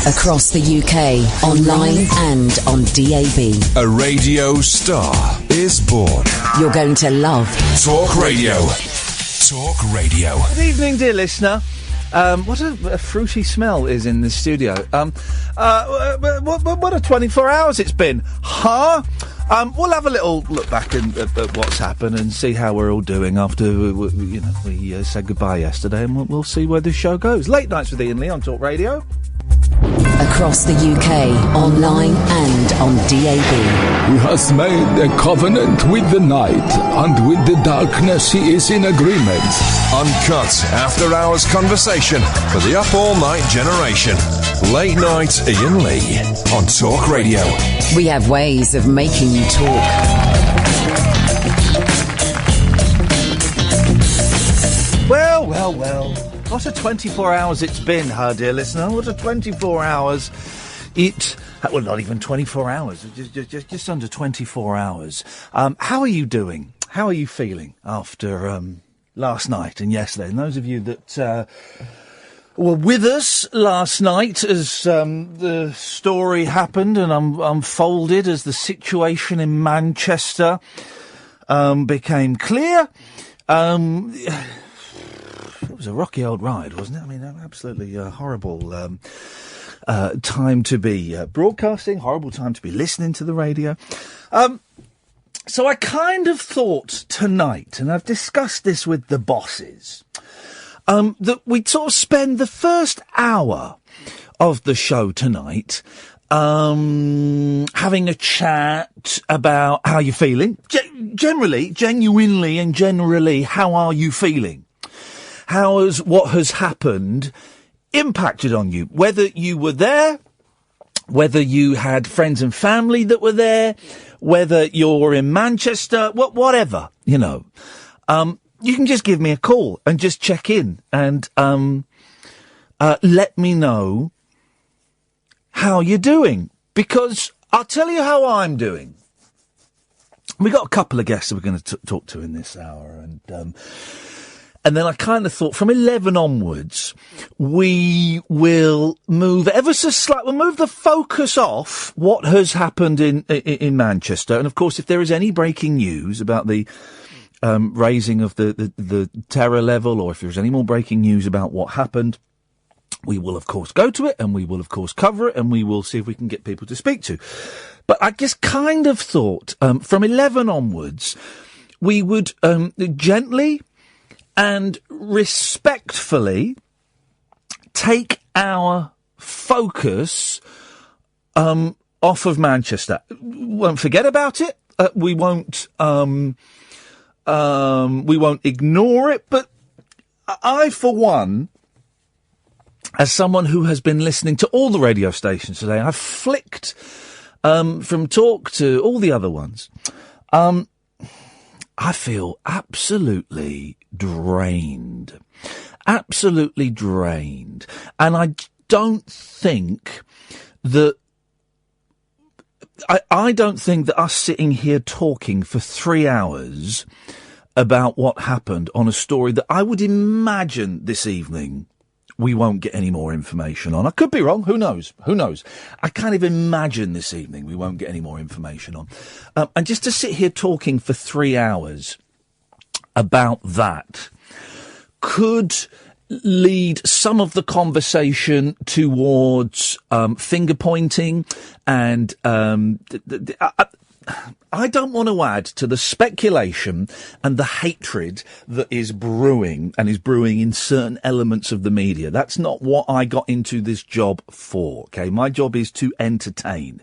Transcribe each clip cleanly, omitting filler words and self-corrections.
Across the UK, online and on DAB. A radio star is born. You're going to love Talk Radio. Talk Radio. Good evening, dear listener. What a fruity smell is in the studio. What a 24 hours it's been. Huh? We'll have a little look back at what's happened and see how we're all doing after, we said goodbye yesterday, and we'll see where the show goes. Late Nights with Iain Lee on Talk Radio. Across the UK, online and on DAB. He has made a covenant with the night, and with the darkness he is in agreement. Uncut after-hours conversation for the up-all-night generation. Late Night Iain Lee on Talk Radio. We have ways of making you talk. Well. What a 24 hours it's been, dear listener. What a 24 hours well, not even 24 hours. Just under 24 hours. How are you doing? How are you feeling after last night and yesterday? And those of you that were with us last night as the story happened and unfolded, as the situation in Manchester became clear. It was a rocky old ride, wasn't it? I mean, absolutely horrible time to be broadcasting, horrible time to be listening to the radio. So I kind of thought tonight, and I've discussed this with the bosses, that we'd sort of spend the first hour of the show tonight having a chat about how you're feeling. Genuinely and generally, how are you feeling? How has what has happened impacted on you? Whether you were there, whether you had friends and family that were there, whether you're in Manchester, whatever, you can just give me a call and just check in and let me know how you're doing. Because I'll tell you how I'm doing. We got a couple of guests that we're going to talk to in this hour, and then I kind of thought from 11 onwards, we will move ever so slightly, we'll move the focus off what has happened in Manchester. And of course, if there is any breaking news about the raising of the terror level, or if there's any more breaking news about what happened, we will of course go to it, and we will of course cover it, and we will see if we can get people to speak to. But I just kind of thought, from 11 onwards, we would gently and respectfully take our focus off of Manchester. We won't forget about it. We won't ignore it. But I, for one, as someone who has been listening to all the radio stations today, I've flicked from Talk to all the other ones. I feel absolutely drained. Absolutely drained. And I don't think that I don't think that us sitting here talking for 3 hours about what happened on a story that I would imagine this evening we won't get any more information on. I could be wrong. Who knows? I kind of imagine this evening we won't get any more information on. And just to sit here talking for 3 hours about that could lead some of the conversation towards finger pointing, and I don't want to add to the speculation and the hatred that is brewing in certain elements of the media. That's not what I got into this job for, okay? My job is to entertain.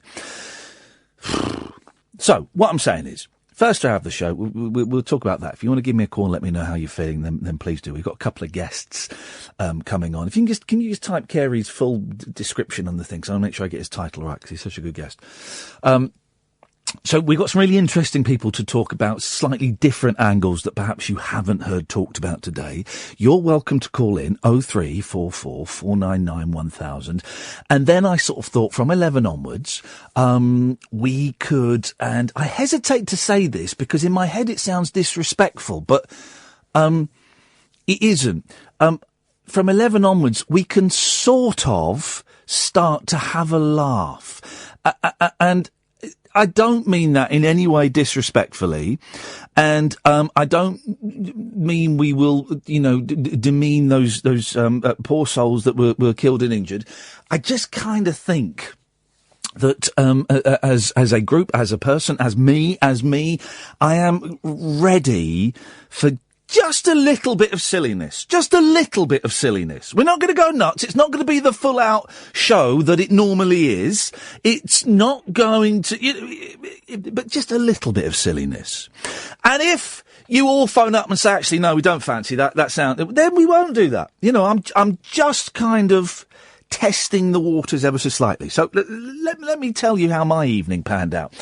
So, what I'm saying is, first hour of the show, we'll talk about that. If you want to give me a call and let me know how you're feeling, then please do. We've got a couple of guests coming on. If you can you just type Cary's full description on the thing, so I'll make sure I get his title right, because he's such a good guest. So we've got some really interesting people to talk about slightly different angles that perhaps you haven't heard talked about today. You're welcome to call in 0344 499 1000. And then I sort of thought from 11 onwards, we could, and I hesitate to say this because in my head it sounds disrespectful, but it isn't. From 11 onwards, we can sort of start to have a laugh. And I don't mean that in any way disrespectfully, and I don't mean we will, demean those poor souls that were killed and injured. I just kind of think that as a group, as a person, as me, I am ready for just a little bit of silliness. Just a little bit of silliness. We're not going to go nuts. It's not going to be the full-out show that it normally is. It's not going to... but just a little bit of silliness. And if you all phone up and say, actually, no, we don't fancy that sound, then we won't do that. I'm just kind of testing the waters ever so slightly. So let me tell you how my evening panned out.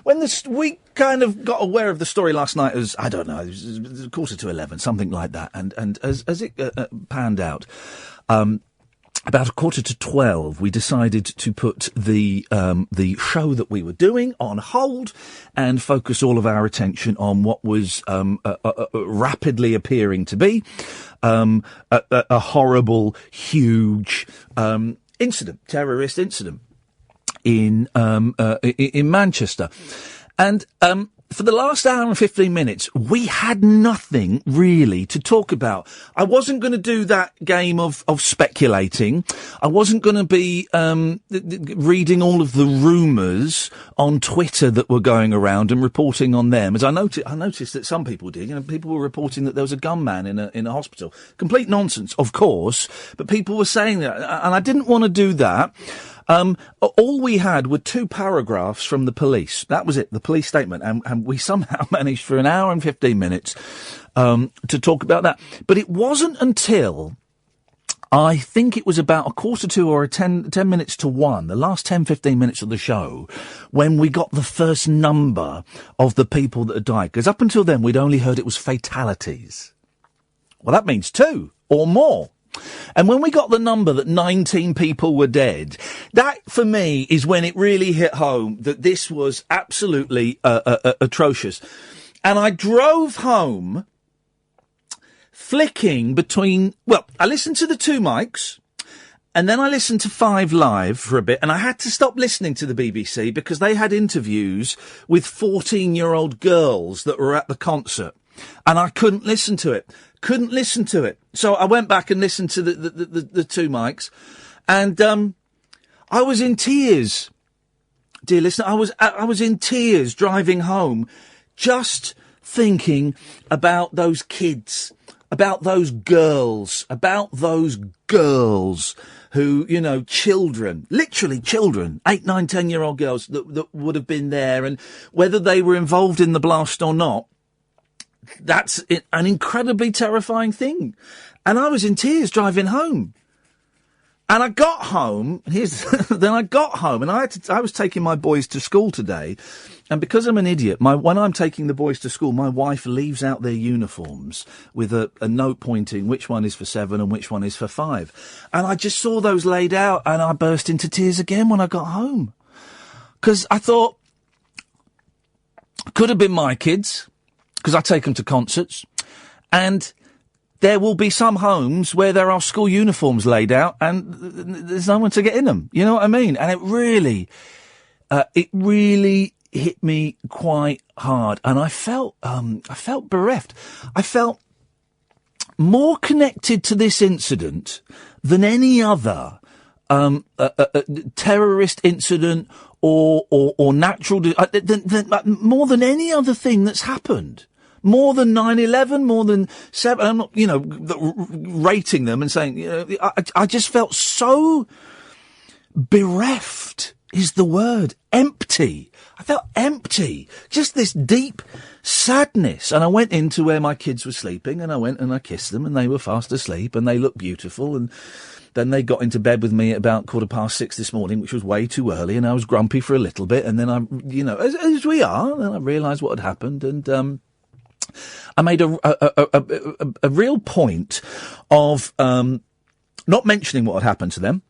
When we kind of got aware of the story last night, as I don't know, it was 11:15, something like that, and as it panned out, about 11:45, we decided to put the show that we were doing on hold and focus all of our attention on what was rapidly appearing to be a horrible, huge incident, terrorist incident in Manchester. And for the last hour and 15 minutes, we had nothing really to talk about. I wasn't going to do that game of speculating. I wasn't going to be reading all of the rumours on Twitter that were going around and reporting on them. As I noticed that some people did. People were reporting that there was a gunman in a hospital. Complete nonsense, of course, but people were saying that, and I didn't want to do that. All we had were 2 paragraphs from the police. That was it, the police statement. And we somehow managed for an hour and 15 minutes to talk about that. But it wasn't until I think it was about 11:45 or 10 minutes to 1, the last 10, 15 minutes of the show, when we got the first number of the people that had died. Because up until then, we'd only heard it was fatalities. Well, that means 2 or more. And when we got the number that 19 people were dead, that, for me, is when it really hit home that this was absolutely atrocious. And I drove home flicking between... Well, I listened to the 2 mics, and then I listened to 5 Live for a bit, and I had to stop listening to the BBC because they had interviews with 14-year-old girls that were at the concert. And I couldn't listen to it. So I went back and listened to the 2 mics, and I was in tears, dear listener. I was in tears driving home, just thinking about those kids, about those girls who, children, literally children, 8, 9, 10-year-old girls that would have been there, and whether they were involved in the blast or not. That's an incredibly terrifying thing. And I was in tears driving home. And I got home, and I was taking my boys to school today. And because I'm an idiot, when I'm taking the boys to school, my wife leaves out their uniforms with a note pointing which one is for 7 and which one is for 5. And I just saw those laid out, and I burst into tears again when I got home. Because I thought, could have been my kids, because I take them to concerts, and there will be some homes where there are school uniforms laid out and there's no one to get in them. You know what I mean? And it really hit me quite hard, and I felt bereft. I felt more connected to this incident than any other terrorist incident or natural, more than any other thing that's happened. More than 9/11, more than 7. I'm not, rating them and saying, I just felt so bereft is the word. Empty. I felt empty. Just this deep sadness. And I went into where my kids were sleeping, and I went and I kissed them, and they were fast asleep, and they looked beautiful, and then they got into bed with me at about 6:15 this morning, which was way too early, and I was grumpy for a little bit, and then as we are, then I realised what had happened, and I made a real point of not mentioning what had happened to them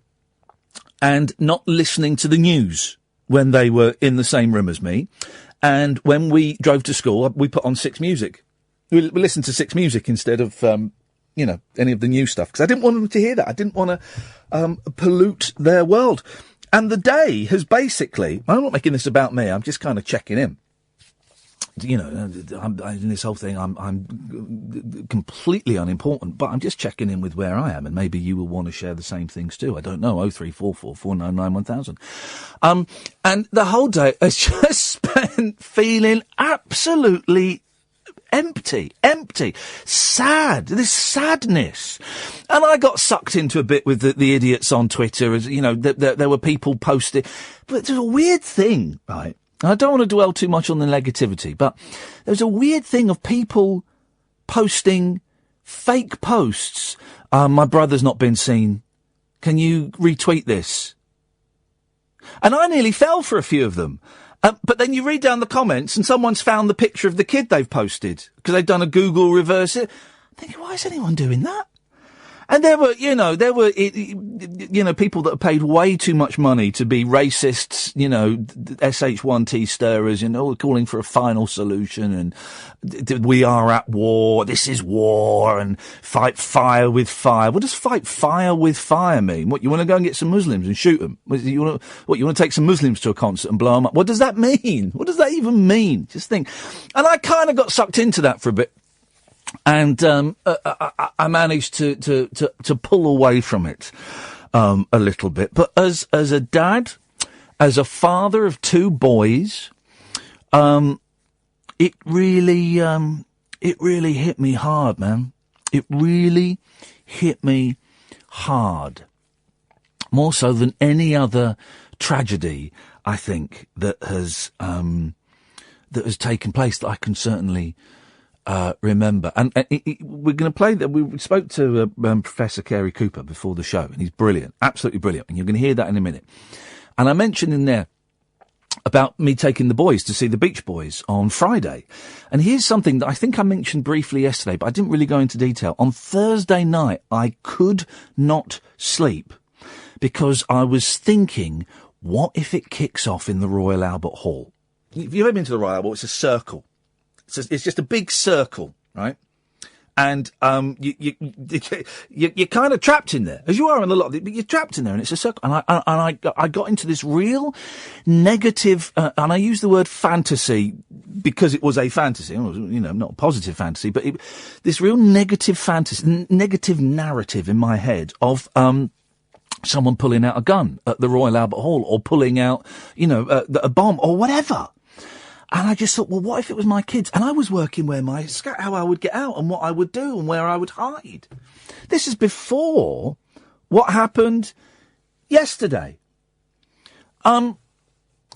and not listening to the news when they were in the same room as me. And when we drove to school, we put on 6 music. We listened to 6 music instead of any of the new stuff, because I didn't want them to hear that. I didn't want to pollute their world. And the day has basically, I'm not making this about me, I'm just kind of checking in. In this whole thing, I'm completely unimportant, but I'm just checking in with where I am, and maybe you will want to share the same things too. I don't know. 0344 499 1000. And the whole day has just spent feeling absolutely empty, sad, this sadness. And I got sucked into a bit with the idiots on Twitter, as there were people posting, but there's a weird thing, right? I don't want to dwell too much on the negativity, but there's a weird thing of people posting fake posts. My brother's not been seen. Can you retweet this? And I nearly fell for a few of them. But then you read down the comments and someone's found the picture of the kid they've posted because they've done a Google reverse it. I'm thinking, why is anyone doing that? And there were people that have paid way too much money to be racists, SH1T stirrers, calling for a final solution, and we are at war, this is war, and fight fire with fire. What does fight fire with fire mean? What, you want to go and get some Muslims and shoot them? You want to take some Muslims to a concert and blow them up? What does that mean? What does that even mean? Just think. And I kind of got sucked into that for a bit. And I managed to pull away from it a little bit. But as a dad, as a father of two boys, it really hit me hard, man. It really hit me hard, more so than any other tragedy, I think, that has taken place that I can certainly remember. And we're going to play that. We spoke to Professor Cary Cooper before the show, and he's brilliant, absolutely brilliant. And you're going to hear that in a minute. And I mentioned in there about me taking the boys to see the Beach Boys on Friday. And here's something that I think I mentioned briefly yesterday, but I didn't really go into detail. On Thursday night, I could not sleep because I was thinking, what if it kicks off in the Royal Albert Hall? If you've ever been to the Royal Albert, it's a circle. It's just a big circle, right? And you're kind of trapped in there, as you are in a lot. But you're trapped in there, and it's a circle. And I got into this real negative, and I use the word fantasy because it was a fantasy, not a positive fantasy, but this real negative fantasy, negative narrative in my head of someone pulling out a gun at the Royal Albert Hall, or pulling out, a bomb or whatever. And I just thought, well, what if it was my kids? And I was working how I would get out and what I would do and where I would hide. This is before what happened yesterday.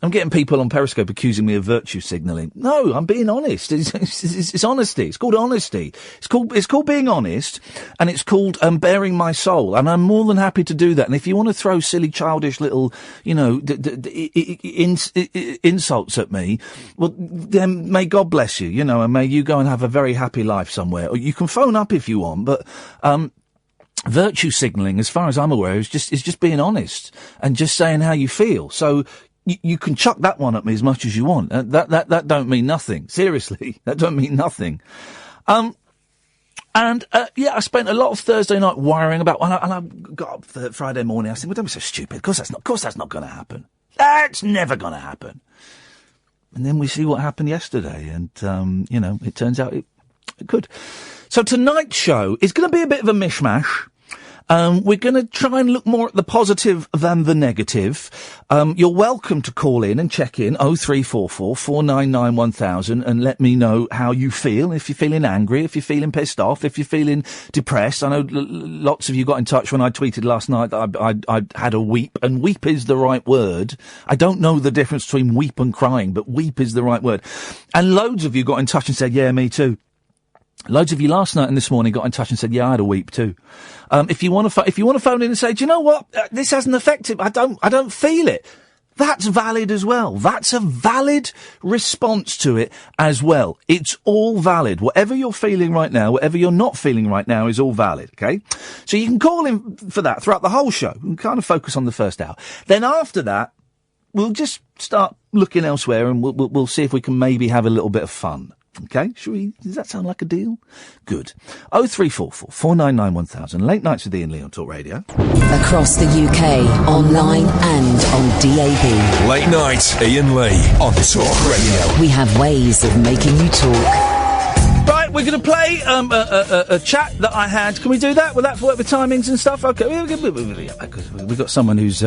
I'm getting people on Periscope accusing me of virtue signalling. No, I'm being honest. It's honesty. It's called honesty. It's called being honest, and it's called bearing my soul. And I'm more than happy to do that. And if you want to throw silly, childish little, insults at me, well, then may God bless you, and may you go and have a very happy life somewhere. Or you can phone up if you want, but virtue signalling, as far as I'm aware, is just being honest and just saying how you feel. So you can chuck that one at me as much as you want. That don't mean nothing. Seriously, that don't mean nothing. I spent a lot of Thursday night worrying about, and I got up Friday morning. I said, well, don't be so stupid. Of course that's not going to happen. That's never going to happen. And then we see what happened yesterday, and it turns out it could. So tonight's show is going to be a bit of a mishmash. We're going to try and look more at the positive than the negative. You're welcome to call in and check in 0344 499 1000 and let me know how you feel. If you're feeling angry, if you're feeling pissed off, if you're feeling depressed. I know lots of you got in touch when I tweeted last night that I had a weep, and weep is the right word. I don't know the difference between weep and crying, but weep is the right word. And loads of you got in touch and said, yeah, me too. Loads of you last night and this morning got in touch and said, yeah, I had a weep too. If you want to phone in and say, do you know what? This hasn't affected, I don't feel it. That's valid as well. That's a valid response to it as well. It's all valid. Whatever you're feeling right now, whatever you're not feeling right now is all valid, okay? So you can call in for that throughout the whole show and kind of focus on the first hour. Then after that, we'll just start looking elsewhere and we'll see if we can maybe have a little bit of fun. Okay, does that sound like a deal? Good. 0344 499 1000. Late Nights with Iain Lee on Talk Radio. Across the UK, online and on DAB. Late Night, Iain Lee on Talk Radio. We have ways of making you talk. Right, we're going to play a chat that I had. Can we do that? Will that work with timings and stuff? Okay, we've got someone who's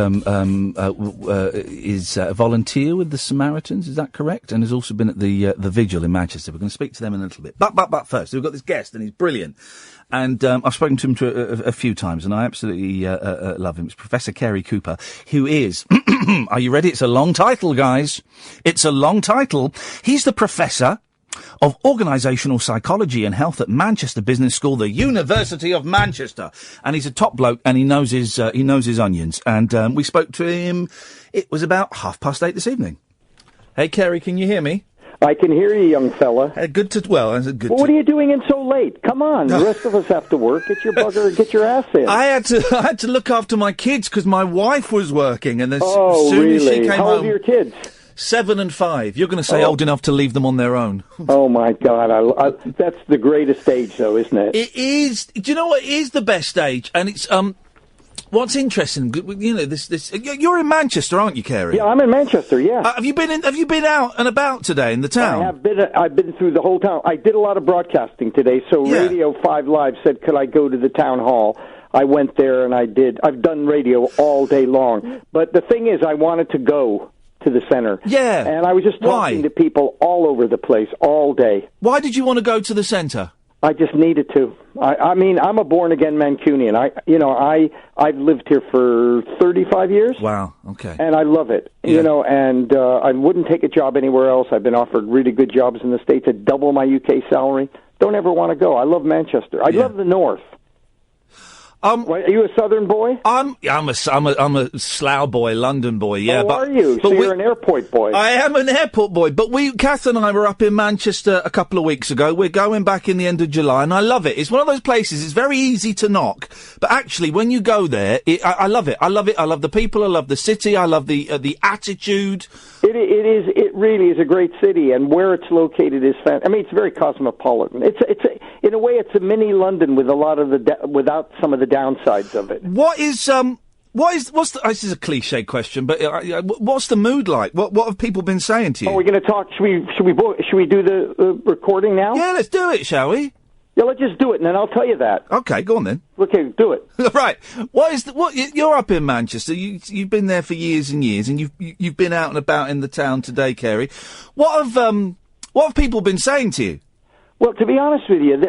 is a volunteer with the Samaritans. Is that correct? And has also been at the vigil in Manchester. We're going to speak to them in a little bit. But first, we've got this guest, and he's brilliant. And I've spoken to him a few times, and I absolutely love him. It's Professor Cary Cooper, who is... Are you ready? It's a long title, guys. It's a long title. He's the Professor of Organisational Psychology and Health at Manchester Business School, the University of Manchester. And he's a top bloke, and he knows his onions. And we spoke to him, it was about 8:30 this evening. Hey, Cary, can you hear me? I can hear you, young fella. What are you doing in so late? Come on, the rest of us have to work. Get your ass in. I had to look after my kids because my wife was working, and as soon really? As she came How home... old are your kids? 7 and 5. You're going to say old enough to leave them on their own. Oh, my God. That's the greatest age, though, isn't it? It is. Do you know what? It is the best age. And it's, what's interesting, you know, this, you're in Manchester, aren't you, Cary? Yeah, I'm in Manchester, yeah. Have you been out and about today in the town? I have been, I've been through the whole town. I did a lot of broadcasting today, so Yeah. Radio 5 Live said, could I go to the town hall? I went there and I did. I've done radio all day long. But the thing is, I wanted to go to the center. Yeah. And I was just talking to people all over the place all day. Why did you want to go to the centre? I just needed to. I mean, I'm a born-again Mancunian. I've lived here for 35 years. Wow, okay. And I love it, Yeah. and I wouldn't take a job anywhere else. I've been offered really good jobs in the States at double my UK salary. Don't ever want to go. I love Manchester. I love the North. Are you a Southern boy? I'm a Slough boy, London boy. Yeah, are you? So you're an airport boy. I am an airport boy. But Kath and I were up in Manchester a couple of weeks ago. We're going back in the end of July, and I love it. It's one of those places. It's very easy to knock, but actually, when you go there, I love it. I love it. I love the people. I love the city. I love the attitude. It is. It really is a great city, and where it's located is fantastic. I mean, it's very cosmopolitan. It's in a way, it's a mini London with a lot of without some of the downsides of it. This is a cliche question, but what's the mood like? What have people been saying to you? Oh, we're going to talk. Should we do the recording now? Yeah, let's do it, shall we? Yeah, let's just do it, and then I'll tell you that. Okay, go on then. Okay, do it. Right. You're up in Manchester. You've been there for years and years, and you've been out and about in the town today, Cary. What have people been saying to you? Well, to be honest with you,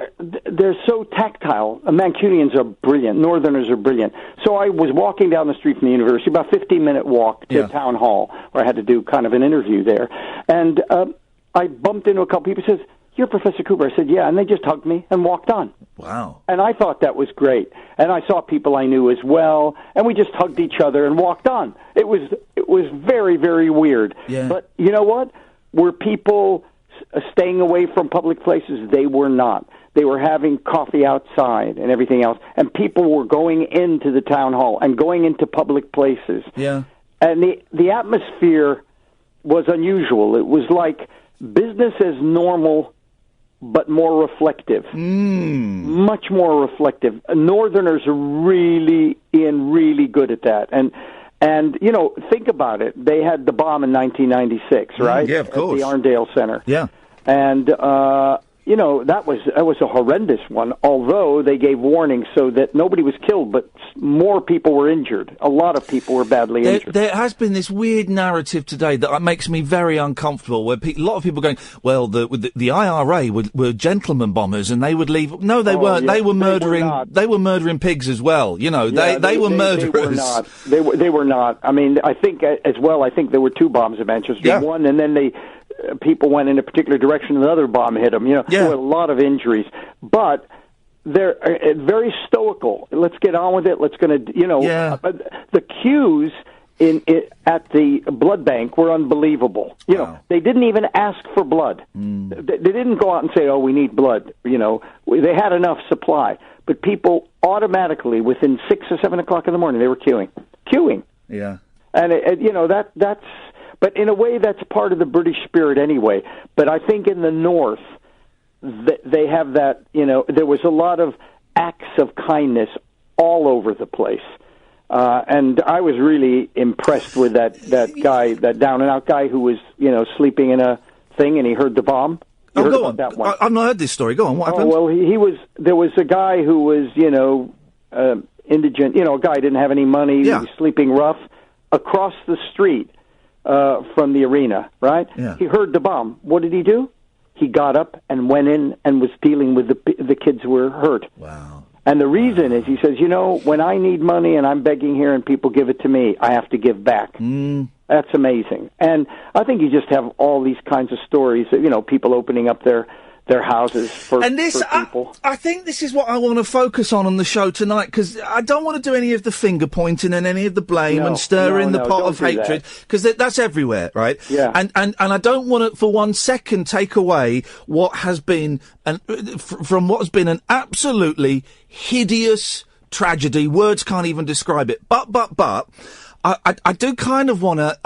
they're so tactile. Mancunians are brilliant. Northerners are brilliant. So I was walking down the street from the university, about a 15-minute walk to town hall, where I had to do kind of an interview there. And I bumped into a couple people who says, "You're Professor Cooper." I said, "Yeah," and they just hugged me and walked on. Wow. And I thought that was great. And I saw people I knew as well, and we just hugged each other and walked on. It was very, very weird. Yeah. But you know what? Were people staying away from public places? They were not. They were having coffee outside and everything else, and people were going into the town hall and going into public places. Yeah. And the atmosphere was unusual. It was like business as normal, but more reflective. Much more reflective. Northerners are really good at that. And you know, think about it. They had the bomb in 1996, right? Yeah, of course. At the Arndale Center. Yeah. And you know, that was a horrendous one, although they gave warning so that nobody was killed, but more people were injured. A lot of people were badly injured. There has been this weird narrative today that makes me very uncomfortable, where a lot of people are going, well, the IRA were gentlemen bombers, and they would leave. No, they weren't. Yeah, they were murdering. They were murdering pigs as well. You know, they were murderers. They were not. They were not. I mean, I think as well. I think there were 2 bombs in Manchester. Yeah. One, and then people went in a particular direction, and another bomb hit them. You know, there were a lot of injuries, but they're very stoical. Let's get on with it. The queues at the blood bank were unbelievable. You know, they didn't even ask for blood. They didn't go out and say, "Oh, we need blood." You know, they had enough supply, but people automatically, within 6 or 7 o'clock in the morning, they were queuing. Yeah, and that's. But in a way, that's part of the British spirit anyway. But I think in the North, they have that, there was a lot of acts of kindness all over the place. And I was really impressed with that guy, that down-and-out guy who was, sleeping in a thing and he heard the bomb. Go on. That one? I've not heard this story. Go on, what happened? Well, there was a guy who was, indigent, a guy who didn't have any money, he was sleeping rough, across the street from the arena, right? Yeah. He heard the bomb. What did he do? He got up and went in and was dealing with the kids who were hurt. Wow. And the reason is, he says, when I need money and I'm begging here and people give it to me, I have to give back. That's amazing. And I think you just have all these kinds of stories, people opening up their houses for people. I think this is what I want to focus on the show tonight, because I don't want to do any of the finger pointing and any of the blame and stir in the pot of hatred, because that's everywhere, right? Yeah. And I don't want to for 1 second take away what has been from what has been an absolutely hideous tragedy. Words can't even describe it. But I do kind of want to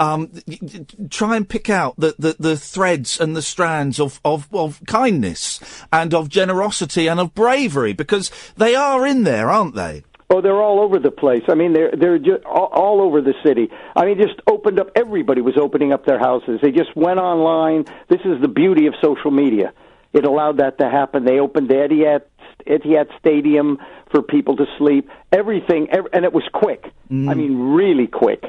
try and pick out the threads and the strands of kindness and of generosity and of bravery, because they are in there, aren't they? Oh, they're all over the place. I mean, they're just all over the city. I mean, just opened up. Everybody was opening up their houses. They just went online. This is the beauty of social media. It allowed that to happen. They opened the Etihad Stadium for people to sleep. Everything, and it was quick. I mean, really quick.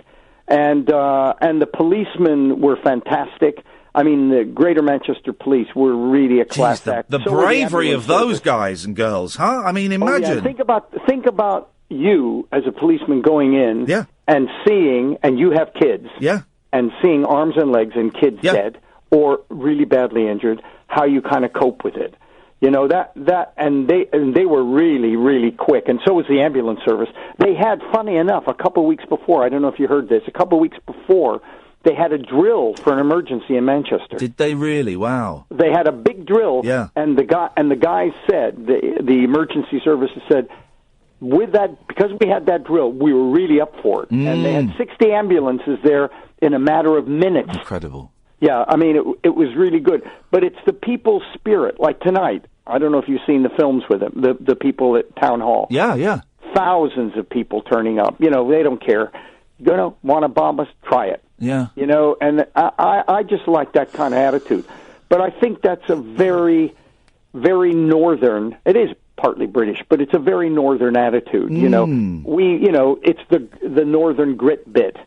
And the policemen were fantastic. I mean, the Greater Manchester Police were really a class act. The bravery of those guys and girls, huh? I mean, imagine. Oh, yeah. Think about you as a policeman going in and seeing, and you have kids, and seeing arms and legs and kids dead or really badly injured. How you kind of cope with it. And they were really, really quick, and so was the ambulance service. They had, funny enough, a couple of weeks before, I don't know if you heard this, a couple of weeks before, they had a drill for an emergency in Manchester. Did they really? Wow. They had a big drill, and the guy said, the emergency services said, with that, because we had that drill, we were really up for it. And they had 60 ambulances there in a matter of minutes. Incredible. Yeah, I mean, it was really good. But it's the people's spirit. Like tonight, I don't know if you've seen the films with them, the people at Town Hall. Yeah. Thousands of people turning up. They don't care. Want to bomb us? Try it. Yeah. And I just like that kind of attitude. But I think that's a very, very northern, it is partly British, but it's a very northern attitude. It's the northern grit bit.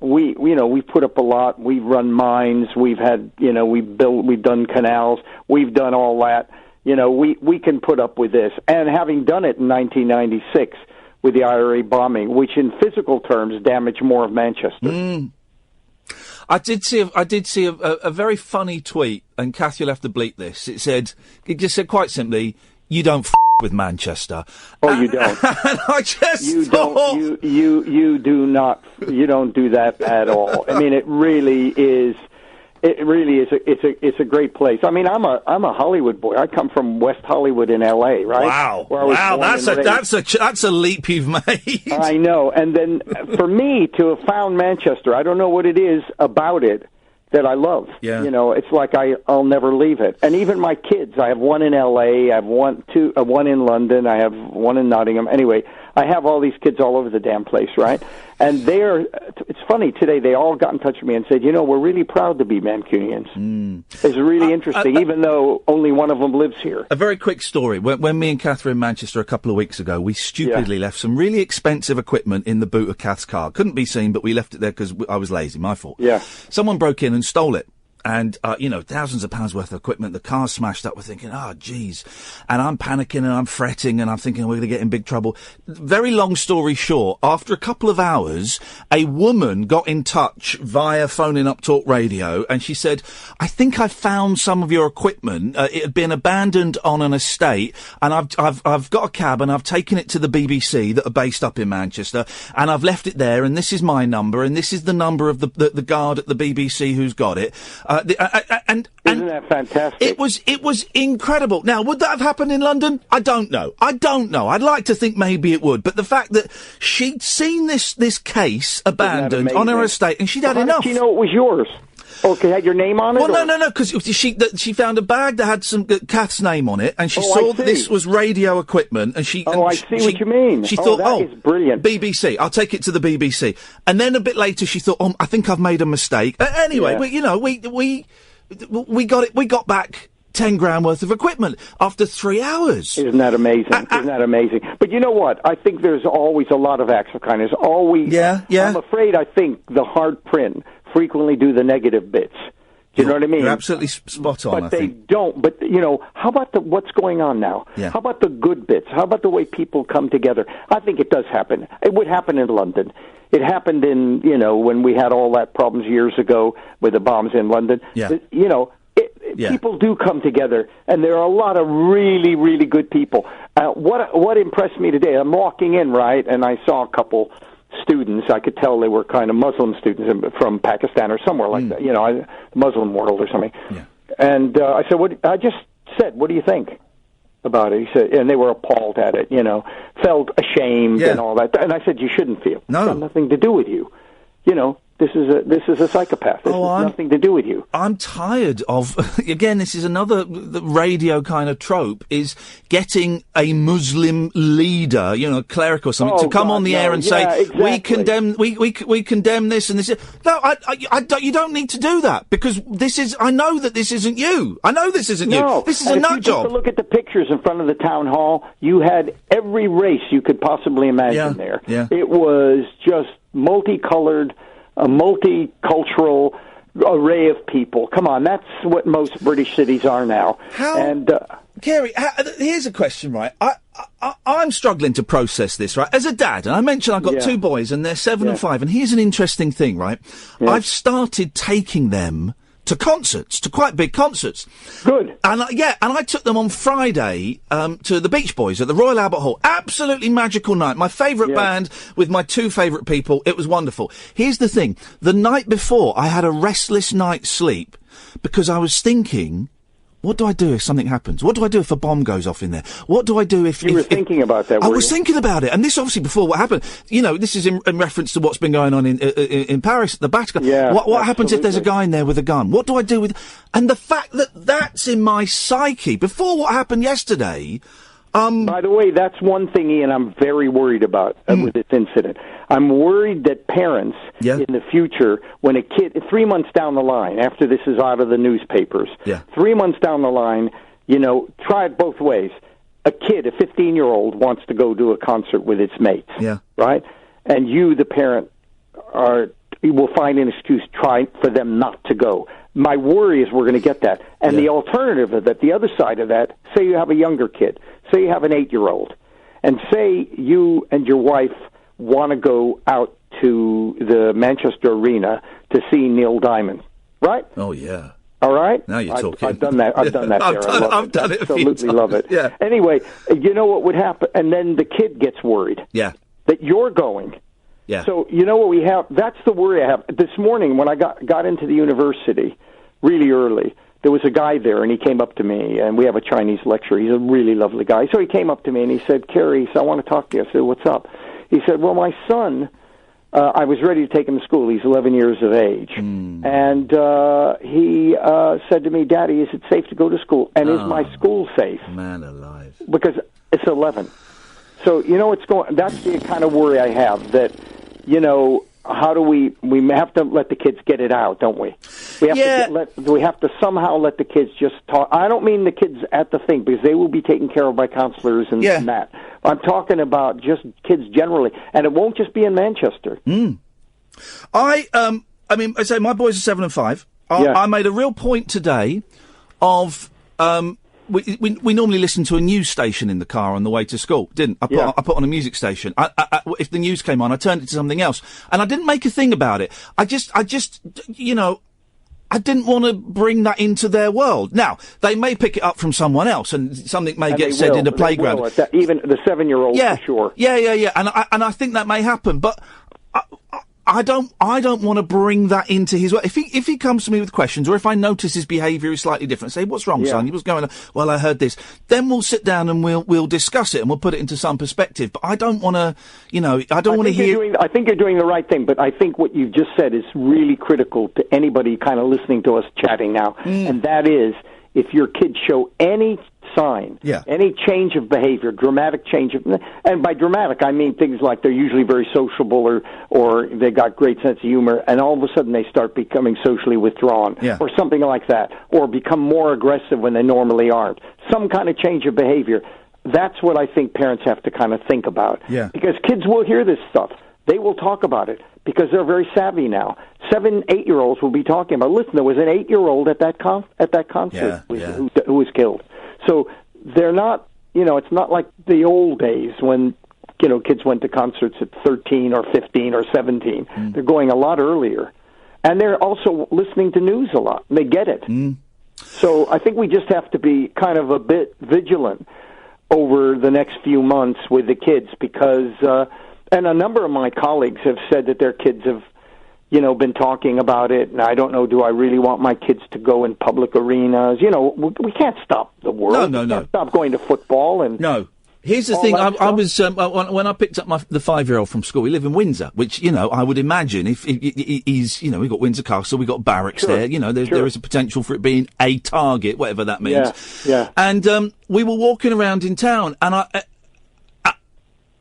We put up a lot. We've run mines. We've had, we've done canals. We've done all that. We can put up with this. And having done it in 1996 with the IRA bombing, which in physical terms damaged more of Manchester. I did see a very funny tweet, and Kath, you'll have to bleep this. It just said quite simply, "You don't with Manchester." Oh, you don't. And I just you don't. You do not. You don't do that at all. I mean, it really is. It's a great place. I mean, I'm a Hollywood boy. I come from West Hollywood in L.A. Right? Wow. That's a leap you've made. I know. And then for me to have found Manchester, I don't know what it is about it that I love. Yeah. It's like I'll never leave it. And even my kids, I have one in L.A., I have one in London, I have one in Nottingham. Anyway, I have all these kids all over the damn place, right? And it's funny, today they all got in touch with me and said, we're really proud to be Mancunians. It's really interesting, even though only one of them lives here. A very quick story. When me and Kath were in Manchester a couple of weeks ago, we stupidly left some really expensive equipment in the boot of Kath's car. Couldn't be seen, but we left it there because I was lazy, my fault. Yeah. Someone broke in and stole it. And, thousands of pounds worth of equipment. The car's smashed up. We're thinking, geez. And I'm panicking and I'm fretting and I'm thinking we're going to get in big trouble. Very long story short, after a couple of hours, a woman got in touch via phoning up Talk Radio, and she said, "I think I found some of your equipment. It had been abandoned on an estate, and I've got a cab and I've taken it to the BBC that are based up in Manchester, and I've left it there, and this is my number, and this is the number of the guard at the BBC who's got it." Isn't that fantastic? It was incredible. Now, would that have happened in London? I don't know. I'd like to think maybe it would, but the fact that she'd seen this case abandoned on her estate and she'd had enough. How did she know it was yours? Okay, had your name on it? Well, no, because she found a bag that had some Kath's name on it, and she saw that this was radio equipment, and she... I see what you mean. She thought, that is brilliant. BBC, I'll take it to the BBC. And then a bit later she thought, I think I've made a mistake. Anyway, we got back 10 grand worth of equipment after 3 hours. Isn't that amazing? Isn't that amazing? But you know what? I think there's always a lot of acts of kindness. Yeah. I'm afraid I think the hard print frequently do the negative bits. Do you know what I mean? You're absolutely spot on, But they don't. But, how about what's going on now? Yeah. How about the good bits? How about the way people come together? I think it does happen. It would happen in London. It happened in, when we had all that problems years ago with the bombs in London. Yeah. People do come together, and there are a lot of really, really good people. What impressed me today, I'm walking in, right, and I saw a couple students. I could tell they were kind of Muslim students from Pakistan or somewhere like that, Muslim world or something. Yeah. And I said, what do you think about it? He said, and they were appalled at it, felt ashamed and all that. And I said, you shouldn't feel. No. It's got nothing to do with you. This is a psychopath. This has nothing to do with you. I'm tired of, again, this is another the radio kind of trope, is getting a Muslim leader, a cleric or something, to come on the air and say, exactly. we condemn this and this. No, you don't need to do that, because I know that this isn't you. I know this isn't you. This is a nut job. If you look at the pictures in front of the town hall, you had every race you could possibly imagine there. Yeah. It was just multicolored, a multicultural array of people. Come on, that's what most British cities are now. Cary, here's a question, right? I'm struggling to process this, right? As a dad, and I mentioned I've got 2 boys, and they're 7 and 5, and here's an interesting thing, right? Yeah. I've started taking them to concerts, to quite big concerts. Good. And I took them on Friday to the Beach Boys at the Royal Albert Hall. Absolutely magical night. My favourite band with my 2 favourite people. It was wonderful. Here's the thing. The night before, I had a restless night's sleep because I was thinking, what do I do if something happens? What do I do if a bomb goes off in there? What do I do if... You were thinking about that, I was thinking about it. And this obviously before what happened. This is in reference to what's been going on in Paris at the Bataclan. Yeah, what happens if there's a guy in there with a gun? What do I do with... And the fact that that's in my psyche, before what happened yesterday... By the way, that's one thing, Ian, I'm very worried about with this incident. I'm worried that parents in the future, when a kid, 3 months down the line, after this is out of the newspapers, 3 months down the line, try it both ways. A kid, a 15-year-old, wants to go to a concert with its mates, right? And you, the parent, you will find an excuse for them not to go. My worry is we're going to get that. And the alternative of that, the other side of that, say you have a younger kid, say you have an 8-year-old, and say you and your wife want to go out to the Manchester Arena to see Neil Diamond, right? Oh, yeah. All right? Now you're talking. I've done that. I've done that there. I've done it. Absolutely love it. Yeah. Anyway, you know what would happen? And then the kid gets worried. Yeah. That you're going. Yeah. So you know what we have? That's the worry I have. This morning when I got into the university really early, there was a guy there, and he came up to me, and we have a Chinese lecturer. He's a really lovely guy. So he came up to me, and he said, Cary, I want to talk to you. I said, what's up? He said, well, my son, I was ready to take him to school. He's 11 years of age. And he said to me, Daddy, is it safe to go to school? And is my school safe? Man alive. Because it's 11. So, that's the kind of worry I have, that, how do we have to let the kids get it out, don't we? We have to somehow let the kids just talk. I don't mean the kids at the thing, because they will be taken care of by counselors and that. I'm talking about just kids generally, and it won't just be in Manchester. I say my boys are 7 and 5. I made a real point today of we normally listen to a news station in the car on the way to school. Didn't I? I put on a music station. If the news came on, I turned it to something else, and I didn't make a thing about it. I just I didn't want to bring that into their world. Now, they may pick it up from someone else, and something may get said in the playground. Even the 7-year-old, for sure. Yeah. And I think that may happen. But I don't want to bring that into his work. If he comes to me with questions, or if I notice his behaviour is slightly different, say, what's wrong, son? What's going on? Well, I heard this. Then we'll sit down and we'll discuss it and we'll put it into some perspective. But I don't want to, I don't want to hear. I think you're doing the right thing, but I think what you've just said is really critical to anybody kind of listening to us chatting now, and that is, if your kids show any sign, any change of behavior, dramatic change of, and by dramatic I mean things like they're usually very sociable or they got great sense of humor, and all of a sudden they start becoming socially withdrawn, or something like that, or become more aggressive when they normally aren't. Some kind of change of behavior. That's what I think parents have to kind of think about. Because kids will hear this stuff. They will talk about it because they're very savvy now. 7, 8-year-olds will be talking about, listen, there was an 8-year-old at that concert who was killed. So they're not, it's not like the old days when, kids went to concerts at 13 or 15 or 17. They're going a lot earlier. And they're also listening to news a lot. They get it. So I think we just have to be kind of a bit vigilant over the next few months with the kids because, and a number of my colleagues have said that their kids have, been talking about it, and I don't know, do I really want my kids to go in public arenas? We can't stop the world. No. We can't stop going to football and... No. Here's the thing, I was, when I picked up the 5-year-old from school, we live in Windsor, which, I would imagine if he's, we've got Windsor Castle, we've got barracks there, there is a potential for it being a target, whatever that means. And, we were walking around in town, and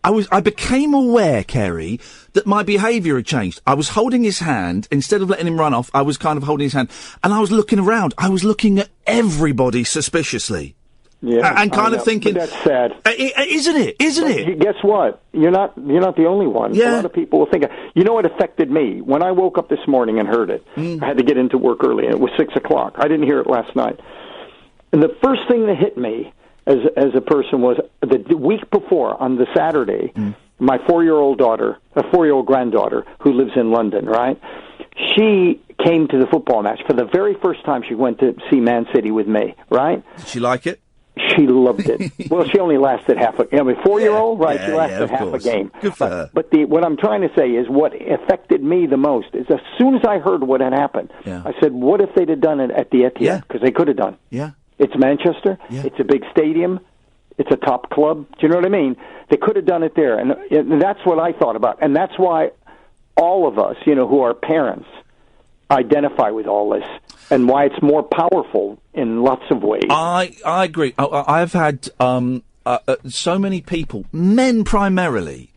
I became aware, Cary, that my behaviour had changed. I was holding his hand. Instead of letting him run off, I was kind of holding his hand. And I was looking around. I was looking at everybody suspiciously. And kind of thinking... But that's sad. Isn't it? Isn't it? Guess what? You're not the only one. A lot of people will think... You know what affected me? When I woke up this morning and heard it, I had to get into work early, and it was 6 o'clock. I didn't hear it last night. And the first thing that hit me as a person was the week before, on the Saturday, my 4-year-old granddaughter, who lives in London, right? She came to the football match. For the very first time, she went to see Man City with me, right? Did she like it? She loved it. Well, she only lasted half a... 4-year-old, right? She lasted half a game. Good for her. But what I'm trying to say is what affected me the most is as soon as I heard what had happened, I said, what if they'd have done it at the Etihad? Because they could have done. It's Manchester. It's a big stadium. It's a top club. Do you know what I mean? They could have done it there. And that's what I thought about. And that's why all of us, who are parents, identify with all this and why it's more powerful in lots of ways. I agree. I've had so many people, men primarily,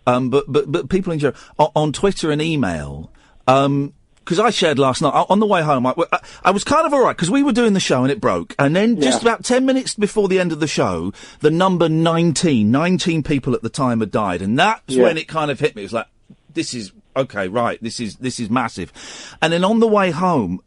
but people in general, on Twitter and email, because I shared last night, on the way home, I was kind of all right, because we were doing the show and it broke. And then just about 10 minutes before the end of the show, the number 19 people at the time had died. And that's when it kind of hit me. It was like, this is, okay, right, this is massive. And then on the way home,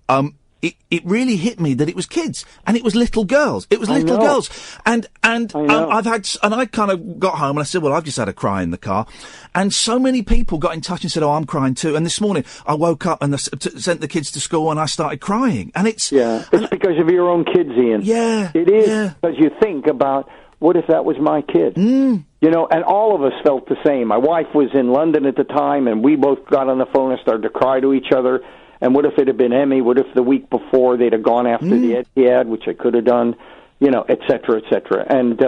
it really hit me that it was kids and it was little girls. It was little girls. And I kind of got home and I said, well, I've just had a cry in the car. And so many people got in touch and said, oh, I'm crying too. And this morning I woke up and sent the kids to school and I started crying. And it's because of your own kids, Ian. Yeah. It is because you think about, what if that was my kid? And all of us felt the same. My wife was in London at the time and we both got on the phone and started to cry to each other. And what if it had been Emmy? What if the week before they'd have gone after the Etihad, which I could have done, et cetera, et cetera. And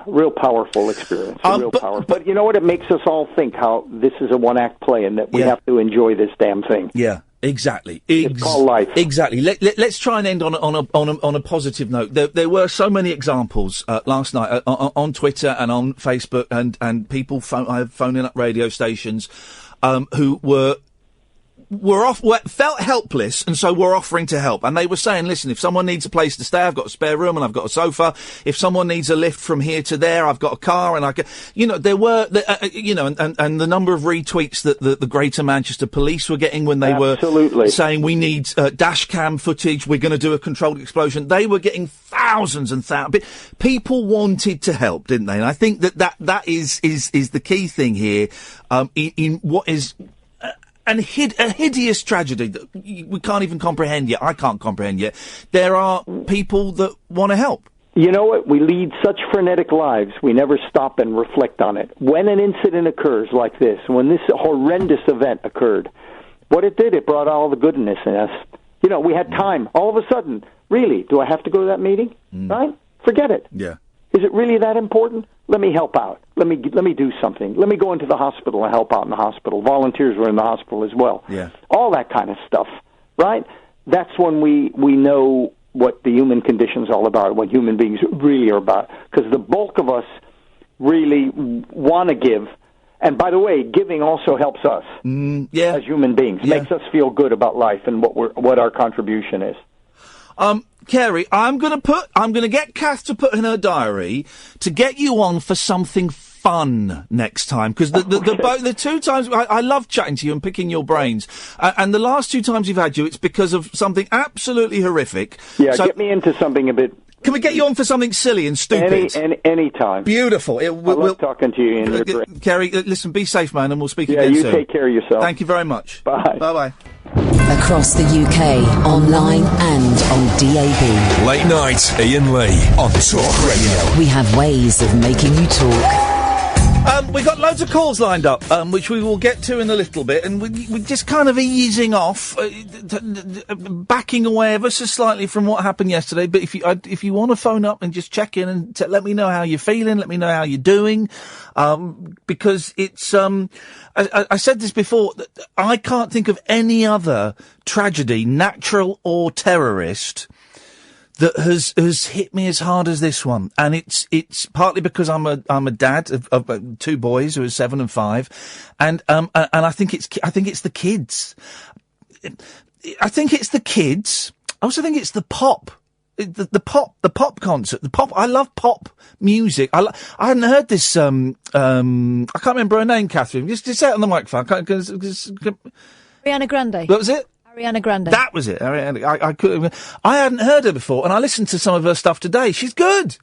real powerful experience. But you know what? It makes us all think how this is a one-act play and that we have to enjoy this damn thing. Yeah. Exactly. It's called life. Exactly. Let's try and end on a positive note. There were so many examples last night on Twitter and on Facebook and people phoning up radio stations who felt helpless and so were offering to help. And they were saying, listen, if someone needs a place to stay, I've got a spare room and I've got a sofa. If someone needs a lift from here to there, I've got a car and I can, there were, and the number of retweets that the Greater Manchester Police were getting when they were saying we need dash cam footage, we're going to do a controlled explosion. They were getting thousands and thousands. People wanted to help, didn't they? And I think that is the key thing here, in what is, a hideous tragedy that we can't even comprehend yet. I can't comprehend yet. There are people that want to help. You know what? We lead such frenetic lives, we never stop and reflect on it. When an incident occurs like this, when this horrendous event occurred, what it did, it brought all the goodness in us. You know, we had time. All of a sudden, really, do I have to go to that meeting? Right? Forget it. Yeah. Is it really that important? Let me help out. Let me do something. Let me go into the hospital and help out in the hospital. Volunteers were in the hospital as well. Yeah. All that kind of stuff, right? That's when we know what the human condition's all about, what human beings really are about. Because the bulk of us really want to give. And by the way, giving also helps us as human beings. Makes us feel good about life and what our contribution is. Cary, I'm going to get Kath to put in her diary to get you on for something fun next time, because the two times I love chatting to you and picking your brains, and the last two times we've had you, it's because of something absolutely horrific. Yeah, so, get me into something a bit. Can we get you on for something silly and stupid? Any time. Beautiful. I love talking to you. And Cary, listen, be safe, man, and we'll speak again soon. Yeah, you take care of yourself. Thank you very much. Bye. Bye-bye. Across the UK, online and on DAB. Late night, Iain Lee on Talk Radio. We have ways of making you talk. We've got loads of calls lined up, which we will get to in a little bit, and we're just kind of easing off, backing away ever so slightly from what happened yesterday. But if you want to phone up and just check in and let me know how you're feeling, let me know how you're doing, because it's I said this before, I can't think of any other tragedy, natural or terrorist, that has hit me as hard as this one, and it's partly because I'm a dad of two boys who are 7 and 5, and I think it's the kids. I think it's the kids. I also think it's the pop. The pop concert, I love pop music. I hadn't heard this. I can't remember her name, Catherine. Just say it on the microphone. Ariana Grande. What was it? Ariana Grande. That was it. I hadn't heard her before, and I listened to some of her stuff today. She's good.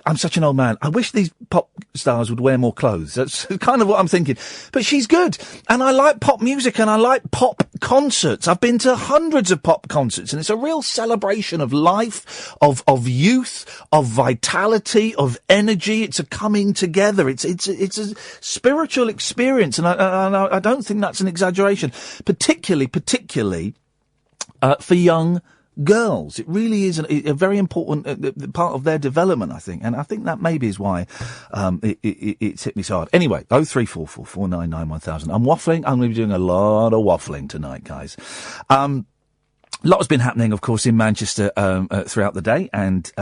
I'm such an old man. I wish these pop stars would wear more clothes. That's kind of what I'm thinking. But she's good. And I like pop music and I like pop concerts. I've been to hundreds of pop concerts, and it's a real celebration of life, of youth, of vitality, of energy. It's a coming together. It's a spiritual experience. And I don't think that's an exaggeration, particularly for young girls. It really is a very important part of their development, I think, and I think that maybe is why it's hit me so hard. Anyway, 0344 499 1000. I'm waffling. I'm going to be doing a lot of waffling tonight, guys. A lot has been happening, of course, in Manchester throughout the day, and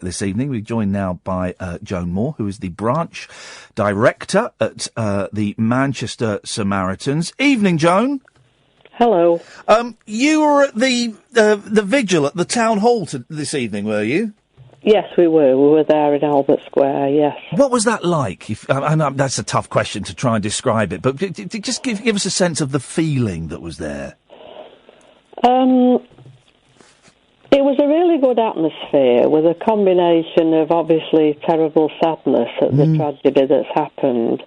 this evening we're joined now by Joan Moore, who is the branch director at the Manchester Samaritans. Evening, Joan. Hello. You were at the vigil at the town hall this evening, were you? Yes, we were. We were there in Albert Square, yes. What was that like? I know that's a tough question to try and describe it, but just give us a sense of the feeling that was there. It was a really good atmosphere with a combination of obviously terrible sadness at the tragedy that's happened,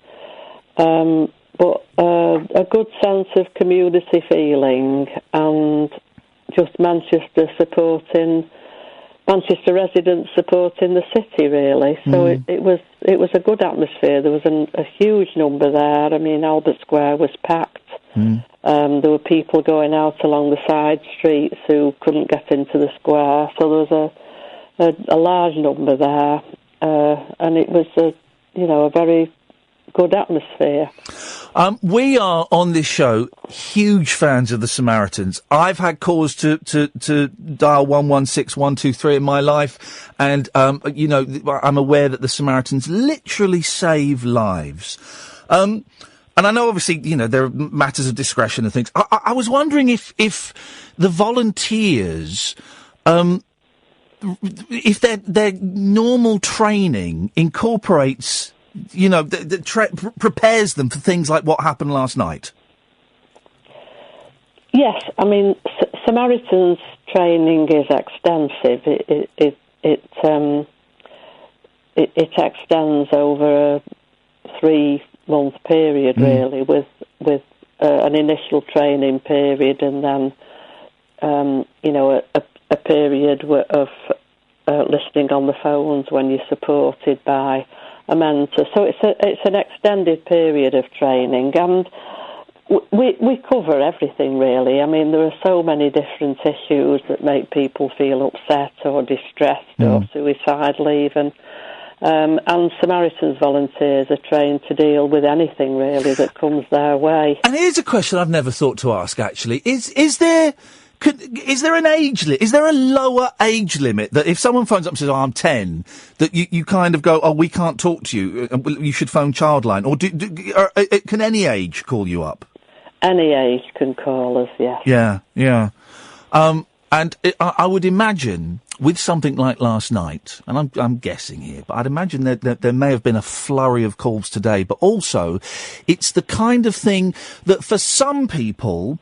but a good sense of community feeling and just Manchester residents supporting the city, really. So it was a good atmosphere. There was a huge number there. I mean, Albert Square was packed. There were people going out along the side streets who couldn't get into the square. So there was a large number there, and it was a very good atmosphere. We are on this show huge fans of the Samaritans. I've had calls to dial 116 123 in my life, and I'm aware that the Samaritans literally save lives. And I know, obviously, there are matters of discretion and things. I was wondering if the volunteers, if their normal training incorporates, prepares them for things like what happened last night. Yes, I mean, Samaritans training is extensive. It extends over a 3-month period, really, with an initial training period and then, a period of listening on the phones when you're supported by a mentor. So it's an extended period of training, and we cover everything, really. I mean, there are so many different issues that make people feel upset or distressed or suicidal even. And Samaritans volunteers are trained to deal with anything, really, that comes their way. And here's a question I've never thought to ask, actually. Is there an age limit? Is there a lower age limit that if someone phones up and says, I'm 10, that you kind of go, we can't talk to you, you should phone Childline? Or can any age call you up? Any age can call us, yes. Yeah. And I would imagine, with something like last night, and I'm guessing here, but I'd imagine that there may have been a flurry of calls today, but also it's the kind of thing that for some people,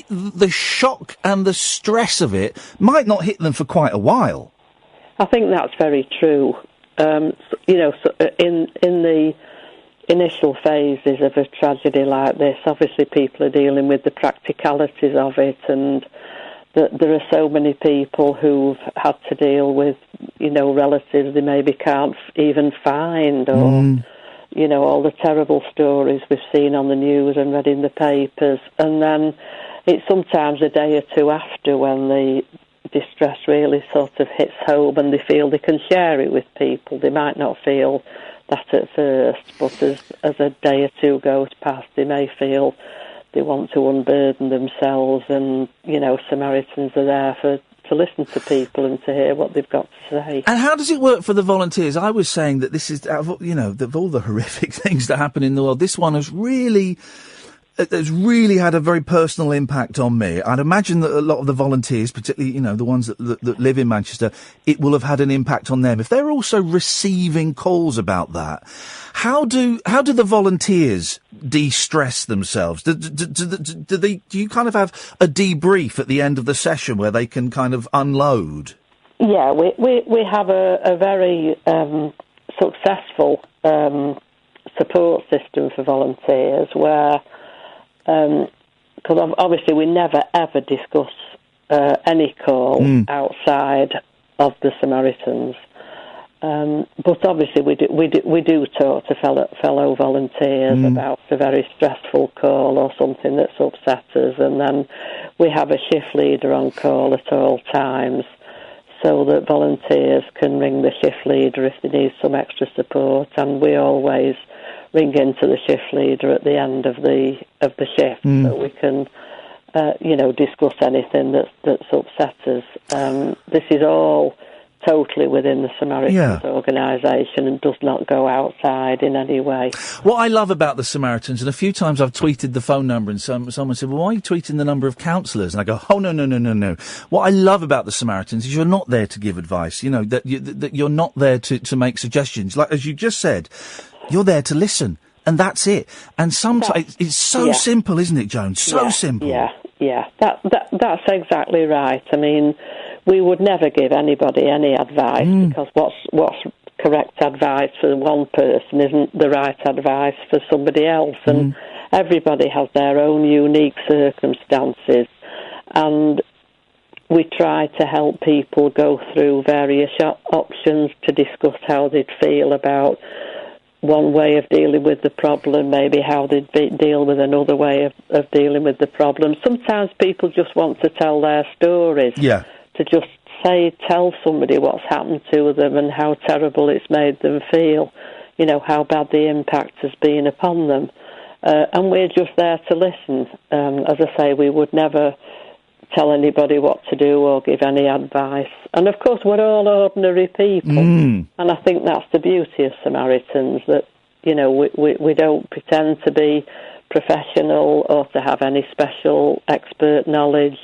the shock and the stress of it might not hit them for quite a while. I think that's very true. In the initial phases of a tragedy like this, obviously people are dealing with the practicalities of it, and that there are so many people who've had to deal with, relatives they maybe can't even find, or, all the terrible stories we've seen on the news and read in the papers. And then it's sometimes a day or two after when the distress really sort of hits home and they feel they can share it with people. They might not feel that at first, but as a day or two goes past, they may feel they want to unburden themselves, and, Samaritans are there to listen to people and to hear what they've got to say. And how does it work for the volunteers? I was saying that this is, of all the horrific things that happen in the world, this one has really had a very personal impact on me. I'd imagine that a lot of the volunteers, particularly, the ones that live in Manchester, it will have had an impact on them. If they're also receiving calls about that, how do the volunteers de-stress themselves? Do you kind of have a debrief at the end of the session where they can kind of unload? Yeah, we have a very successful support system for volunteers where, because obviously we never ever discuss any call outside of the Samaritans, but obviously we do talk to fellow volunteers about a very stressful call or something that's upset us, and then we have a shift leader on call at all times, so that volunteers can ring the shift leader if they need some extra support, and we always ring into the shift leader at the end of the shift so we can, discuss anything that's upset us. This is all totally within the Samaritans organisation and does not go outside in any way. What I love about the Samaritans, and a few times I've tweeted the phone number, and someone said, well, why are you tweeting the number of counsellors? And I go, oh, no. What I love about the Samaritans is you're not there to give advice, that you're not there to make suggestions. Like, as you just said, you're there to listen, and that's it. And sometimes it's so simple, isn't it, Joan? So simple. Yeah. That's exactly right. I mean, we would never give anybody any advice because what's correct advice for one person isn't the right advice for somebody else, and everybody has their own unique circumstances, and we try to help people go through various options to discuss how they'd feel about one way of dealing with the problem, maybe how they'd deal with another way of dealing with the problem. Sometimes people just want to tell their stories. Yeah. To just tell somebody what's happened to them and how terrible it's made them feel, how bad the impact has been upon them. And we're just there to listen. As I say, we would never tell anybody what to do or give any advice. And of course, we're all ordinary people. And I think that's the beauty of Samaritans, that, we don't pretend to be professional or to have any special expert knowledge.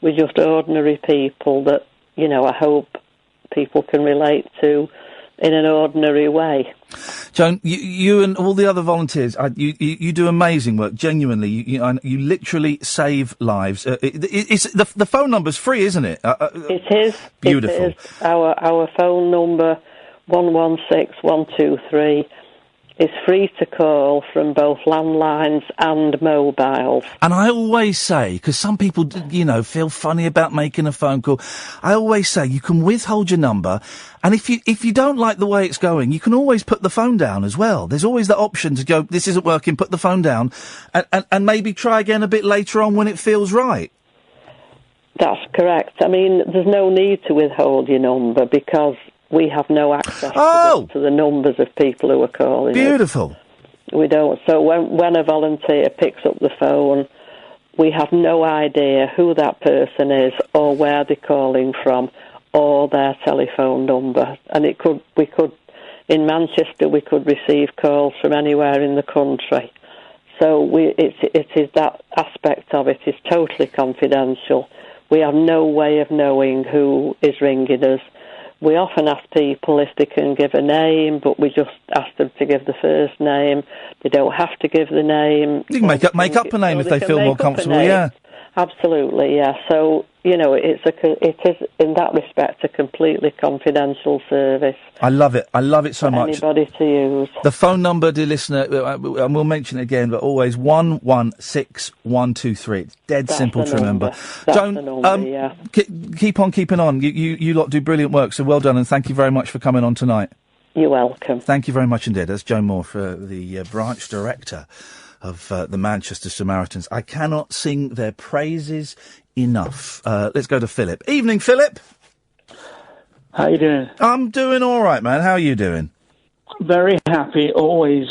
We're just ordinary people that, I hope people can relate to in an ordinary way. Joan, you and all the other volunteers, you do amazing work. Genuinely, you literally save lives. It's the phone number's free, isn't it? It is. Beautiful. It is. Our phone number 116123. is free to call from both landlines and mobiles. And I always say, because some people, feel funny about making a phone call, I always say you can withhold your number, and if you don't like the way it's going, you can always put the phone down as well. There's always the option to go, this isn't working, put the phone down, and maybe try again a bit later on when it feels right. That's correct. I mean, there's no need to withhold your number because we have no access to the numbers of people who are calling. Beautiful. We don't. So when a volunteer picks up the phone, we have no idea who that person is or where they're calling from or their telephone number. And we could in Manchester, we could receive calls from anywhere in the country. So it is that aspect of it is totally confidential. We have no way of knowing who is ringing us. We often ask people if they can give a name, but we just ask them to give the first name. They don't have to give the name. You can make up a name if they feel more comfortable, yeah. Absolutely, yeah. So, it is, in that respect, a completely confidential service. I love it. I love it so much. Anybody to use. The phone number, dear listener, and we'll mention it again, but always 116123. It's That's simple to remember. Joan, yeah. Keep on keeping on. You lot do brilliant work, so well done, and thank you very much for coming on tonight. You're welcome. Thank you very much indeed. That's Joan Moore, for the branch director of the Manchester Samaritans. I cannot sing their praises enough. Let's go to Philip. Evening, Philip. How you doing? I'm doing all right, man. How are you doing? Very happy, always.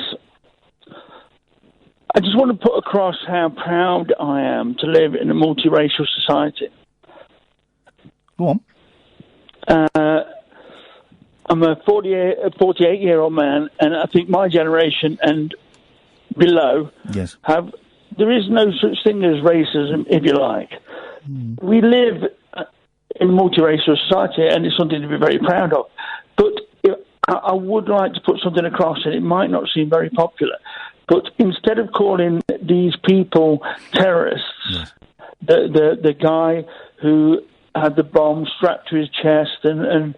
I just want to put across how proud I am to live in a multiracial society. Go on. I'm a 48-year-old man, and I think my generation and below there is no such thing as racism, if you like. We live in a multiracial society, and it's something to be very proud of. But I would like to put something across, and it might not seem very popular, but instead of calling these people terrorists, the guy who had the bomb strapped to his chest and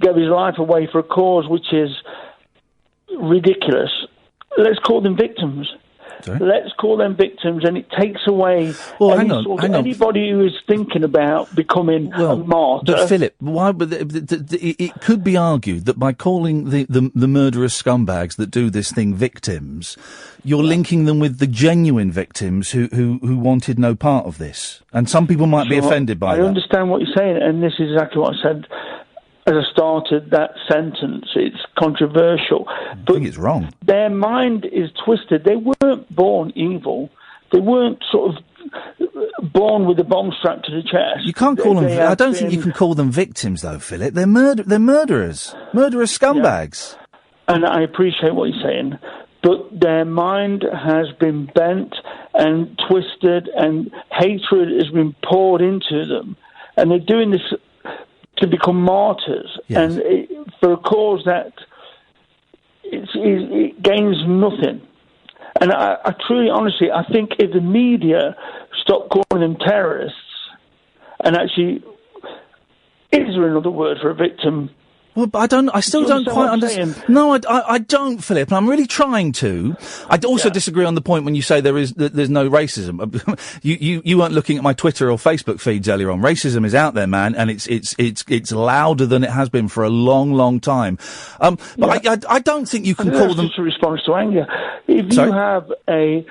gave his life away for a cause which is ridiculous, let's call them victims. Sorry? Let's call them victims, and it takes away anybody who is thinking about becoming a martyr. But Philip, why? It could be argued that by calling the murderous scumbags that do this thing victims, you're linking them with the genuine victims who wanted no part of this, and some people might be offended by that. I understand what you're saying, and this is exactly what I said as I started that sentence. It's controversial. I think it's wrong. Their mind is twisted. They weren't born evil. They weren't sort of born with a bomb strapped to the chest. You can't call them... I don't think you can call them victims, though, Philip. They're murderers. Murderous scumbags. Yeah. And I appreciate what you're saying. But their mind has been bent and twisted, and hatred has been poured into them. And they're doing this to become martyrs, and for a cause that it gains nothing. And I truly, honestly, I think if the media stopped calling them terrorists, and actually, is there another word for a victim? Well, but I still don't quite understand. No, I don't, Philip, and I'm really trying to. I also disagree on the point when you say there's no racism. You weren't looking at my Twitter or Facebook feeds earlier on. Racism is out there, man, and it's louder than it has been for a long, long time. But I don't think you can call them... just a response to anger. If you have a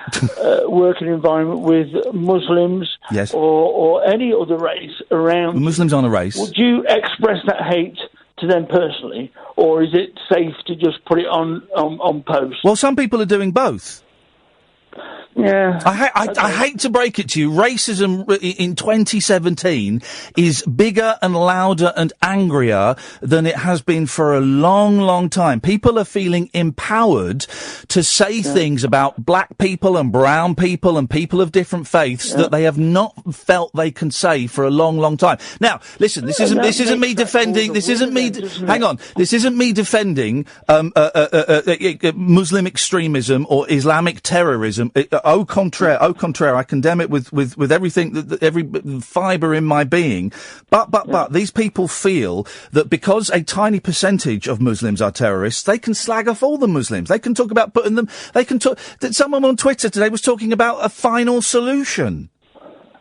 working environment with Muslims or any other race around... Muslims aren't a race. Would you express that hate to them personally, or is it safe to just put it on post? Well, some people are doing both. Yeah. I hate to break it to you. Racism in 2017 is bigger and louder and angrier than it has been for a long, long time. People are feeling empowered to say things about black people and brown people and people of different faiths that they have not felt they can say for a long, long time. Now, listen, this isn't me defending Muslim extremism or Islamic terrorism. au contraire, I condemn it with everything, every fibre in my being. But these people feel that because a tiny percentage of Muslims are terrorists, they can slag off all the Muslims. They can talk about putting them, that someone on Twitter today was talking about a final solution.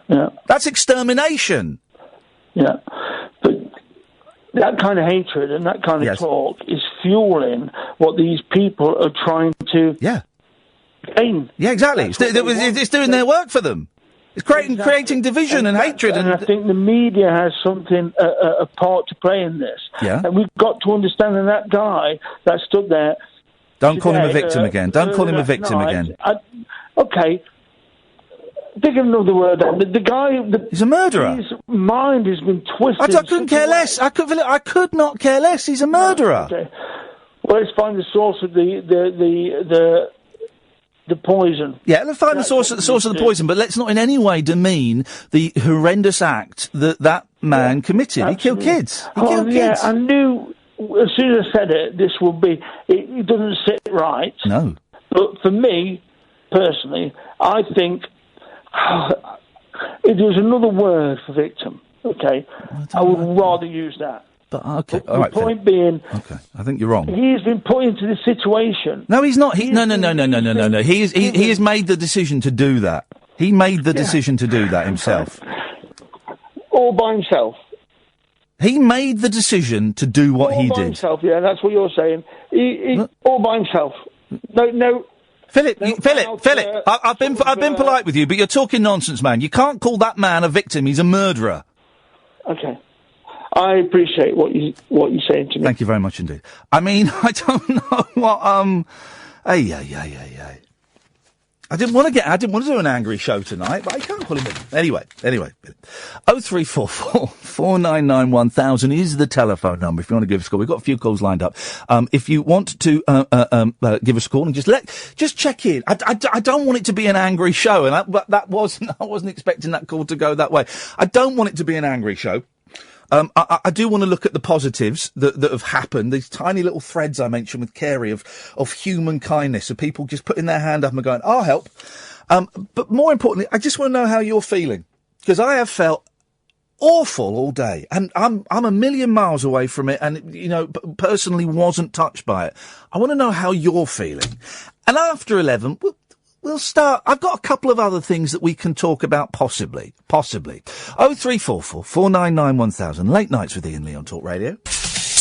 Yeah. That's extermination. Yeah. But that kind of hatred and that kind of talk is fueling what these people are trying to gain. Yeah, exactly. It's doing their work for them. It's creating division and hatred. And I think the media has something, a part to play in this. Yeah. And we've got to understand that guy that stood there. Don't call him a victim again. Don't call him a victim again. Okay. Think of another word. The guy... He's a murderer. His mind has been twisted. I couldn't care less. I could not care less. He's a murderer. Okay. Well, let's find the source of the poison. Yeah, let's find the source of the poison, but let's not in any way demean the horrendous act that man committed. Absolutely. He killed kids. He killed kids. I knew as soon as I said it, this will be... It doesn't sit right. No. But for me, personally, I think... If there's another word for victim, okay, I would rather use that. But okay, all right. The point being, okay, I think you're wrong. He's been put into this situation. No, he's not. No. He has made the decision to do that. He made the decision to do that himself. All by himself. He made the decision to do what he did. All by himself. Yeah, that's what you're saying. He all by himself. No. Philip, I've been polite with you, but you're talking nonsense, man. You can't call that man a victim. He's a murderer. Okay. I appreciate what you're saying to me. Thank you very much indeed. I mean, I don't know what, I didn't want to do an angry show tonight, but I can't call him in. Anyway. 0344 499 1000 is the telephone number if you want to give us a call. We've got a few calls lined up. If you want to, give us a call and just check in. I don't want it to be an angry show, and I wasn't expecting that call to go that way. I don't want it to be an angry show. I do want to look at the positives that have happened. These tiny little threads I mentioned with Cary of human kindness, of people just putting their hand up and going, I'll help. But more importantly, I just want to know how you're feeling, because I have felt awful all day, and I'm a million miles away from it, and personally wasn't touched by it. I want to know how you're feeling, and after 11, we'll start. I've got a couple of other things that we can talk about, possibly. 0344 499 1000. Late nights with Iain Lee on Talk Radio.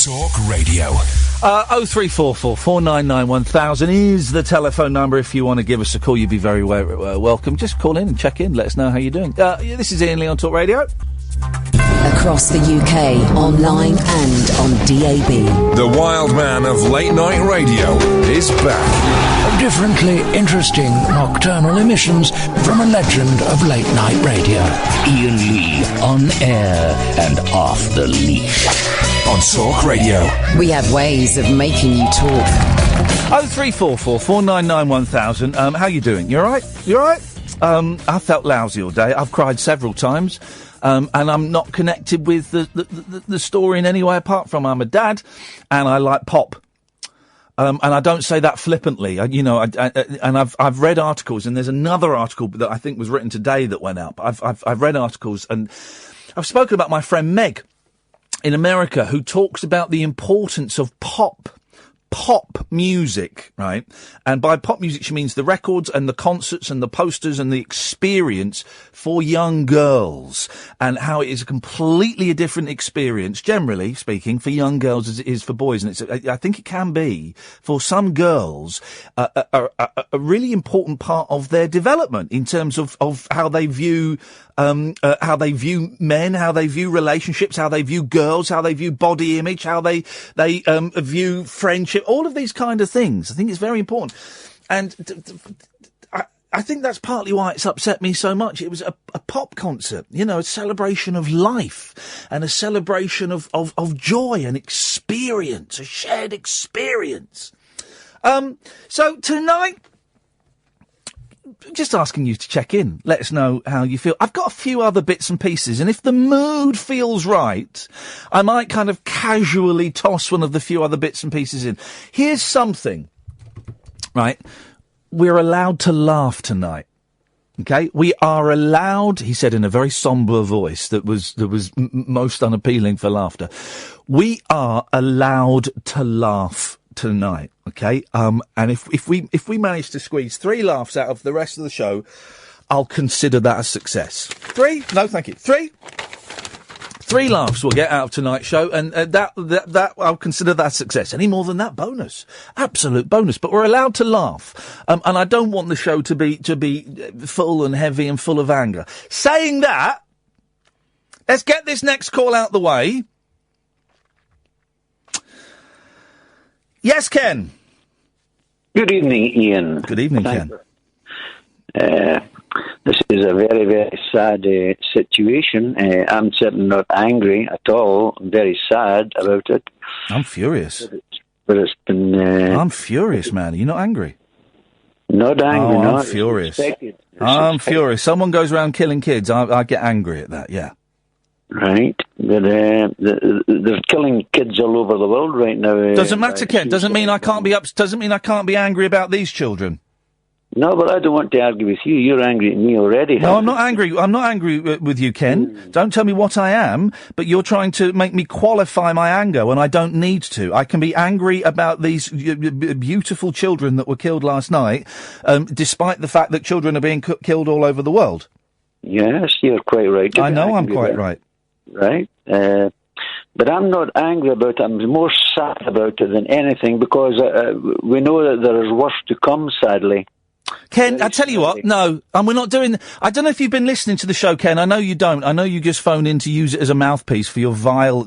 Talk Radio. 0344 499 1000 is the telephone number. If you want to give us a call, you'd be very welcome. Just call in and check in. Let us know how you're doing. This is Iain Lee on Talk Radio. Across the UK, online and on DAB. The wild man of late night radio is back. Differently interesting nocturnal emissions from a legend of late night radio. Iain Lee, on air and off the leash. On Talk Radio. We have ways of making you talk. 0344 499 1000. How you doing? You alright? I felt lousy all day. I've cried several times. And I'm not connected with the story in any way apart from I'm a dad and I like pop. And I don't say that flippantly. I've read articles, and there's another article that I think was written today that went up. I've read articles, and I've spoken about my friend Meg in America, who talks about the importance of pop music, right? And by pop music, she means the records and the concerts and the posters and the experience for young girls, and how it is a completely different experience, generally speaking, for young girls as it is for boys. And I think it can be, for some girls, a really important part of their development in terms of how they view men, how they view relationships, how they view girls, how they view body image, how they view friendship, all of these kind of things. I think it's very important. And I think that's partly why it's upset me so much. It was a pop concert, a celebration of life and a celebration of joy and experience, a shared experience. So tonight, just asking you to check in. Let us know how you feel. I've got a few other bits and pieces, and if the mood feels right, I might kind of casually toss one of the few other bits and pieces in. Here's something, right? We're allowed to laugh tonight. Okay, we are allowed, he said in a very sombre voice that was most unappealing for laughter. We are allowed to laugh tonight, okay? And if we manage to squeeze 3 laughs out of the rest of the show, I'll consider that a success. 3? No, thank you. 3 laughs we'll get out of tonight's show, and that I'll consider that a success. Any more than that, bonus, absolute bonus. But we're allowed to laugh, and I don't want the show to be full and heavy and full of anger. Saying that, let's get this next call out the way. Yes, Ken. Good evening, Ian. Good evening, Ken. This is a very, very sad situation. I'm certainly not angry at all. I'm very sad about it. I'm furious. But it's been... I'm furious, man. Are you not angry? Not angry, no. I'm furious. I'm furious. Someone goes around killing kids. I get angry at that, yeah. Right. But, they're killing kids all over the world right now. Doesn't matter, Ken. Doesn't mean I can't be angry about these children. No, but I don't want to argue with you. You're angry at me already. No, I'm not angry. I'm not angry with you, Ken. Don't tell me what I am, but you're trying to make me qualify my anger when I don't need to. I can be angry about these beautiful children that were killed last night, despite the fact that children are being killed all over the world. Yes, you're quite right. I know I'm quite right. Right. But I'm not angry about it. I'm more sad about it than anything, because we know that there is worse to come, sadly. Ken, I tell you what, no, and we're not doing... I don't know if you've been listening to the show, Ken. I know you don't. I know you just phone in to use it as a mouthpiece for your bile.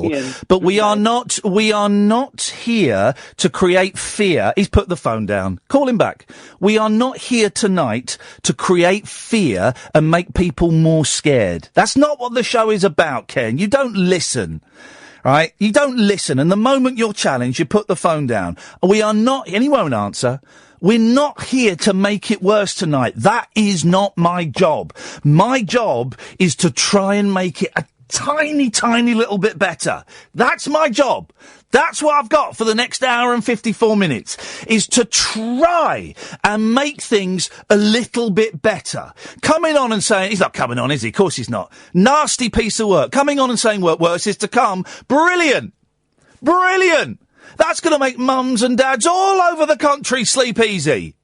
Yeah. But we are not here to create fear. He's put the phone down. Call him back. We are not here tonight to create fear and make people more scared. That's not what the show is about, Ken. You don't listen. Right? You don't listen. And the moment you're challenged, you put the phone down. We are not... And he won't answer. We're not here to make it worse tonight. That is not my job. My job is to try and make it a tiny, tiny little bit better. That's my job. That's what I've got for the next hour and 54 minutes, is to try and make things a little bit better. Coming on and saying, he's not coming on, is he? Of course he's not. Nasty piece of work. Coming on and saying worse is to come. Brilliant. Brilliant. That's going to make mums and dads all over the country sleep easy.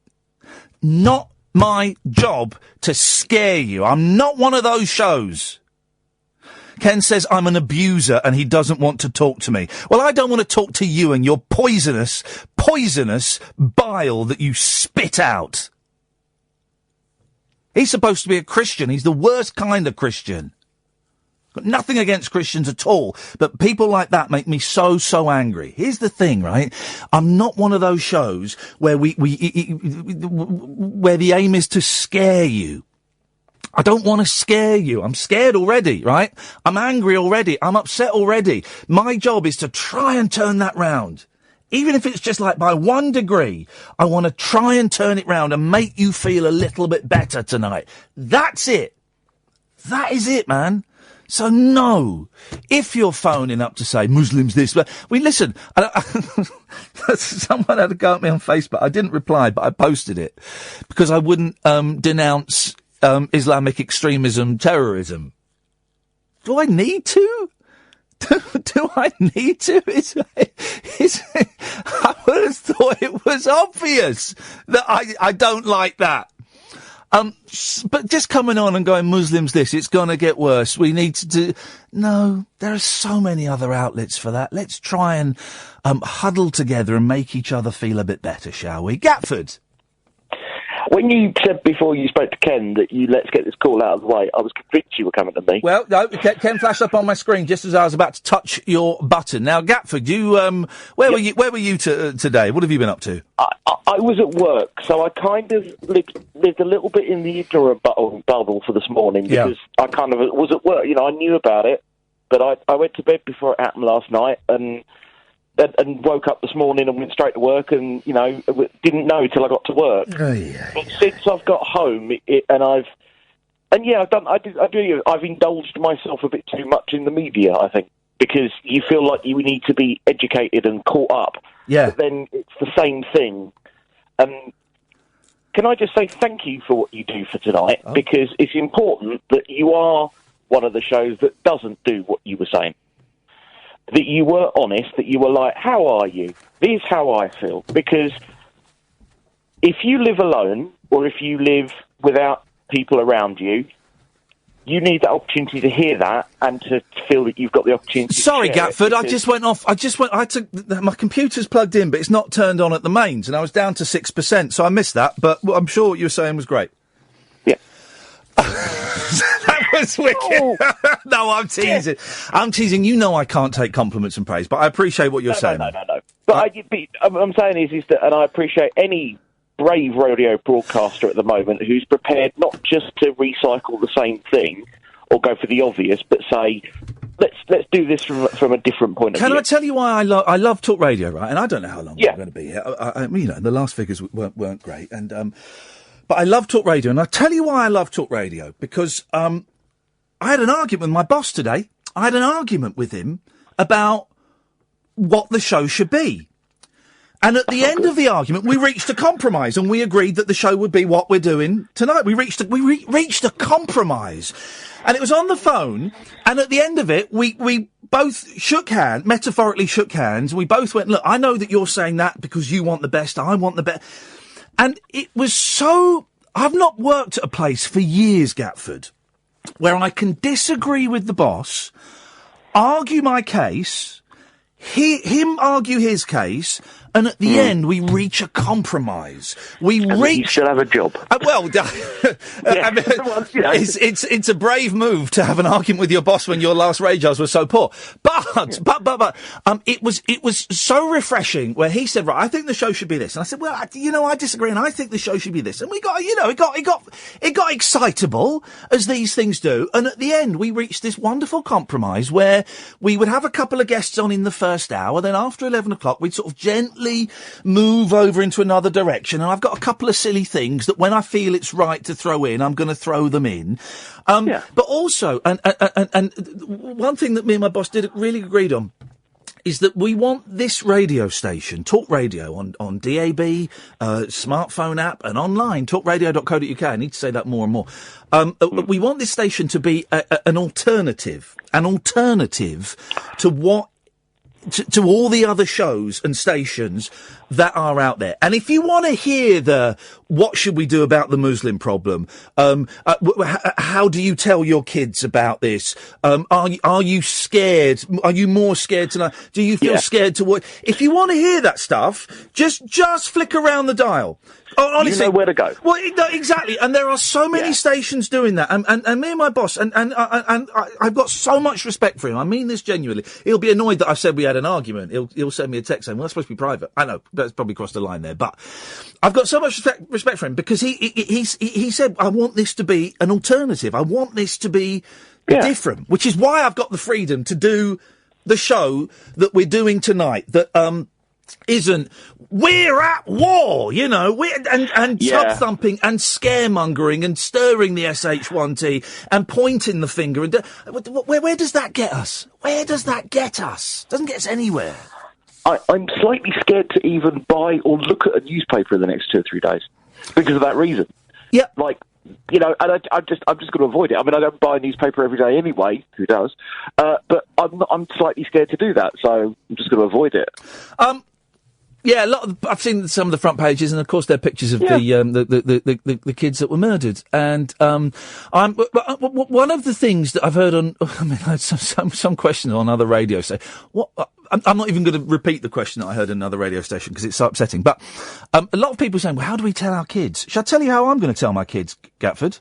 Not my job to scare you. I'm not one of those shows. Ken says I'm an abuser and he doesn't want to talk to me. Well, I don't want to talk to you and your poisonous bile that you spit out. He's supposed to be a Christian. He's the worst kind of Christian. Got nothing against Christians at all, but people like that make me so angry. Here's the thing, right? I'm not one of those shows where where the aim is to scare you. I don't want to scare you. I'm scared already, right? I'm angry already. I'm upset already. My job is to try and turn that round. Even if it's just like by 1 degree, I want to try and turn it round and make you feel a little bit better tonight. That's it. That is it, man. So no, if you're phoning up to say Muslims this, but listen. Someone had a go at me on Facebook. I didn't reply, but I posted it because I wouldn't denounce Islamic extremism, terrorism. Do I need to? Do I need to? I would have thought it was obvious that I don't like that. But just coming on and going, Muslims this, it's gonna get worse. We need to do... No, there are so many other outlets for that. Let's try and huddle together and make each other feel a bit better, shall we? Gatford. When you said before you spoke to Ken that let's get this call out of the way, I was convinced you were coming to me. Well, no, Ken flashed up on my screen just as I was about to touch your button. Now, Gatford, where were you today? What have you been up to? I was at work, so I kind of lived a little bit in the ignorant bubble for this morning because I kind of was at work. You know, I knew about it, but I went to bed before it happened last night and woke up this morning and went straight to work and, you know, didn't know till I got to work. But since I've got home, I've indulged myself a bit too much in the media, I think, because you feel like you need to be educated and caught up. Yeah. But then it's the same thing. can I just say thank you for what you do for tonight, because it's important that you are one of the shows that doesn't do what you were saying. That you were honest, that you were like, how are you? This is how I feel. Because if you live alone, or if you live without people around you, you need the opportunity to hear that and to feel that you've got the opportunity. Sorry, to share Gatford, I just went off. My computer's plugged in, but it's not turned on at the mains, and I was down to 6%, so I missed that. But I'm sure what you were saying was great. Yeah. That was wicked. No, I'm teasing. Yeah. I'm teasing. You know I can't take compliments and praise, but I appreciate what you're saying. No. But I'm saying is that, and I appreciate any brave radio broadcaster at the moment who's prepared not just to recycle the same thing or go for the obvious, but say, let's do this from a different point of view. Can I tell you why I love talk radio, right? And I don't know how long we're going to be here. The last figures weren't great, and but I love talk radio, and I tell you why I love talk radio, because I had an argument with my boss today. I had an argument with him about what the show should be. And at the end of the argument, we reached a compromise, and we agreed that the show would be what we're doing tonight. We reached a compromise, and it was on the phone. And at the end of it, we both shook hands, metaphorically shook hands. We both went, look, I know that you're saying that because you want the best. I want the best. And it was so. I've not worked at a place for years, Gatford, where I can disagree with the boss, argue my case, him argue his case. And at the end, we reach a compromise. You still have a job. It's a brave move to have an argument with your boss when your last radio hours were so poor. But it was so refreshing where he said, right, I think the show should be this. And I said, well, I disagree, and I think the show should be this. And we got, it got excitable, as these things do. And at the end, we reached this wonderful compromise where we would have a couple of guests on in the first hour. Then after 11 o'clock, we'd sort of gently move over into another direction, and I've got a couple of silly things that when I feel it's right to throw in, I'm going to throw them in. But also, and one thing that me and my boss really agreed on is that we want this radio station, Talk Radio, on DAB, smartphone app, and online, talkradio.co.uk. I need to say that more and more. We want this station to be an alternative to what to all the other shows and stations that are out there. And if you want to hear what should we do about the Muslim problem? How do you tell your kids about this? Are you scared? Are you more scared tonight? Do you feel scared to what? If you want to hear that stuff, just flick around the dial. Honestly, you know where to go. Well, exactly. And there are so many stations doing that. And me and my boss, and I've got so much respect for him. I mean this genuinely. He'll be annoyed that I've said we had an argument. He'll send me a text saying, well, that's supposed to be private. I know, that's probably crossed the line there. But I've got so much respect for him because he said, I want this to be an alternative. I want this to be different, which is why I've got the freedom to do the show that we're doing tonight. That, isn't we're at war, and tub thumping and scaremongering and stirring the SH1T and pointing the finger. And where does that get us? Where does that get us? Doesn't get us anywhere. I'm slightly scared to even buy or look at a newspaper in the next 2 or 3 days because of that reason. Yeah, and I'm just going to avoid it. I mean, I don't buy a newspaper every day anyway. Who does? But I'm slightly scared to do that, so I'm just going to avoid it. Yeah, I've seen some of the front pages, and of course, they're pictures of the kids that were murdered. And one of the things that I've heard on, I had some questions on other radio stations. I'm not even going to repeat the question that I heard on another radio station because it's so upsetting. But a lot of people are saying, "Well, how do we tell our kids?" Shall I tell you how I'm going to tell my kids, Gatford?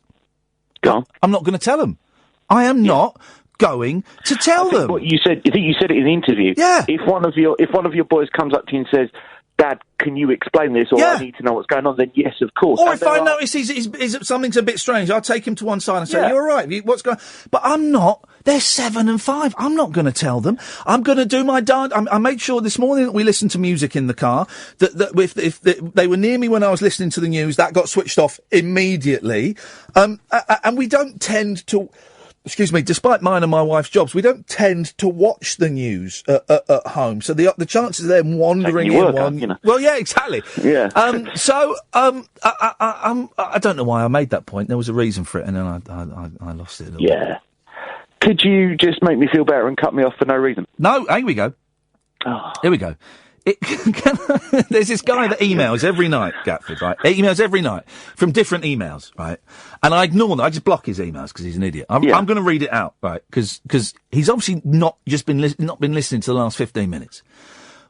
Go on. I'm not going to tell them. I am not going to tell them. What you said, I think you said it in the interview. Yeah. If one of your boys comes up to you and says, Dad, can you explain this, or I need to know what's going on, then yes, of course. Or if I notice something's a bit strange, I'll take him to one side and say, you're all right, what's going on? But I'm not. They're 7 and 5. I'm not going to tell them. I'm going to do my I made sure this morning that we listened to music in the car, that if they were near me when I was listening to the news, that got switched off immediately. And we don't tend to excuse me, despite mine and my wife's jobs, we don't tend to watch the news at home. So the chances of them wandering in one... You know. Well, yeah, exactly. Yeah. I don't know why I made that point. There was a reason for it, and then I lost it a little bit. Could you just make me feel better and cut me off for no reason? No, here we go. Oh. Here we go. There's this guy that emails every night, Gatford, right? He emails every night from different emails, right? And I ignore them. I just block his emails because he's an idiot. I'm going to read it out, right? Because he's obviously not been listening to the last 15 minutes.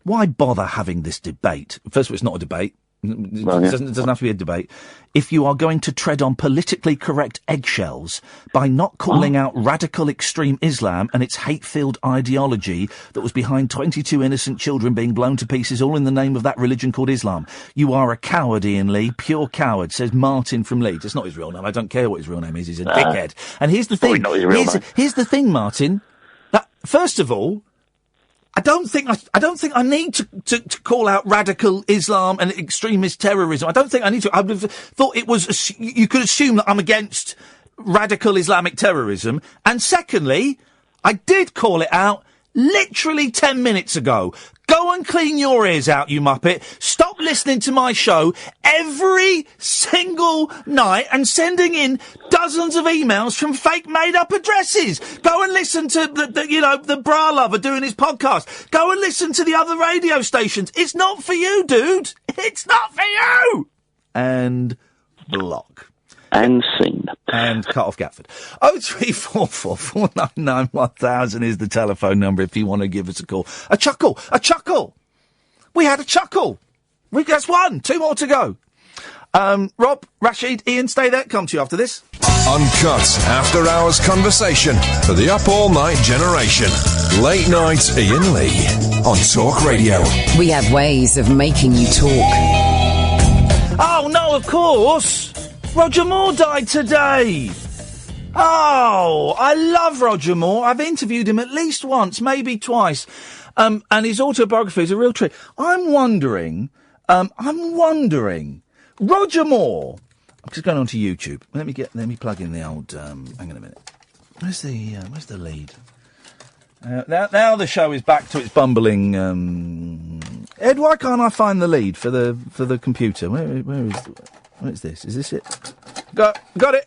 Why bother having this debate? First of all, it's not a debate. It doesn't have to be a debate. If you are going to tread on politically correct eggshells by not calling out radical extreme Islam and its hate-filled ideology that was behind 22 innocent children being blown to pieces, all in the name of that religion called Islam, you are a coward, Iain Lee, pure coward, says Martin from Leeds. It's not his real name. I don't care what his real name is. He's a dickhead. And here's the thing. Here's the thing, Martin. First of all, I don't think I need to call out radical Islam and extremist terrorism. I don't think I need to. I would have thought it was, you could assume that I'm against radical Islamic terrorism. And secondly, I did call it out literally 10 minutes ago. Go and clean your ears out, you muppet. Stop listening to my show every single night and sending in dozens of emails from fake made-up addresses. Go and listen to the bra lover doing his podcast. Go and listen to the other radio stations. It's not for you, dude. It's not for you. And block. And scene. And cut off Gatford. 0344 499 1000 is the telephone number if you want to give us a call. A chuckle! We had a chuckle! That's one! 2 more to go. Rob, Rashid, Iain, stay there. Come to you after this. Uncut after-hours conversation for the up-all-night generation. Late night Iain Lee on Talk Radio. We have ways of making you talk. Oh, no, of course! Roger Moore died today. Oh, I love Roger Moore. I've interviewed him at least once, maybe twice. And his autobiography is a real treat. I'm wondering, Roger Moore. I'm just going on to YouTube. Let me plug in the old, hang on a minute. Where's the lead? Now the show is back to its bumbling, Ed, why can't I find the lead for the computer? Where is this? Is this it? Got it.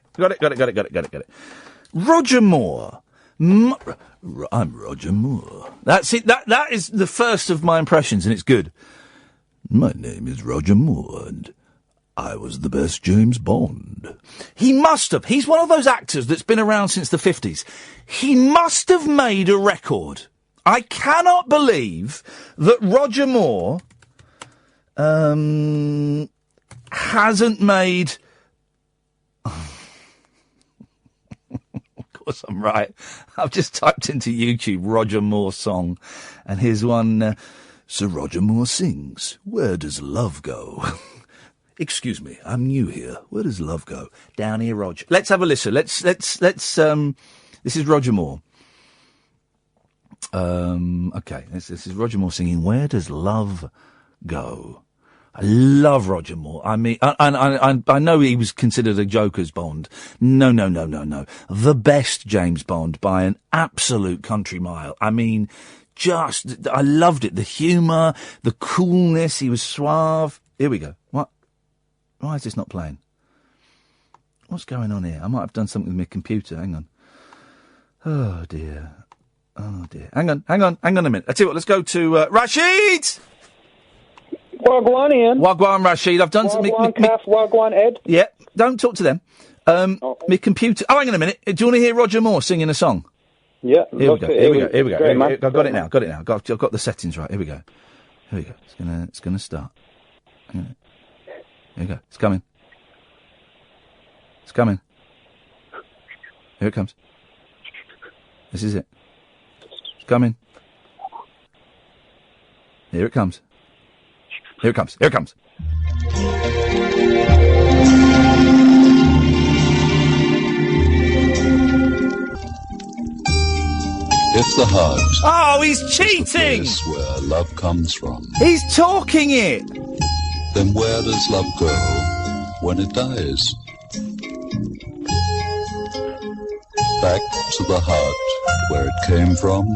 Roger Moore. I'm Roger Moore. That's it. That is the first of my impressions, and it's good. My name is Roger Moore, and I was the best James Bond. He must have. He's one of those actors that's been around since the 50s. He must have made a record. I cannot believe that Roger Moore hasn't made... Of course I'm right. I've just typed into YouTube Roger Moore song, and here's one. Sir Roger Moore sings, Where Does Love Go? Excuse me, I'm new here. Where does love go? Down here, Roger. Let's have a listen. Let's this is Roger Moore. Okay, this is Roger Moore singing, Where Does Love Go? I love Roger Moore. I mean, I know he was considered a Joker's Bond. No. The best James Bond by an absolute country mile. I mean, I loved it. The humour, the coolness, he was suave. Here we go. What? Why is this not playing? What's going on here? I might have done something with my computer. Hang on. Oh, dear. Hang on a minute. I tell you what, let's go to, Rashid! Wagwan, Ian. Wagwan, Rashid. I've done something. Wagwan, Ed. Yeah, don't talk to them. Okay. My computer. Oh, hang on a minute. Do you want to hear Roger Moore singing a song? Yeah. Here we go. Great, I've got it now. I've got the settings right. Here we go. It's gonna start. Hang on. Here we go. It's coming. Here it comes. This is it. It's coming. Here it comes. Here it comes. If the hugs. Oh, he's cheating! Is where love comes from. He's talking it! Then where does love go when it dies? back to the heart where it came from,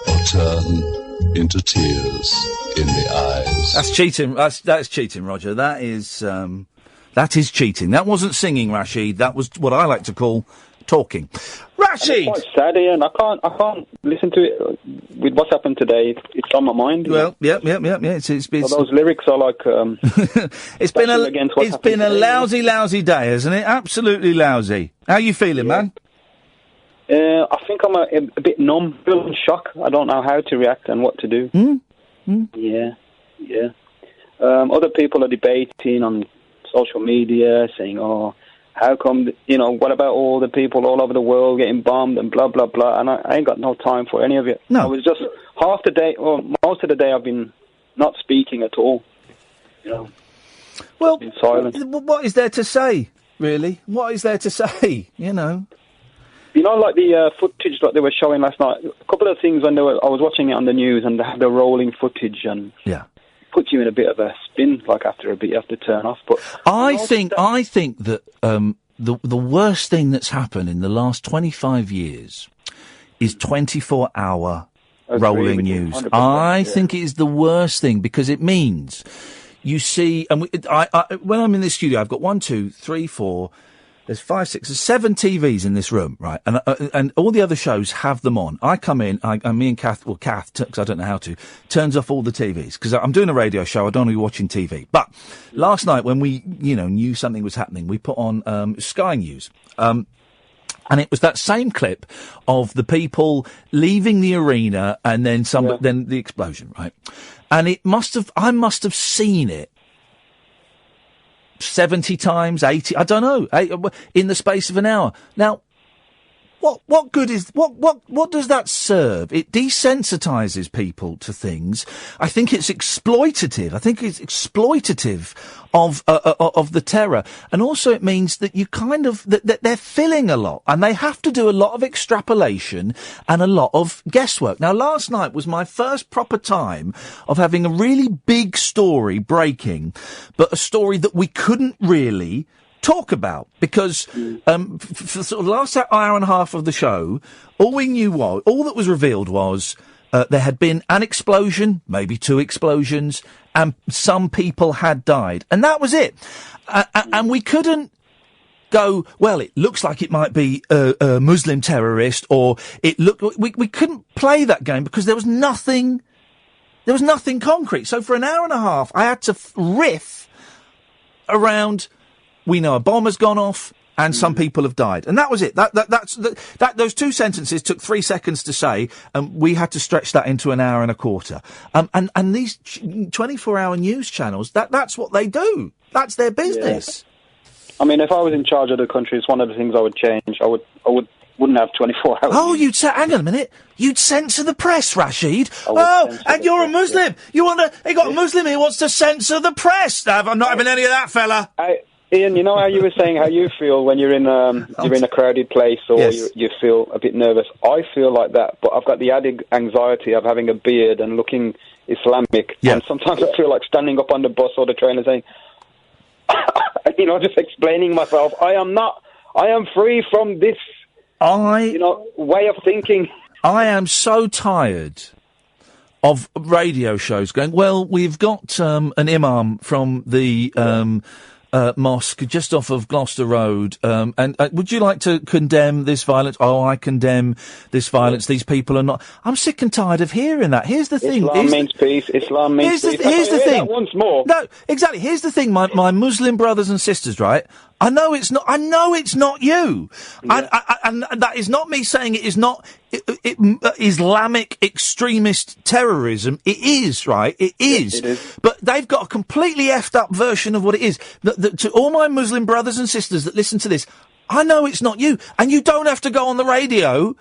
or turn into tears in the eyes. That's cheating. That's cheating, Roger. That is cheating. That wasn't singing, Rashid. That was what I like to call talking. Rashid! It's quite sad, Ian. I can't listen to it with what's happened today. It's on my mind. Well, yeah. It's those lyrics are like. It's been a lousy day, hasn't it? Absolutely lousy. How you feeling, man? I think I'm a bit numb, still in shock. I don't know how to react and what to do. Yeah. Other people are debating on social media, saying, "Oh, how come? What about all the people all over the world getting bombed and blah blah blah?" And I ain't got no time for any of it. No, I was just half the day, or most of the day, I've been not speaking at all. Well, been silent. What is there to say? Really, what is there to say? Like the footage that they were showing last night. A couple of things I was watching it on the news, and they had the rolling footage, and puts you in a bit of a spin. Like after a bit, you have to turn off. But I think that the worst thing that's happened in the last 25 years is 24-hour rolling news. I think it is the worst thing because it means you see, and when I'm in this studio, I've got 1, 2, 3, 4. There's 5, 6, there's 7 TVs in this room, right? And all the other shows have them on. I come in, me and Kath, because I don't know how to, turns off all the TVs. Because I'm doing a radio show, I don't want to be watching TV. But last night when we, knew something was happening, we put on Sky News. And it was that same clip of the people leaving the arena and then then the explosion, right? And I must have seen it 70 times, 80, I don't know, in the space of an hour. Now, what good is, what does that serve? It desensitizes people to things. I think it's exploitative. Of the terror. And also it means that you that they're filling a lot and they have to do a lot of extrapolation and a lot of guesswork. Now, last night was my first proper time of having a really big story breaking, but a story that we couldn't really talk about because for sort of the last hour and a half of the show, all that was revealed was there had been an explosion, maybe 2 explosions, and some people had died. And that was it. And we couldn't go, well, it looks like it might be a Muslim terrorist, or we couldn't play that game because there was nothing concrete. So for an hour and a half, I had to riff around, we know a bomb has gone off, and some people have died. And that was it. Those 2 sentences took 3 seconds to say, and we had to stretch that into an hour and a quarter. And these 24-hour news channels, that's what they do. That's their business. Yeah. I mean, if I was in charge of the country, it's one of the things I would change. I wouldn't have 24 hours. Oh, hang on a minute. You'd censor the press, Rashid. And you're a Muslim. You got a Muslim who wants to censor the press. I'm not having any of that, fella. Ian, you know how you were saying how you feel when you're in a crowded place or you feel a bit nervous. I feel like that, but I've got the added anxiety of having a beard and looking Islamic. Yeah. And sometimes I feel like standing up on the bus or the train and saying, just explaining myself. I am free from this, way of thinking. I am so tired of radio shows going, well, we've got an imam from the mosque just off of Gloucester Road, and would you like to condemn this violence? Oh, I condemn this violence. These people are not. I'm sick and tired of hearing that. Here's the thing. Islam means peace. Islam means peace. Here's the thing. Once more. No, exactly. Here's the thing. My Muslim brothers and sisters, right? I know it's not you. Yeah. And that is not me saying it is not Islamic extremist terrorism. It is, right? It is. It is. But they've got a completely effed up version of what it is. To all my Muslim brothers and sisters that listen to this, I know it's not you. And you don't have to go on the radio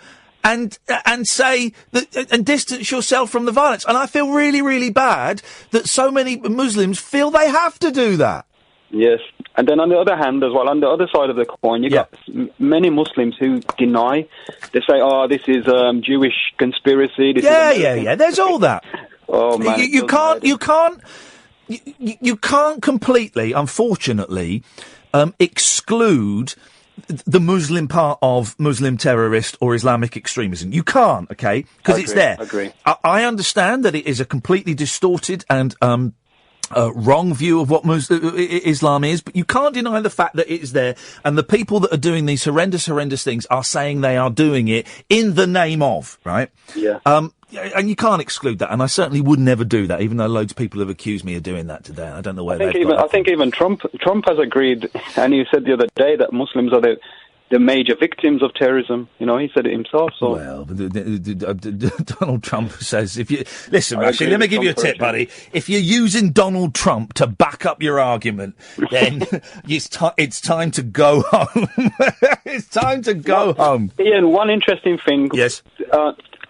and say that, and distance yourself from the violence. And I feel really, really bad that so many Muslims feel they have to do that. Yes. And then on the other hand as well, on the other side of the coin, you got many Muslims who deny. They say, oh, this is Jewish conspiracy. There's all that. Oh, man. You can't completely, unfortunately, exclude the Muslim part of Muslim terrorist or Islamic extremism. You can't, okay? Because it's there. Agree. I understand that it is a completely distorted and wrong view of what Islam is, but you can't deny the fact that it is there, and the people that are doing these horrendous things are saying they are doing it in the name of, right? Yeah. And you can't exclude that, and I certainly would never do that, even though loads of people have accused me of doing that today. I don't know where I think even Trump has agreed, and he said the other day that Muslims are the major victims of terrorism. You know, he said it himself. So. Well, Donald Trump says, if you listen, Rashid, let me give you a tip, buddy. If you're using Donald Trump to back up your argument, then it's time to go home. It's time to go home. Ian, one interesting thing. Yes.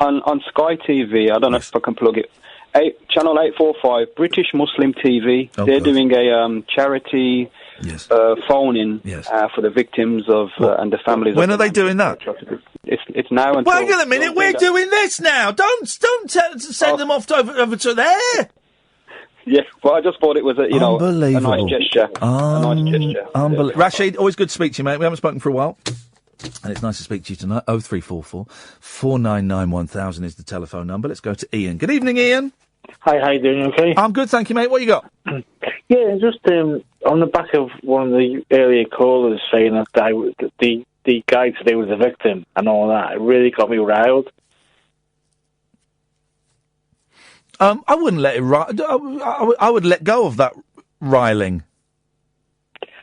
On Sky TV, I don't know if I can plug it. Channel 845, British Muslim TV. They're doing a charity phone-in for the victims of and the families. When are they doing that? It's now. Wait a minute, we're doing this now. Don't send them off over to there. Yeah, well, I just thought it was a nice gesture. Unbelievable. Rashid, always good to speak to you, mate. We haven't spoken for a while. And it's nice to speak to you tonight. 0344 499 1000 is the telephone number. Let's go to Ian. Good evening, Ian. Hi, how you doing? Okay? I'm good, thank you, mate. What you got? Yeah, just on the back of one of the earlier callers saying that the guy today was a victim and all that, it really got me riled. I wouldn't let it I would let go of that riling.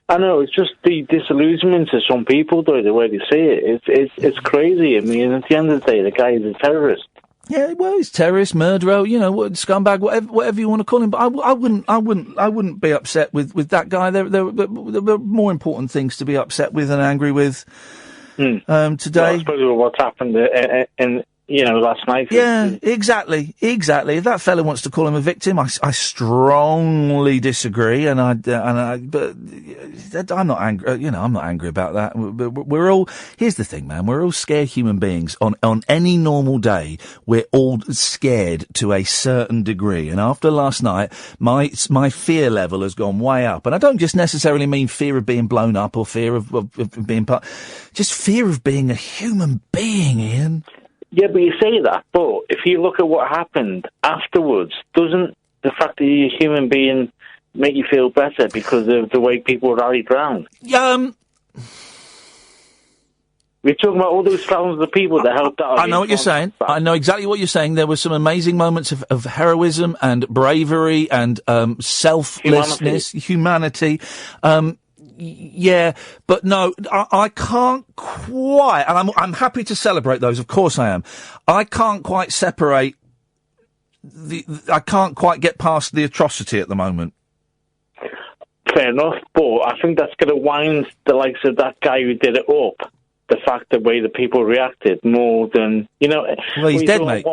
I know, it's just the disillusionment to some people, though, the way they see it. It's crazy. I mean, at the end of the day, the guy is a terrorist. Yeah, well, he's terrorist, murderer, scumbag, whatever you want to call him. But I wouldn't be upset with that guy. There are more important things to be upset with and angry with today. Well, I suppose what's happened last night. Yeah, exactly. If that fella wants to call him a victim, I strongly disagree, but I'm not angry. I'm not angry about that. We're all. Here's the thing, man. We're all scared human beings. On any normal day, we're all scared to a certain degree. And after last night, my fear level has gone way up. And I don't just necessarily mean fear of being blown up or fear of being just fear of being a human being, Ian. Yeah, but you say that, but if you look at what happened afterwards, doesn't the fact that you're a human being make you feel better because of the way people rallied round? We're talking about all those thousands of people that helped out. I know what you're saying. I know exactly what you're saying. There were some amazing moments of heroism and bravery and selflessness, humanity. Yeah, but no, I can't quite, and I'm happy to celebrate those, of course I am. I can't quite separate I can't quite get past the atrocity at the moment. Fair enough, but I think that's going to wind the likes of that guy who did it up. The fact, the way the people reacted more than, Well, he's dead, mate.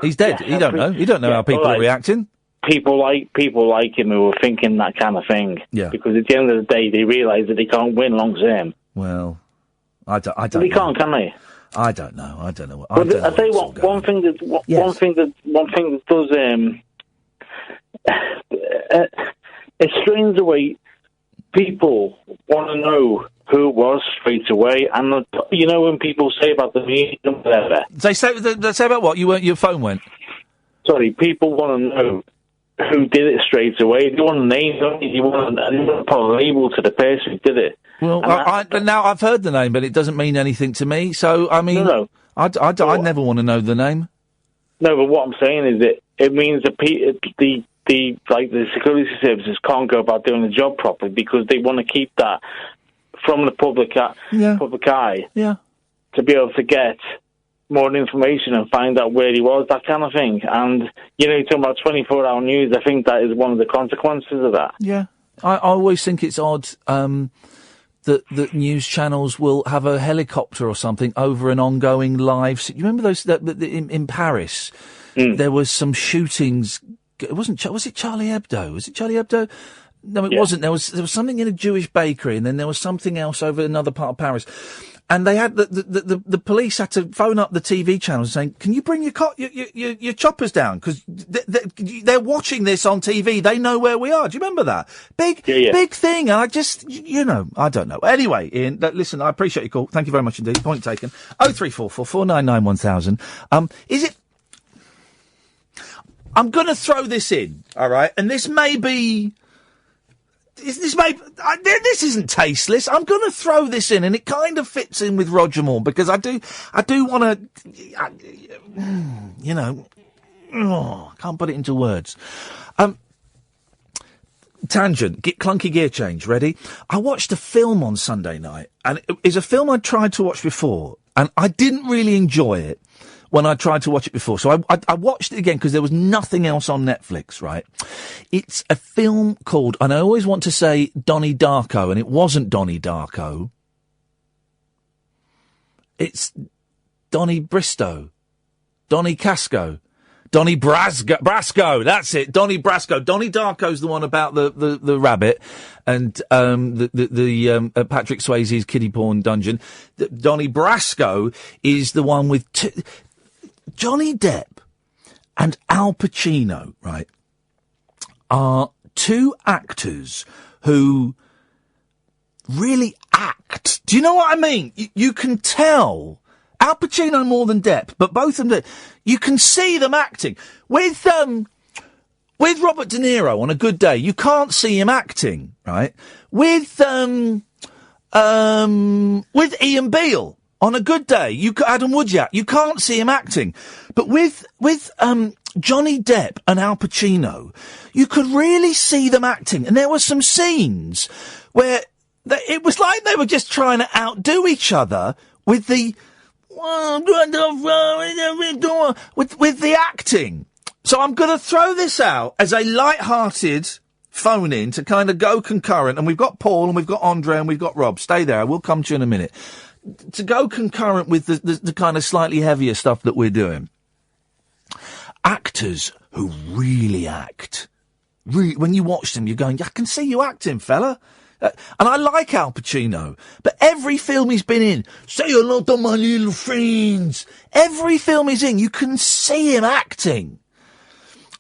He's dead. You don't know. You don't know how people are reacting. People like him who are thinking that kind of thing. Yeah. Because at the end of the day, they realise that they can't win long term. Well, I don't they know. can't, can they? I don't know. I don't know. But I tell you what, one thing that does it strains the way people want to know who it was straight away, and when people say about the media, whatever. They say about what? Your phone went. Sorry, people want to know who did it straight away. They want names, don't you? You want to put a label to the person who did it. Well, now I've heard the name, but it doesn't mean anything to me. So, I mean, no. I never want to know the name. No, but what I'm saying is that it means that the security services can't go about doing the job properly because they want to keep that from the public eye. Yeah. To be able to get more information and find out where he was, that kind of thing. And, you're talking about 24-hour news. I think that is one of the consequences of that. Yeah. I always think it's odd that news channels will have a helicopter or something over an ongoing live... You remember those... in Paris, there was some shootings... Was it Charlie Hebdo? Was it Charlie Hebdo? No, it wasn't. There was something in a Jewish bakery, and then there was something else over another part of Paris. And they had the police had to phone up the TV channels saying, "Can you bring your choppers down? Because they're watching this on TV. They know where we are." Do you remember that big thing? And I just, I don't know. Anyway, Ian, listen, I appreciate your call. Thank you very much indeed. Point taken. 0344 499 1000. Is it? I'm going to throw this in, all right? And this may be. This isn't tasteless. I'm going to throw this in, and it kind of fits in with Roger Moore because I do want to, I can't put it into words. Tangent, get clunky gear change. Ready? I watched a film on Sunday night, and it's a film I'd tried to watch before, and I didn't really enjoy it when I tried to watch it before. So I watched it again because there was nothing else on Netflix, right? It's a film called, and I always want to say Donnie Darko, and it wasn't Donnie Darko. It's Donnie Bristow. Donnie Casco. Donnie Brasco, that's it. Donnie Brasco. Donnie Darko's the one about the rabbit and the Patrick Swayze's kiddie porn dungeon. Donnie Brasco is the one with Johnny Depp and Al Pacino, right, are two actors who really act. Do you know what I mean? You can tell. Al Pacino more than Depp, but both of them, you can see them acting. With Robert De Niro on a good day, you can't see him acting, right? With Ian Beale on a good day, Adam Woodyatt, you can't see him acting. But with Johnny Depp and Al Pacino, you could really see them acting. And there were some scenes where it was like they were just trying to outdo each other with the acting. So I'm going to throw this out as a light-hearted phone-in to kind of go concurrent. And we've got Paul and we've got Andre and we've got Rob. Stay there. I will come to you in a minute. To go concurrent with the kind of slightly heavier stuff that we're doing. Actors who really act. When you watch them, you're going, I can see you acting, fella. And I like Al Pacino, but every film he's been in, say hello to my little friends. Every film he's in, you can see him acting.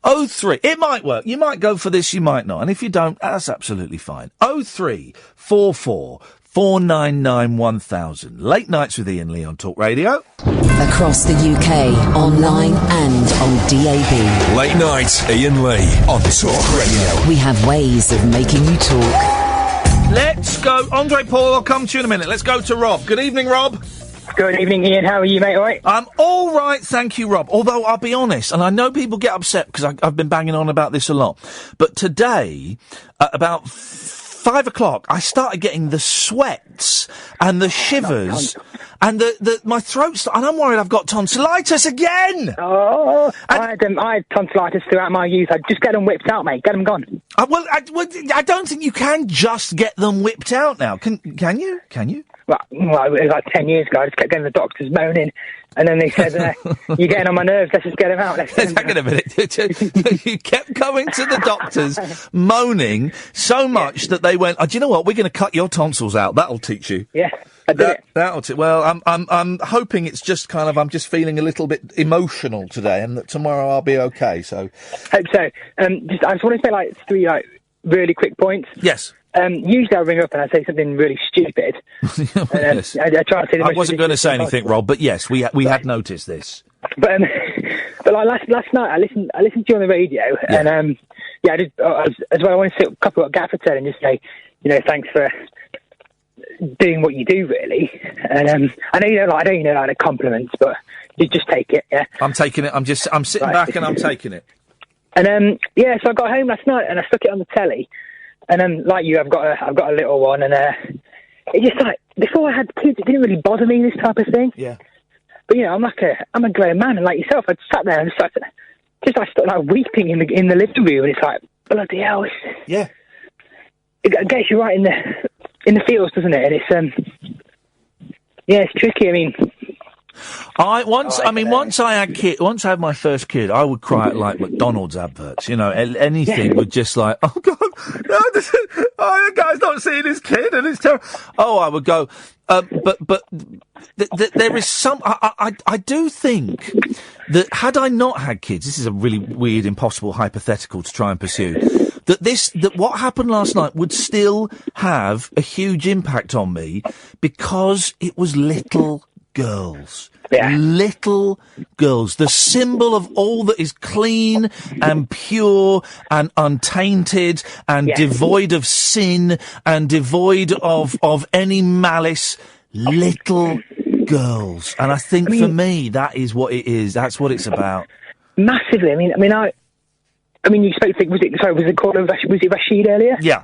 03, it might work. You might go for this, you might not. And if you don't, that's absolutely fine. 0344 499 1000. Late Nights with Iain Lee on Talk Radio. Across the UK, online and on DAB. Late Night, Iain Lee on Talk Radio. We have ways of making you talk. Let's go. Andre, Paul, I'll come to you in a minute. Let's go to Rob. Good evening, Rob. Good evening, Ian. How are you, mate? All right? I'm all right, thank you, Rob. Although, I'll be honest, and I know people get upset because I've been banging on about this a lot, but today, about 5 o'clock, I started getting the sweats and the shivers and my throat's, and I'm worried I've got tonsillitis again. Oh, I had tonsillitis throughout my youth. I'd just get them whipped out, mate. Get them gone. I don't think you can just get them whipped out now. Can you? Can you? Well, it was like 10 years ago. I just kept getting the doctors moaning. And then they said, you're getting on my nerves, let's just get them out. Hang on a minute. You kept going to the doctors, moaning so much that they went, do you know what, we're going to cut your tonsils out. That'll teach you. Yeah, I did it. That'll teach. Well, I'm hoping it's just kind of, I'm just feeling a little bit emotional today and that tomorrow I'll be okay, so. Hope so. I just want to say, like, 3, really quick points. Yes. Usually I ring up and I say something really stupid. Yes. I try to say I wasn't going to say anything, Rob, but yes, we had noticed this. But like last night I listened to you on the radio, and I did as well. I want to say a couple of Gaffer said and just say, thanks for doing what you do, really. And I know you don't like the compliments, but you just take it. Yeah, I'm taking it. I'm sitting back and I'm taking it. And so I got home last night and I stuck it on the telly. And like you, I've got a little one, and it just like before I had kids, it didn't really bother me, this type of thing. Yeah. But I'm a grown man, and like yourself, I sat there and I started weeping in the living room, and it's like bloody hell. Yeah. It gets you right in the feels, doesn't it? And it's it's tricky. I mean, Once I had my first kid, I would cry at like McDonald's adverts. You know, anything would just like, oh God, no, the guy's not seeing his kid, and it's terrible. Oh, I would go. But there is some. I do think that had I not had kids, this is a really weird, impossible hypothetical to try and pursue. That what happened last night would still have a huge impact on me because it was little girls. Yeah. Little girls. The symbol of all that is clean and pure and untainted and devoid of sin and devoid of any malice. Little girls. And I think for me, that is what it is. That's what it's about. Massively. I mean, you spoke to, was it Rashid earlier? Yeah.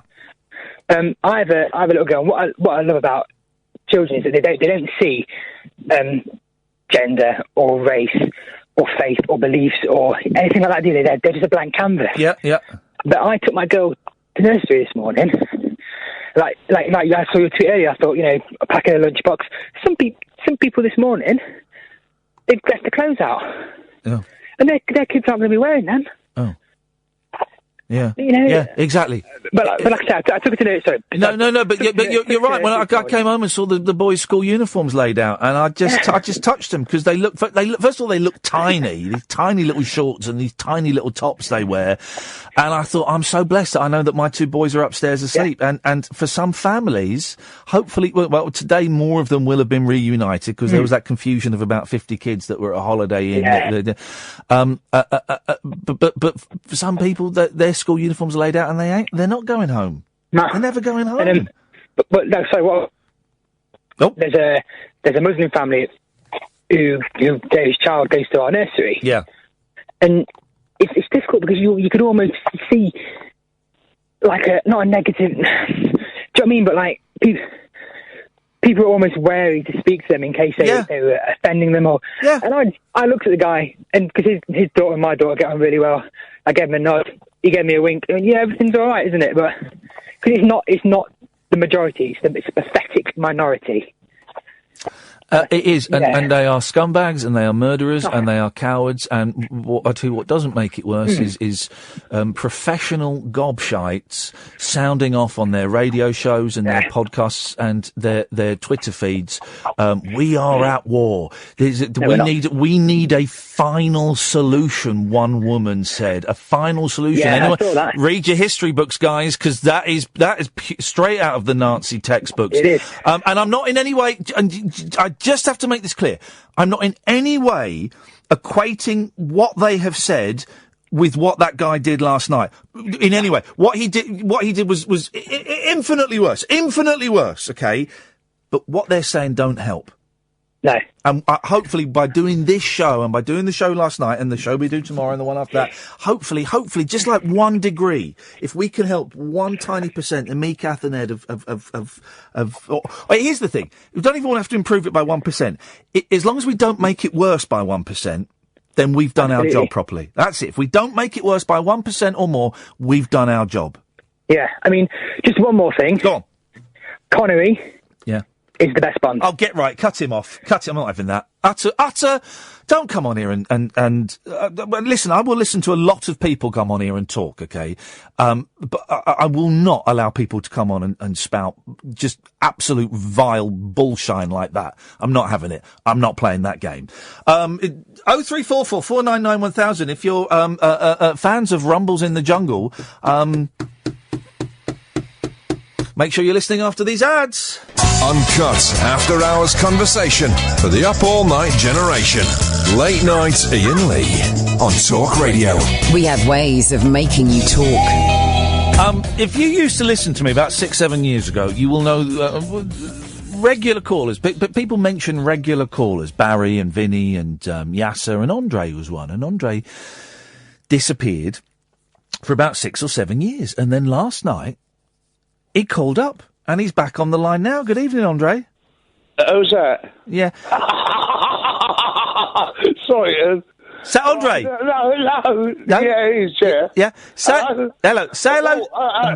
I have a little girl. What I love about children is that they don't see gender or race or faith or beliefs or anything like that, do they? They're just a blank canvas. Yeah, yeah. But I took my girl to nursery this morning. Like I saw your tweet earlier. I thought, packing a lunchbox. Some people this morning, they've dressed the clothes out, and their kids aren't going to be wearing them. Oh. Yeah. Yeah, exactly. But like I said, I took it to nursery. No, but you're right. When I came home and saw the boys' school uniforms laid out, and I just touched them because they look. First of all, they look tiny. These tiny little shorts and these tiny little tops they wear, and I thought I'm so blessed that I know that my two boys are upstairs asleep. Yeah. And for some families, hopefully, well, today more of them will have been reunited because there was that confusion of about 50 kids that were at a Holiday Inn. Yeah. But for some people, their school uniforms are laid out and they're not going home. No. They're never going home. But no, so what? Oh. There's a Muslim family whose child goes to our nursery. Yeah. And it's difficult because you could almost see like not a negative. Do you know what I mean? But like people are almost wary to speak to them in case they were offending them or. Yeah. And I looked at the guy and because his daughter and my daughter get on really well. I gave him a nod. He gave me a wink. And, everything's all right, isn't it? But because it's not the majority. It's a pathetic minority. It is, and they are scumbags, and they are murderers, and they are cowards. And I tell you what doesn't make it worse is professional gobshites sounding off on their radio shows and their podcasts and their Twitter feeds. We are at war. We need a final solution. One woman said, "A final solution." Yeah, anyway, I saw that. Read your history books, guys, because that is straight out of the Nazi textbooks. It is, and I'm not in any way. And I just have to make this clear. I'm not in any way equating what they have said with what that guy did last night. In any way. What he did was infinitely worse, okay? But what they're saying don't help. No. And hopefully by doing this show and by doing the show last night and the show we do tomorrow and the one after that, hopefully, just like 1 degree, if we can help 1 tiny percent, and me, Kath and Ed here's the thing. We don't even have to improve it by 1%. As long as we don't make it worse by 1%, then we've done our job properly. That's it. If we don't make it worse by 1% or more, we've done our job. Yeah. I mean, just one more thing. Go on. Connery. Yeah. Is the best Bond. Oh, get right. Cut him off. I'm not having that. Utter. Don't come on here and listen. I will listen to a lot of people come on here and talk. Okay, but I will not allow people to come on and spout just absolute vile bullshine like that. I'm not having it. I'm not playing that game. 0344 499 1000. If you're fans of Rumbles in the Jungle, make sure you're listening after these ads. Uncut after-hours conversation for the up-all-night generation. Late night Iain Lee on Talk Radio. We have ways of making you talk. If you used to listen to me about 6-7 years ago, you will know regular callers. But people mention regular callers. Barry and Vinny and Yasser and Andre was one. And Andre disappeared for about 6 or 7 years. And then last night, he called up. And he's back on the line now. Good evening, Andre. Who's that? Yeah. Sorry, Is that Andre? No. Yeah, it is, yeah. Yeah. Hello. Say hello.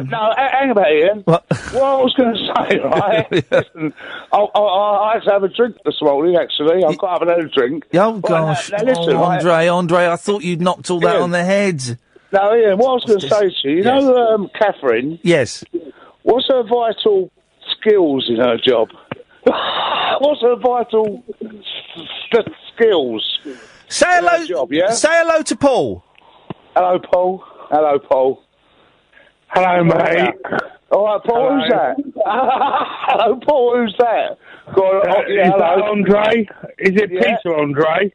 No, hang about, Ian. What I was going to say, right? Listen, I had to have a drink this morning, actually. I've got to have another drink. Oh, gosh. Now, listen, Andre, I thought you'd knocked all that on the head. No, Ian, what I was going to say to you, you know Catherine? Yes. What's her vital skills in her job? What's her vital skills? Say hello. Job, yeah? Say hello to Paul. Hello, Paul. Hello, Paul. Hello, mate. All right, Paul. Hello. Who's that? Hello, Paul. Who's that? Is that Andre? Is it Peter Andre?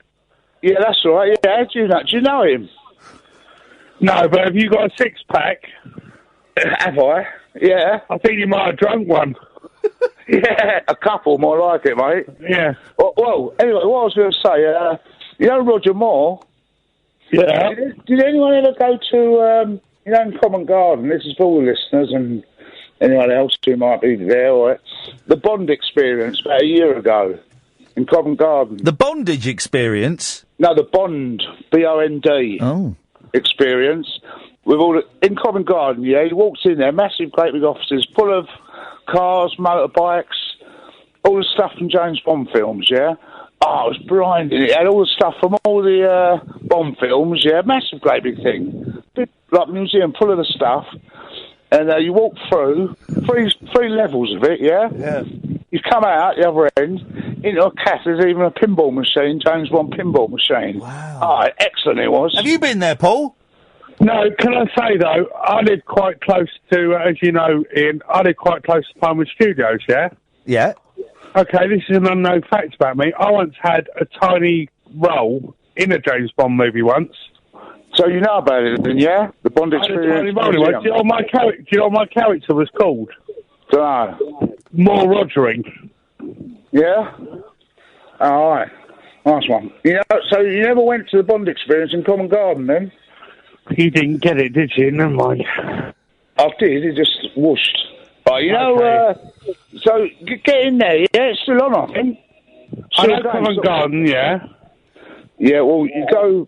Yeah, that's all right. Yeah, do you know him? No, but have you got a six-pack? Have I? Yeah. I think you might have drunk one. Yeah, a couple more like it, mate. Yeah. Well, anyway, what I was going to say, you know Roger Moore? Yeah. Did anyone ever go to, in Covent Garden? This is for all the listeners and anyone else who might be there, or the Bond experience about a year ago in Covent Garden. The bondage experience? No, the Bond, B-O-N-D. Oh. Experience. With all in Covent Garden, yeah, he walks in there, massive, great big offices, full of cars, motorbikes, all the stuff from James Bond films, yeah? Oh, it was blinding. It had all the stuff from all the Bond films, yeah? Massive, great big thing. Big, like, museum full of the stuff. And you walk through, three levels of it, yeah? Yeah. You come out the other end, into a cafe, there's even a pinball machine, James Bond pinball machine. Wow. Oh, excellent it was. Have you been there, Paul? No, can I say, though, I live quite close to, as you know, Ian, I live quite close to Pinewood Studios, yeah? Yeah. Okay, this is an unknown fact about me. I once had a tiny role in a James Bond movie once. So you know about it, then, yeah? The Bond experience. Do you know what my character was called? Dunno. More Rogering. Yeah? All right. Nice one. You know, so you never went to the Bond experience in Covent Garden, then? You didn't get it, did you? Never mind. I did. It just whooshed. But you know, so get in there. Yeah, it's still on, I think. I know Covent Garden, yeah. Yeah, well, you go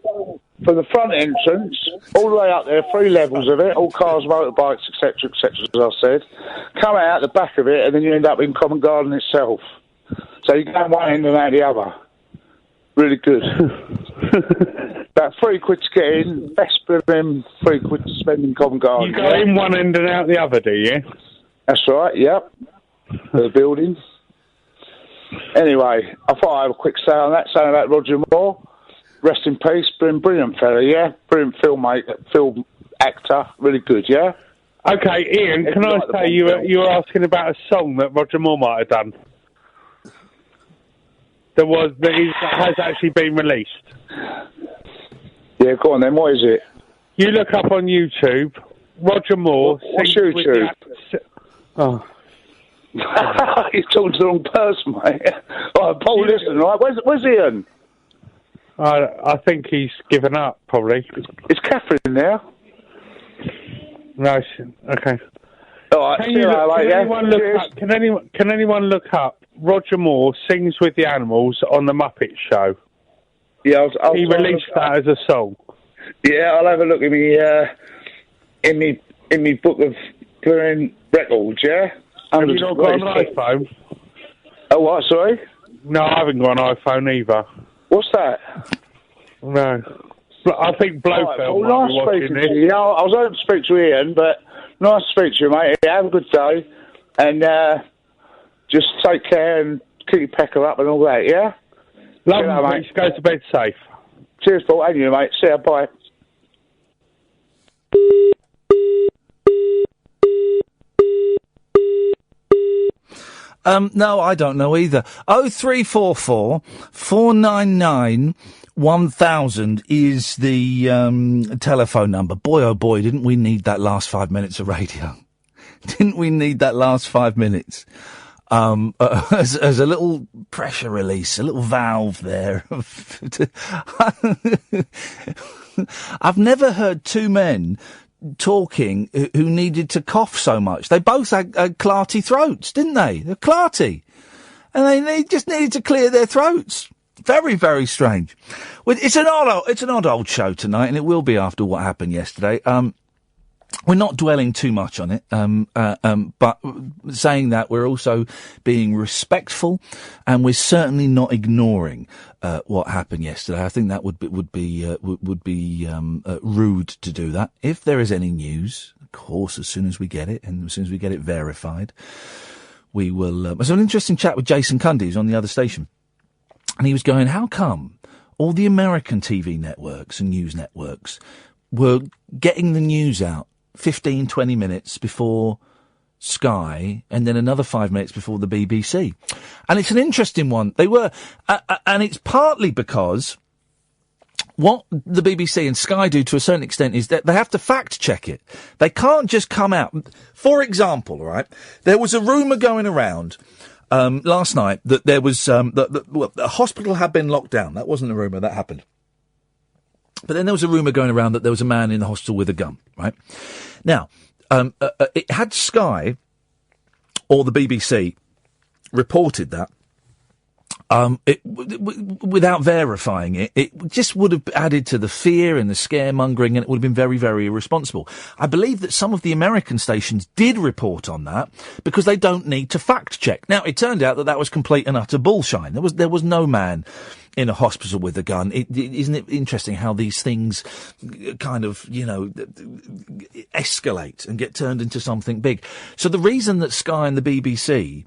from the front entrance all the way up there, 3 levels of it, all cars, motorbikes, etc., as I said. Come out the back of it, and then you end up in Covent Garden itself. So you go one end and out the other. Really good. About £3 to get in. Best for them, £3 to spend in Covent Garden. You go in one end and out the other, do you? That's right, yep. The building. Anyway, I thought I'd have a quick say on that, saying about Roger Moore. Rest in peace, brilliant fella, yeah? Brilliant film actor, really good, yeah? Okay, Ian, can I say you were asking about a song that Roger Moore might have done? That has actually been released. Yeah, go on then, what is it? You look up on YouTube, Roger Moore. What's YouTube? Oh. You're talking to the wrong person, mate. Right, Paul, listen, right? Where's Ian? I think he's given up, probably. Is Catherine there? No, okay. All right, can anyone look up Roger Moore Sings with the Animals on the Muppet Show? Yeah, he released that as a song. Yeah, I'll have a look in me book of playing records. Yeah. Have you not got an iPhone? Oh, what? Sorry. No, I haven't got an iPhone either. What's that? No. I think Blofeld might be watching this. You know, I was hoping to speak to Ian, but nice to speak to you, mate. Have a good day, and just take care and keep your pecker up and all that, yeah? Love you, mate. Go to bed safe. Cheers, Paul, and you, mate. See you, bye. No, I don't know either. 0344 499 1000 is the telephone number. Boy, oh boy, didn't we need that last 5 minutes of radio? Didn't we need that last 5 minutes? As a little pressure release, a little valve there. I've never heard two men talking who needed to cough so much. They both had clarty throats, didn't they? They're clarty. And they just needed to clear their throats Very, very strange. Well, it's an odd old show tonight, and it will be after what happened yesterday. We're not dwelling too much on it, but saying that, we're also being respectful, and we're certainly not ignoring what happened yesterday. I think that would be rude to do that. If there is any news, of course, as soon as we get it, and as soon as we get it verified, we will. There's an interesting chat with Jason Cundy, who's on the other station, and he was going, "How come all the American TV networks and news networks were getting the news out 15, 20 minutes before Sky, and then another 5 minutes before the BBC?" And it's an interesting one. They were, and it's partly because what the BBC and Sky do to a certain extent is that they have to fact check it. They can't just come out. For example, right, there was a rumour going around last night that there was that a hospital had been locked down. That wasn't a rumour, that happened. But then there was a rumour going around that there was a man in the hospital with a gun, right? Now, it had Sky or the BBC reported that, without verifying it, it just would have added to the fear and the scaremongering, and it would have been very, very irresponsible. I believe that some of the American stations did report on that because they don't need to fact check. Now, it turned out that that was complete and utter bullshine. There was no man in a hospital with a gun. Isn't it interesting how these things kind of, escalate and get turned into something big? So the reason that Sky and the BBC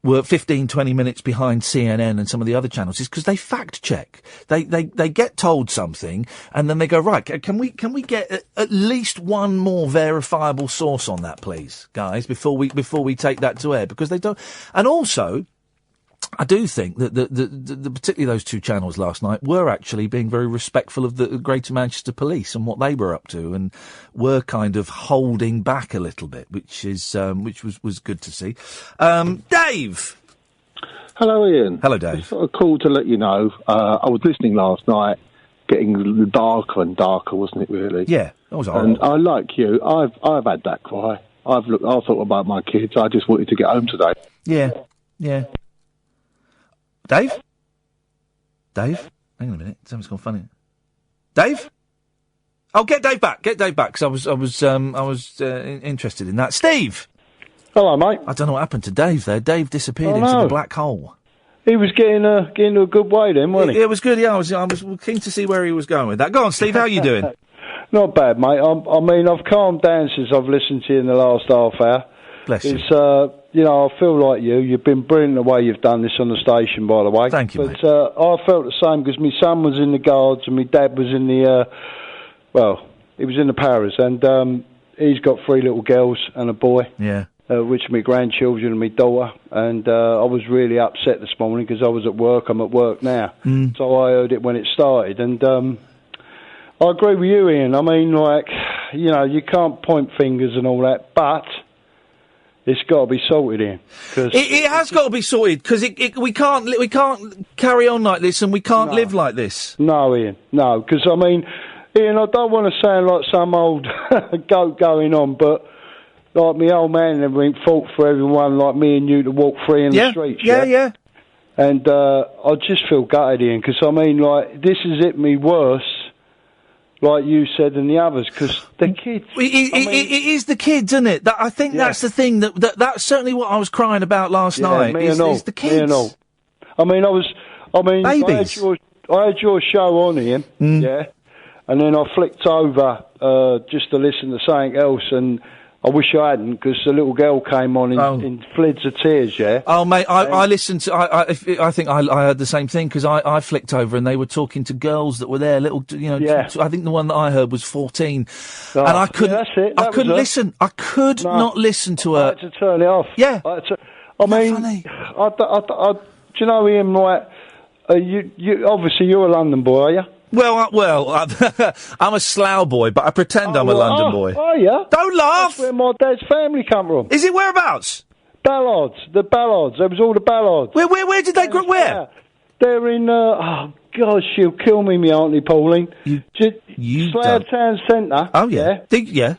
were 15, 20 minutes behind CNN and some of the other channels is because they fact check. They get told something and then they go, right, can we get at least one more verifiable source on that, please, guys, before we take that to air? Because they don't. And also, I do think that the particularly those two channels last night were actually being very respectful of the Greater Manchester Police and what they were up to, and were kind of holding back a little bit, which was good to see. Dave. Hello, Ian. Hello, Dave. Just got a call to let you know. I was listening last night, getting darker and darker, wasn't it? Really? Yeah, that was horrible. And I, like you, I've had that cry. I thought about my kids. I just wanted to get home today. Yeah. Dave? Hang on a minute. Something's gone funny. Dave? Oh, get Dave back. Because I was interested in that. Steve! Hello, mate. I don't know what happened to Dave there. Dave disappeared into the black hole. He was getting to a good way then, wasn't he? It was good, yeah. I was keen to see where he was going with that. Go on, Steve, how are you doing? Not bad, mate. I mean, I've calmed down since I've listened to you in the last half hour. Bless you. It's, I feel like you. You've been brilliant the way you've done this on the station, by the way. Thank you, mate. I felt the same because my son was in the Guards and my dad was in the, he was in the Paras, and he's got 3 little girls and a boy. Yeah. Which are my grandchildren and my daughter. And I was really upset this morning because I was at work. I'm at work now. So I heard it when it started. And I agree with you, Ian. I mean, you can't point fingers and all that, but it's got to be sorted, Ian. It has got to be sorted, because we can't carry on like this, and we can't live like this. No, Ian, no. Because, I mean, Ian, I don't want to sound like some old goat going on, but like my old man and everything fought for everyone like me and you to walk free in the streets. Yeah. And I just feel gutted, Ian, because, I mean, this has hit me worse, like you said, than the others, because the kids. It is the kids, isn't it? I think that's the thing, that's certainly what I was crying about last night, is the kids. Me and all. I mean, babies. I had your show on, Ian, and then I flicked over just to listen to something else, and I wish I hadn't, because the little girl came on in floods of tears, Oh, mate, I listened to... I think I heard the same thing, because I flicked over and they were talking to girls that were there, little, I think the one that I heard was 14. And I couldn't... that's it. I couldn't listen. I could not listen to her. I had to turn it off. Yeah. I mean, funny? Do you know, Ian, you obviously you're a London boy, are you? Well, I'm a Slough boy, but I pretend I'm a London boy. Oh, yeah? Don't laugh! That's where my dad's family come from. Is it whereabouts? Ballards. The Ballards. There was all the Ballards. Where did they grow up? Where? They're in, oh, God, she'll kill me, my Auntie Pauline. Slough Town Centre. Oh, yeah. Yeah.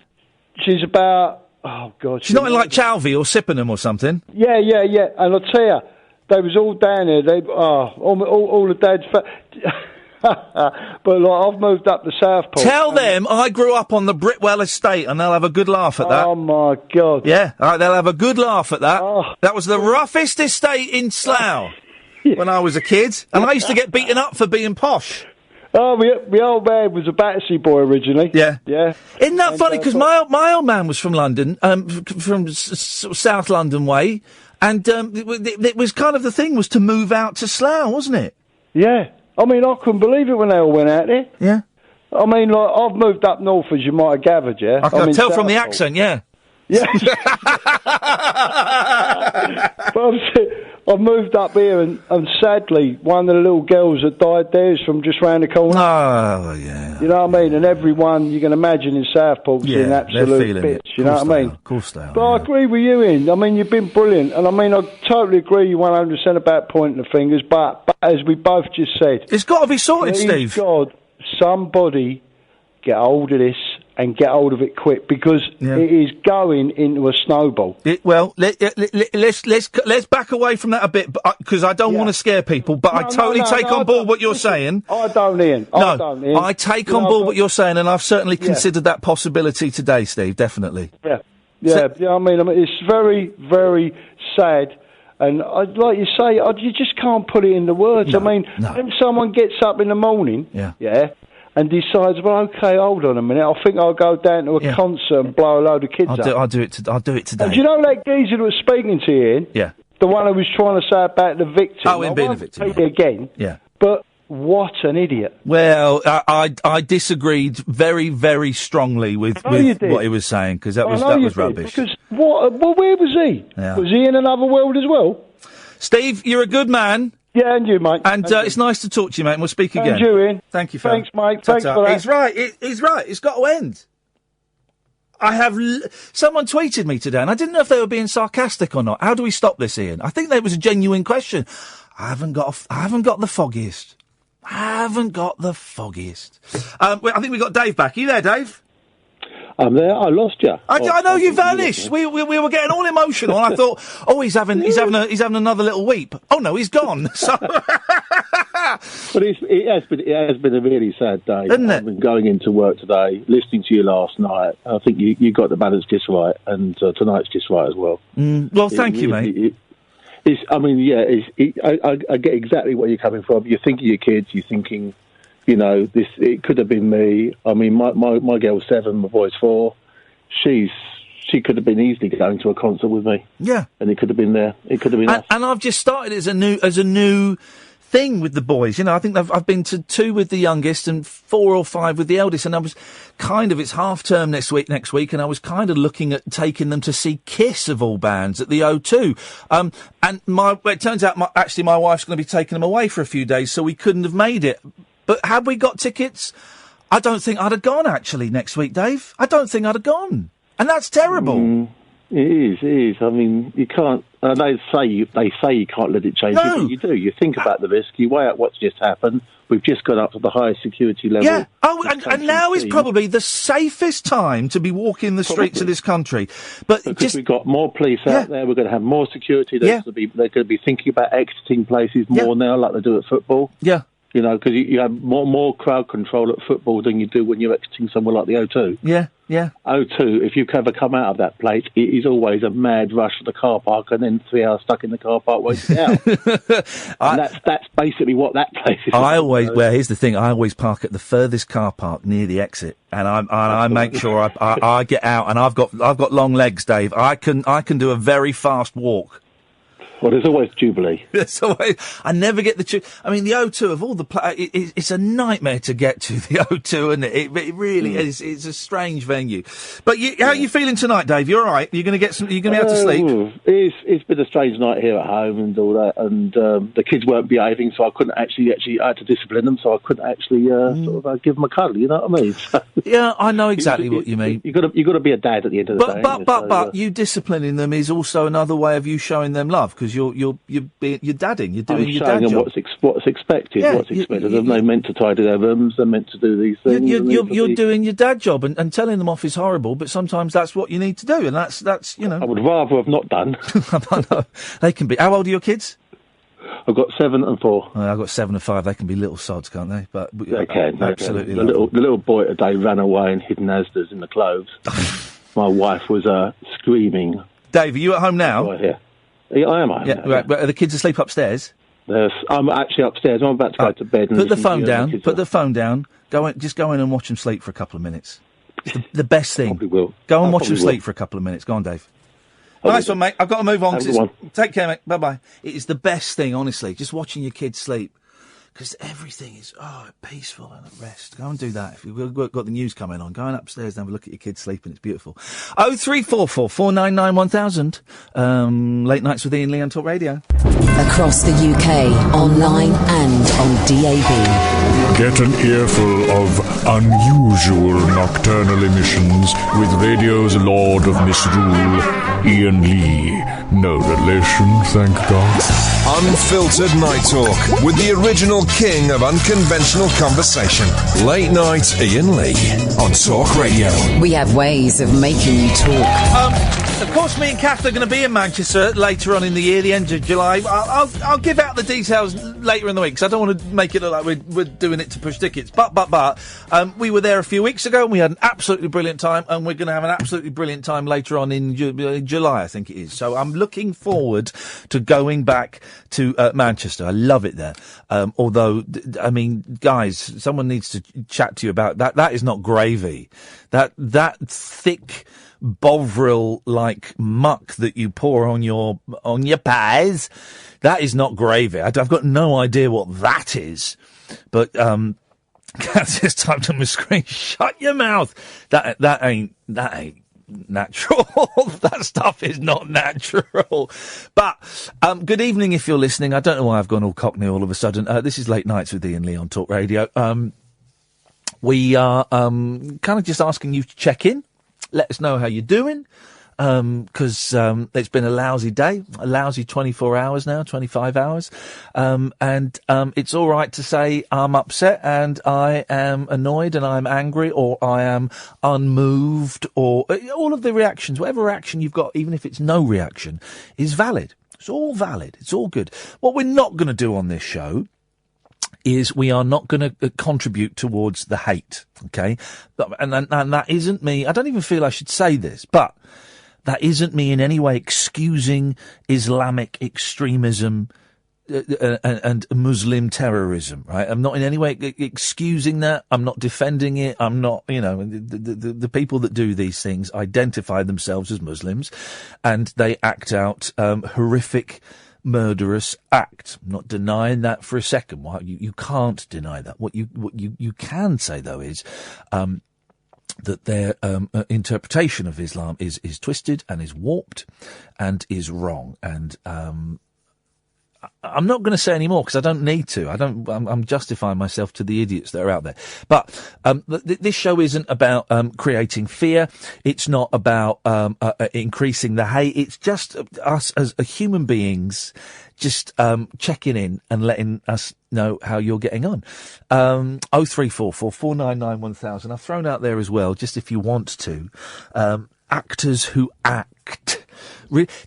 She's about, oh, God. She's not in, like, Chalvey or Sippenham or something? Yeah. And I'll tell you, They was all down there. All the dads. But like, I've moved up to Southport. Tell them I grew up on the Britwell estate, and they'll have a good laugh at that. Oh my God! Yeah, all right, they'll have a good laugh at that. That was the roughest estate in Slough when I was a kid, and I used to get beaten up for being posh. Oh, my old man was a Battersea boy originally. Yeah. Isn't that And, funny? Because my old man was from London, from South London way, and it was kind of the thing was to move out to Slough, wasn't it? Yeah. I mean, I couldn't believe it when they all went out there. Yeah. I mean, like, I've moved up north, as you might have gathered, yeah? I can tell from the Southport. accent, yeah. Yeah. But I've moved up here, and sadly, one of the little girls that died there is from just round the corner. Oh, yeah. You know what I mean? And everyone, you can imagine in Southport's in they're absolute feeling bitch, it. you know what I mean? Of course they are. But I agree with you, Ian. I mean, you've been brilliant. And I mean, I totally agree you 100% about pointing the fingers. But as we both just said... It's got to be sorted, please Steve. God, somebody get hold of this and get hold of it quick, because it is going into a snowball. Let's back away from that a bit, because I don't want to scare people, but I totally take on board what you're saying. I don't, Ian. I take on board what you're saying, and I've certainly considered that possibility today, Steve, definitely. Yeah, I mean, it's very, very sad. And like you say, you just can't put it into words. I mean, when someone gets up in the morning, and decides, well, okay, hold on a minute, I think I'll go down to a concert and blow a load of kids up. I'll do it today. And do you know that geezer that was speaking to you, Ian? Yeah. The one who was trying to say about the victim. Oh, him being a victim. I won't say it again. Yeah. But what an idiot. Well, I disagreed very, very strongly with what he was saying, because that was rubbish. Because where was he? Yeah. Was he in another world as well? Steve, you're a good man. Yeah, and you, mate. And it's nice to talk to you, mate, and we'll speak again. And you, Ian. Thank you, fella. Thanks, mate. Thanks for that. He's right. He's right. It's got to end. I have... Someone tweeted me today, and I didn't know if they were being sarcastic or not. How do we stop this, Ian? I think that was a genuine question. I haven't got the foggiest. I think we got Dave back. Are you there, Dave? I'm there. I lost you. I know you vanished. We were getting all emotional, and I thought, oh, he's having another little weep. Oh no, he's gone. So... But it has been a really sad day. Isn't it? I've been going into work today, listening to you last night. I think you got the balance just right, and tonight's just right as well. Well, thank you, mate. I get exactly where you're coming from. You're thinking of your kids. You're thinking, it could have been me. I mean, my girl's 7, my boy's 4. She could have been easily going to a concert with me. Yeah, and it could have been there. It could have been us. And I've just started as a new thing with the boys. I think I've been to 2 with the youngest and 4 or 5 with the eldest, and I was it's half term next week, and I was kind of looking at taking them to see Kiss of all bands at the O2. And it turns out my wife's going to be taking them away for a few days, so we couldn't have made it. But had we got tickets, I don't think I'd have gone actually next week, Dave. I don't think I'd have gone, and that's terrible. It is. I mean, you can't. They say you can't let it change. No. You do. You think about the risk. You weigh out what's just happened. We've just got up to the highest security level. Yeah. Oh, and now is probably the safest time to be walking the streets of this country. But because we've got more police out there, we're going to have more security. They're going to be thinking about exiting places more now, like they do at football. Yeah. Because you have more crowd control at football than you do when you're exiting somewhere like the O2. Yeah. O2, if you ever come out of that place, it is always a mad rush for the car park and then 3 hours stuck in the car park waiting out. And that's basically what that place is. Here's the thing, I always park at the furthest car park near the exit, and I make sure I get out, and I've got long legs, Dave. I can do a very fast walk. Well, there's always Jubilee. I never get the tube. I mean, the O2 of all the it's a nightmare to get to the O2, and it really is. It's a strange venue. But how are you feeling tonight, Dave? You all right? You're going to be able to sleep? It's been a strange night here at home and all that, and the kids weren't behaving, so I couldn't actually I had to discipline them, so I couldn't actually give them a cuddle. You know what I mean? Yeah, I know exactly what you mean. You got to be a dad at the end of the day. But you disciplining them is also another way of you showing them love, because you're dadding. You're doing your dad job. job. What's expected. What's expected. They're meant to tidy their rooms. They're meant to do these things. You're doing your dad job, and telling them off is horrible. But sometimes that's what you need to do, and that's. I would rather have not done. I know. They can be. How old are your kids? I've got 7 and 4. I've got 7 and 5. They can be little sods, can't they? But They can. Absolutely. The little boy today ran away and hid Asda's in the clothes. My wife was screaming. Dave, are you at home now? Right here. Yeah, I am. Right. But are the kids asleep upstairs? I'm actually upstairs. I'm about to go to bed. And put the phone down. The put the phone down. Just go in and watch them sleep for a couple of minutes. It's the best thing. Probably will. Go and watch them sleep for a couple of minutes. Go on, Dave. Nice one, mate. I've got to move on. Take care, mate. Bye-bye. It is the best thing, honestly, just watching your kids sleep. Because everything is, peaceful and at rest. Go and do that. If you've got the news coming on, go on upstairs and have a look at your kids sleeping. It's beautiful. 0344 499 1000. Late Nights with Iain Lee on Talk Radio. Across the UK, online and on DAB. Get an earful of unusual nocturnal emissions with radio's Lord of Misrule, Iain Lee. No relation, thank God. Unfiltered Night Talk with the original king of unconventional conversation. Late Night Iain Lee on Talk Radio. We have ways of making you talk. Of course, me and Kath are going to be in Manchester later on in the year, the end of July. I'll give out the details later in the week, because I don't want to make it look like we're doing it to push tickets. But, we were there a few weeks ago, and we had an absolutely brilliant time, and we're going to have an absolutely brilliant time later on in July, I think it is. So I'm looking forward to going back to Manchester. I love it there. Although, I mean, guys, someone needs to chat to you about that. That is not gravy. That thick Bovril like muck that you pour on your pies, that is not gravy. I've got no idea what that is, but Kath just typed on my screen, shut your mouth. That ain't natural. That stuff is not natural. But good evening if you're listening. I don't know why I've gone all Cockney all of a sudden. This is Late Nights with Iain Lee on Talk Radio. We are kind of just asking you to check in. Let us know how you're doing, because it's been a lousy day, a lousy 24 hours now, 25 hours, and it's all right to say I'm upset and I am annoyed and I'm angry or I am unmoved, or all of the reactions, whatever reaction you've got, even if it's no reaction, is valid. It's all valid. It's all good. What we're not going to do on this show is we are not going to contribute towards the hate, okay? And that isn't me. I don't even feel I should say this, but that isn't me in any way excusing Islamic extremism and Muslim terrorism, right? I'm not in any way excusing that. I'm not defending it. I'm not, the people that do these things identify themselves as Muslims, and they act out horrific, murderous act. I'm not denying that for a second. Well, you can't deny that. What you can say though is that their interpretation of Islam is twisted and is warped and is wrong. And I'm not going to say any more because I don't need to. I'm justifying myself to the idiots that are out there. But this show isn't about creating fear. It's not about increasing the hate. It's just us as human beings just checking in and letting us know how you're getting on. 0344 499 1000. I've thrown out there as well, just if you want to, actors who act.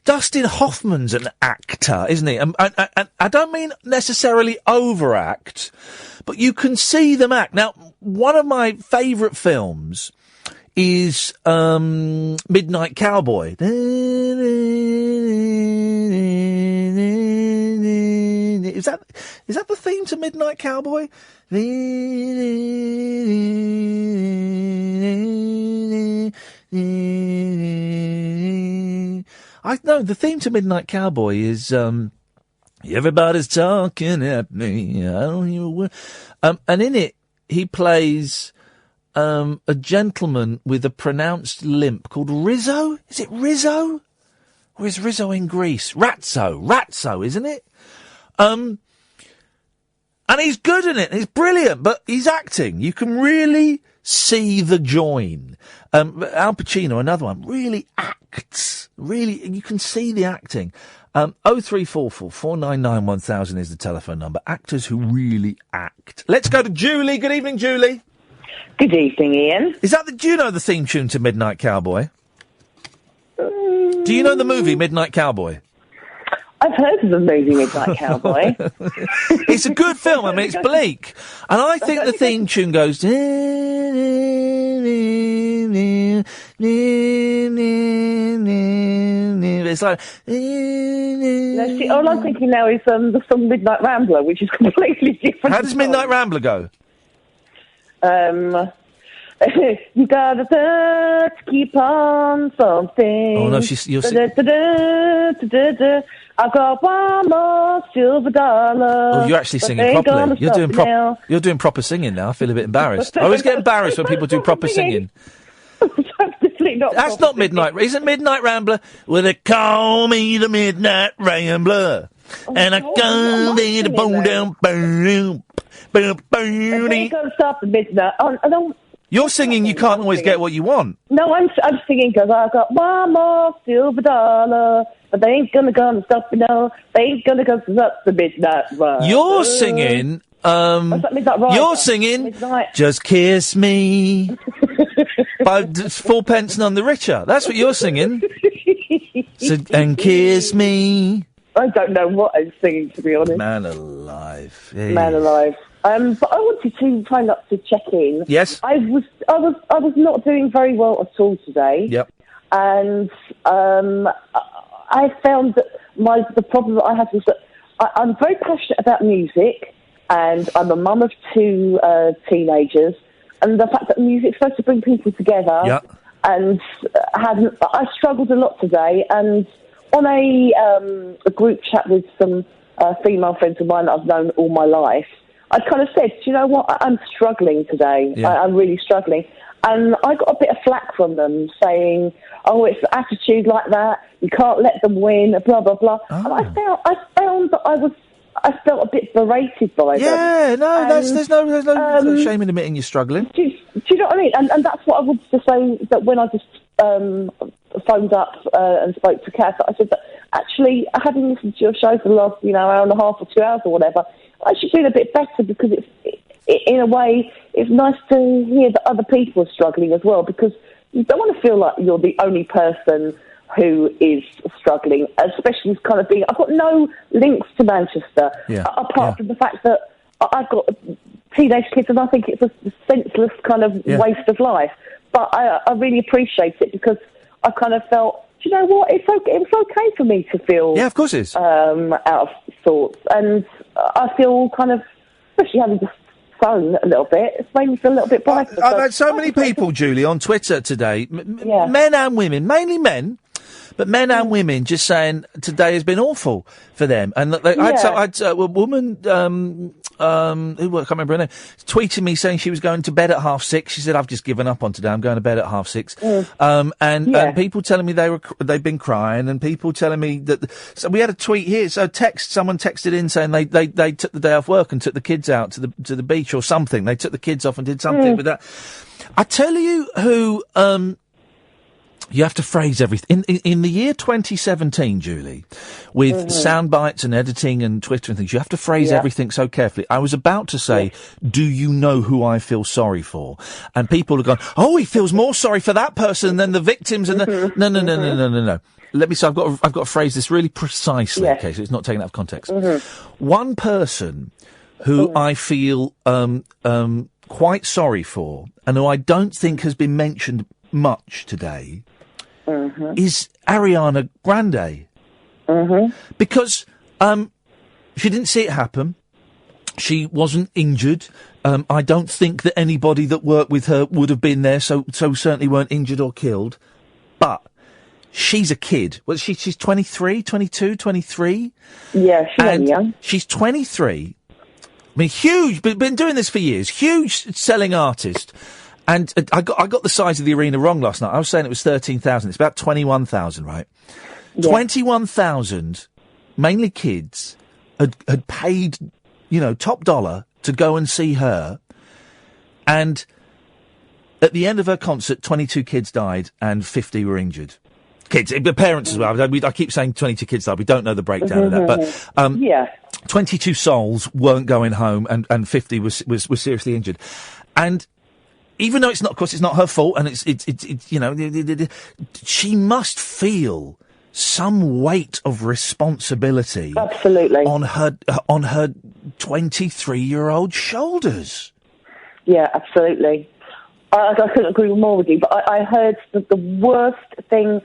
Dustin Hoffman's an actor, isn't he? And I don't mean necessarily overact, but you can see them act. Now, one of my favourite films is Midnight Cowboy. Is that the theme to Midnight Cowboy? I know the theme to Midnight Cowboy is everybody's talking at me. I don't hear a word. And in it, he plays a gentleman with a pronounced limp called Rizzo. Is it Rizzo? Or is Rizzo in Greece? Ratso, isn't it? And he's good in it. He's brilliant, but he's acting. You can really see the join. Al Pacino, another one, really acts. Really, you can see the acting. 0344 499 1000 is the telephone number. Actors who really act. Let's go to Julie. Good evening, Julie. Good evening, Ian. Do you know the theme tune to Midnight Cowboy? Do you know the movie Midnight Cowboy? I've heard of the movie Midnight Cowboy. It's a good film. I mean, it's bleak. And I think the theme tune goes... It's like... No, see, all I'm thinking now is the song Midnight Rambler, which is completely different. How does Midnight Rambler go? You gotta keep on something. Oh, no, you're I've got one more silver dollar. Oh, you're actually singing properly. You're doing proper singing now. I feel a bit embarrassed. I always get embarrassed when people do proper singing. That's not Midnight. Isn't Midnight Rambler? Well, they call me the Midnight Rambler. And I come there to boom down, boom, boom, boom. You gotta stop the midnight. I don't. You're singing You Can't Always Get What You Want. No, I'm singing because I've got one more silver dollar, but they ain't gonna stop me now. They ain't gonna stop the midnight run. You're singing. You're singing. Midnight. Just kiss me. By 4 pence none the richer. That's what you're singing. And kiss me. I don't know what I'm singing, to be honest. Man alive. Yeah. Man alive. But I wanted to find out to check in. Yes. I was not doing very well at all today. Yep. And I found that the problem that I had was that I'm very passionate about music, and I'm a mum of 2 teenagers, and the fact that music's supposed to bring people together. Yep. And I struggled a lot today, and on a group chat with some female friends of mine that I've known all my life, I kind of said, do you know what, I'm struggling today. Yeah. I'm really struggling. And I got a bit of flack from them saying, oh, it's the attitude like that, you can't let them win, blah, blah, blah. Oh. And I found that I felt a bit berated by them. Yeah, no, there's no shame in admitting you're struggling. Do you know what I mean? And that's what I wanted to say, that when I just phoned up and spoke to Kath, I said that actually, having listened to your show for the last hour and a half or 2 hours or whatever, I actually feel a bit better, because in a way, it's nice to hear that other people are struggling as well, because you don't want to feel like you're the only person who is struggling, especially kind of being... I've got no links to Manchester, apart from the fact that I've got teenage kids, and I think it's a senseless kind of waste of life. But I really appreciate it, because I kind of felt, do you know what, it's okay for me to feel... Yeah, of course it is. Out of sorts. And I feel kind of, especially having just phone a little bit, it's made me feel a little bit brighter. I've had so many people, Julie, on Twitter today, men and women, mainly men, but men and women just saying today has been awful for them. And I had a woman, who, I can't remember her name, tweeted me saying she was going to bed at 6:30. She said, I've just given up on today, I'm going to bed at 6:30. And people telling me they've been crying, and people telling me that... So we had a tweet here, someone texted in saying they took the day off work and took the kids out to the beach or something. They took the kids off and did something with that. I tell you who... You have to phrase everything. In the year 2017, Julie, with sound bites and editing and Twitter and things, you have to phrase everything so carefully. I was about to say, do you know who I feel sorry for? And people have gone, oh, he feels more sorry for that person than the victims and the... No. Let me say, I've got to phrase this really precisely, okay, so it's not taken out of context. One person who I feel quite sorry for, and who I don't think has been mentioned much today, is Ariana Grande. Because she didn't see it happen. She wasn't injured. I don't think that anybody that worked with her would have been there, so certainly weren't injured or killed. But she's a kid. Well, she's 23, 22, 23? Yeah, she's young. She's 23. I mean, huge, been doing this for years. Huge selling artist. And I got the size of the arena wrong last night. I was saying it was 13,000. It's about 21,000, right? Yeah. 21,000, mainly kids, had paid, top dollar to go and see her. And at the end of her concert, 22 kids died and 50 were injured. Kids, the parents as well. I keep saying 22 kids died. We don't know the breakdown of that. But 22 souls weren't going home, and 50 was seriously injured. And even though it's not, of course, it's not her fault, and it's she must feel some weight of responsibility. Absolutely. On her 23-year-old shoulders. Yeah, absolutely. I couldn't agree more with you, but I heard the worst thing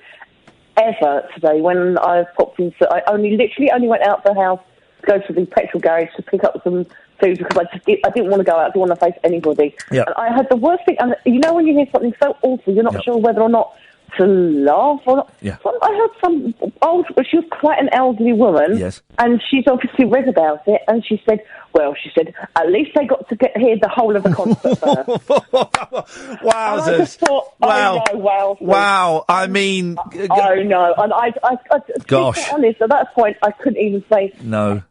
ever today when I popped into... I literally only went out the house to go to the petrol garage to pick up some food because I didn't want to go out, I didn't want to face anybody. Yep. And I heard the worst thing, and you know when you hear something so awful, you're not sure whether or not to laugh or not. Yeah. So I heard some old... She was quite an elderly woman. Yes. And she's obviously read about it, and she said, at least they got to hear the whole of the concert first. Wowzers. And I just thought, Wow. I mean... I know. And I Gosh. To be honest, at that point, I couldn't even say... No.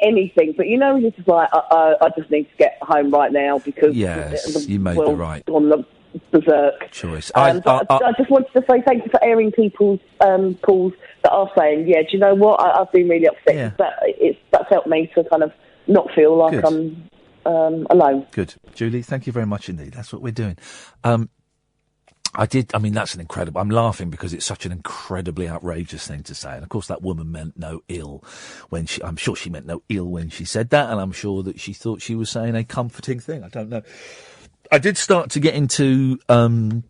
Anything, but you know, this is like I just need to get home right now because you made the right on the berserk choice. I just wanted to say thank you for airing people's calls that are saying, do you know what? I've been really upset. That's helped me to kind of not feel like I'm alone. Good, Julie. Thank you very much indeed. That's what we're doing. That's an incredible... I'm laughing because it's such an incredibly outrageous thing to say. And, of course, that woman meant no ill when I'm sure she meant no ill when she said that, and I'm sure that she thought she was saying a comforting thing. I don't know. I did start to get into 2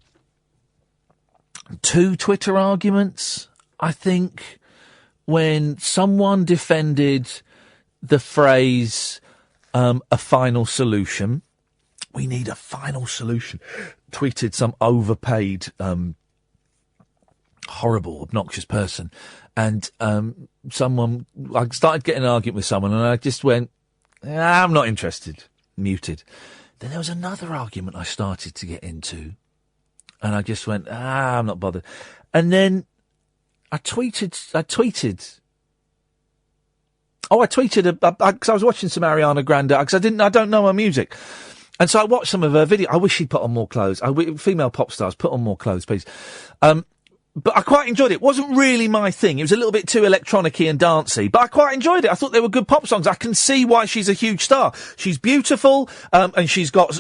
Twitter arguments, I think, when someone defended the phrase, a final solution. We need a final solution. Tweeted some overpaid, horrible, obnoxious person. And I started getting an argument with someone and I just went, I'm not interested. Muted. Then there was another argument I started to get into. And I just went, I'm not bothered. And then I tweeted because I was watching some Ariana Grande, because I don't know her music. And so I watched some of her video. I wish she'd put on more clothes. Female pop stars, put on more clothes, please. But I quite enjoyed it. It wasn't really my thing. It was a little bit too electronic-y and dancey, but I quite enjoyed it. I thought they were good pop songs. I can see why she's a huge star. She's beautiful, and she's got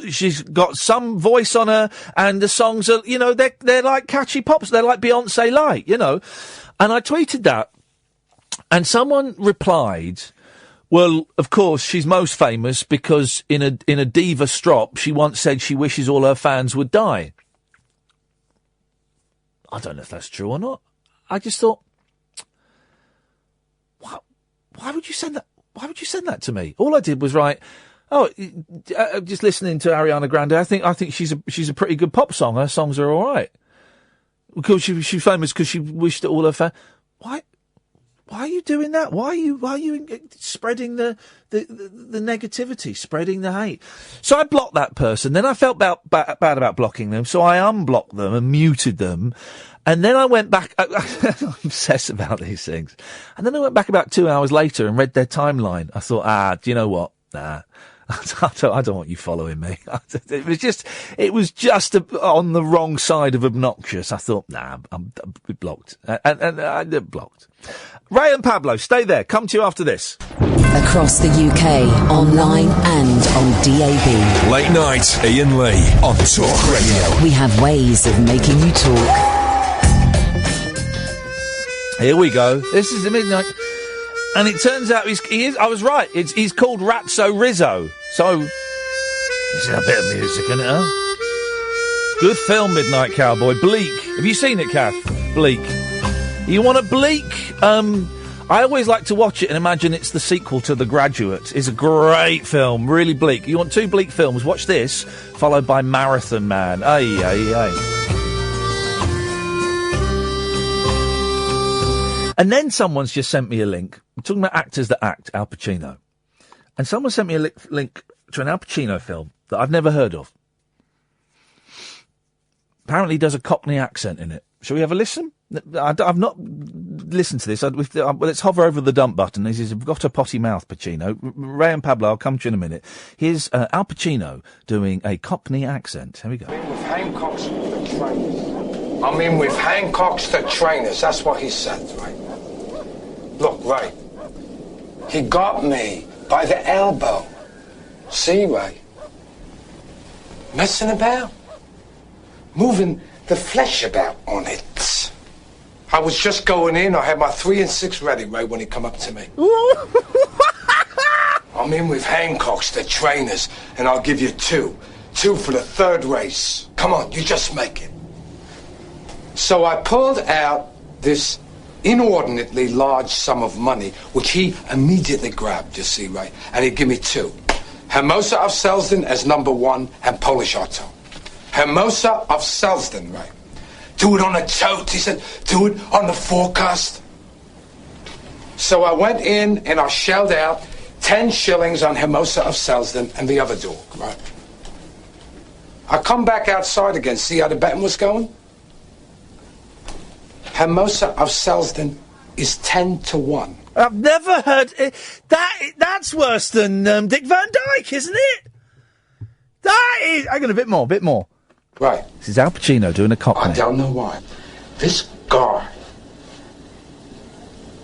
some voice on her, and the songs are, they're like catchy pops. They're like Beyonce light, And I tweeted that, and someone replied, well, of course, she's most famous because in a diva strop, she once said she wishes all her fans would die. I don't know if that's true or not. I just thought, why would you send that? Why would you send that to me? All I did was write, just listening to Ariana Grande. I think she's a pretty good pop song. Her songs are all right. Because she's famous because she wished that all her fans. Why are you doing that? Why are you spreading the negativity, spreading the hate? So I blocked that person. Then I felt bad about blocking them, so I unblocked them and muted them. And then I went back. I'm obsessed about these things. And then I went back about 2 hours later and read their timeline. I thought, do you know what? Nah. I don't want you following me. It was just on the wrong side of obnoxious. I thought, I'm blocked. And I blocked. Ray and Pablo, stay there. Come to you after this. Across the UK, online and on DAB. Late night, Iain Lee on Talk Radio. We have ways of making you talk. Here we go. This is the midnight. And it turns out he is. I was right. He's called Ratso Rizzo. So, this is a bit of music, isn't it, huh? Good film, Midnight Cowboy. Bleak. Have you seen it, Kath? Bleak. You want a Bleak? I always like to watch it and imagine it's the sequel to The Graduate. It's a great film. Really bleak. You want 2 bleak films? Watch this, followed by Marathon Man. And then someone's just sent me a link. I'm talking about actors that act, Al Pacino. And someone sent me a link to an Al Pacino film that I've never heard of. Apparently he does a Cockney accent in it. Shall we have a listen? I've not listened to this. Let's hover over the dump button. He says, I've got a potty mouth, Pacino. Ray and Pablo, I'll come to you in a minute. Here's Al Pacino doing a Cockney accent. Here we go. With Hancock's the trainers. I'm in with Hancock's the trainers. That's what he said, right? Look, Ray. He got me by the elbow. See, Ray? Messing about. Moving the flesh about on it. I was just going in. I had my 3 and 6 ready, Ray, when he come up to me. I'm in with Hancocks, the trainers, and I'll give you 2. 2 for the 3rd race. Come on, you just make it. So I pulled out this inordinately large sum of money, which he immediately grabbed, you see, Ray, and he'd give me 2. Hermosa of Selsden as number 1 and Polish Otto. Hermosa of Selsden, Ray. Do it on a tote, he said. Do it on the forecast. So I went in and I shelled out 10 shillings on Hermosa of Selsden and the other dog, right? I come back outside again, see how the betting was going? Hermosa of Selsden is 10-1. I've never heard that's worse than Dick Van Dyke, isn't it? That is. Hang on, a bit more. Right. This is Al Pacino doing a Cockney. I don't know why. This guy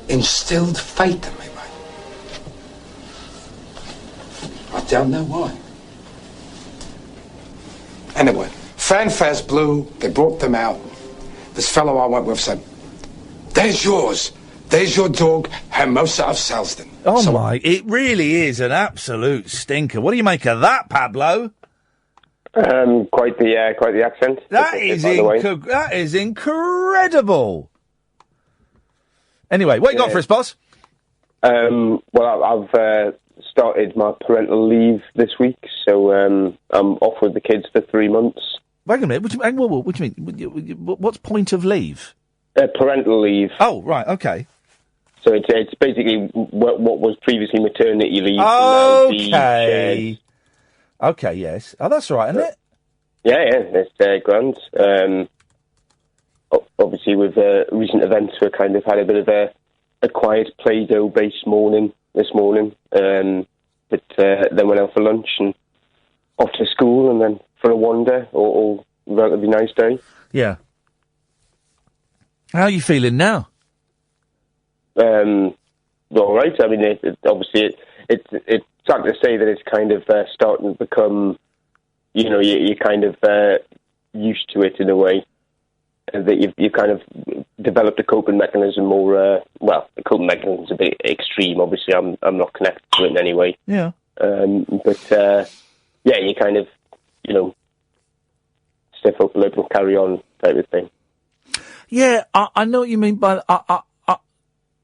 instilled faith in me, right? I don't know why. Anyway, fanfares blew. They brought them out. This fellow I went with said, "There's yours. There's your dog, Hermosa of Selsden." Oh, my. It really is an absolute stinker. What do you make of that, Pablo? Quite the accent. That is incredible. Anyway, what you got for us, boss? Well, I've started my parental leave this week, so I'm off with the kids for 3 months. Wait a minute. What do you mean? What's point of leave? Parental leave. Oh, right. Okay. So it's basically what was previously maternity leave. Okay. Okay, yes. Oh, that's all right, isn't it? Yeah, it's grand. Obviously, with recent events, we kind of had a bit of a quiet Play-Doh-based morning this morning. But then went out for lunch and off to school and then for a wander, all relatively nice day. Yeah. How are you feeling now? All right. I mean, obviously, it's sad to say that it's kind of starting to become, you're kind of used to it in a way. That you've kind of developed a coping mechanism, or the coping mechanism is a bit extreme. Obviously, I'm not connected to it in any way. Yeah. But you kind of, stiff up a little, carry on type of thing. Yeah, I know what you mean by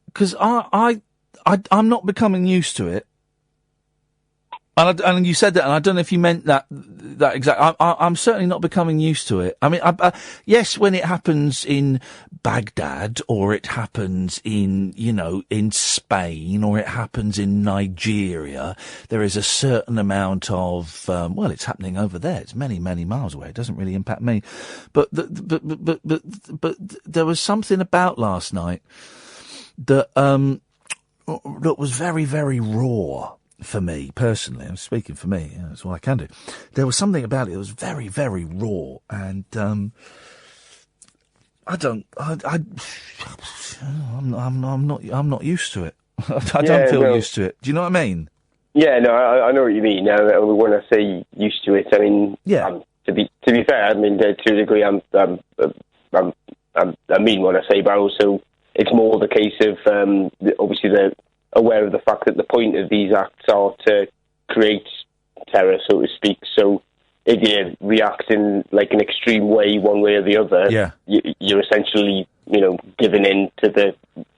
because I'm not becoming used to it. And you said that, and I don't know if you meant that exactly. I'm certainly not becoming used to it. I mean, yes, when it happens in Baghdad, or it happens in Spain, or it happens in Nigeria, there is a certain amount of, it's happening over there. It's many, many miles away. It doesn't really impact me. But there was something about last night that was very, very raw. For me, personally, I'm speaking for me, that's all I can do. There was something about it that was very, very raw, and I'm not used to it. I don't feel used to it. Do you know what I mean? Yeah, no, I know what you mean. Now, when I say used to it, I mean, to be fair, I mean, to a degree, I mean what I say, but also it's more the case of obviously they're aware of the fact that the point of these acts are to create terror, so to speak. So if you react in like an extreme way, one way or the other, you're essentially, giving in to the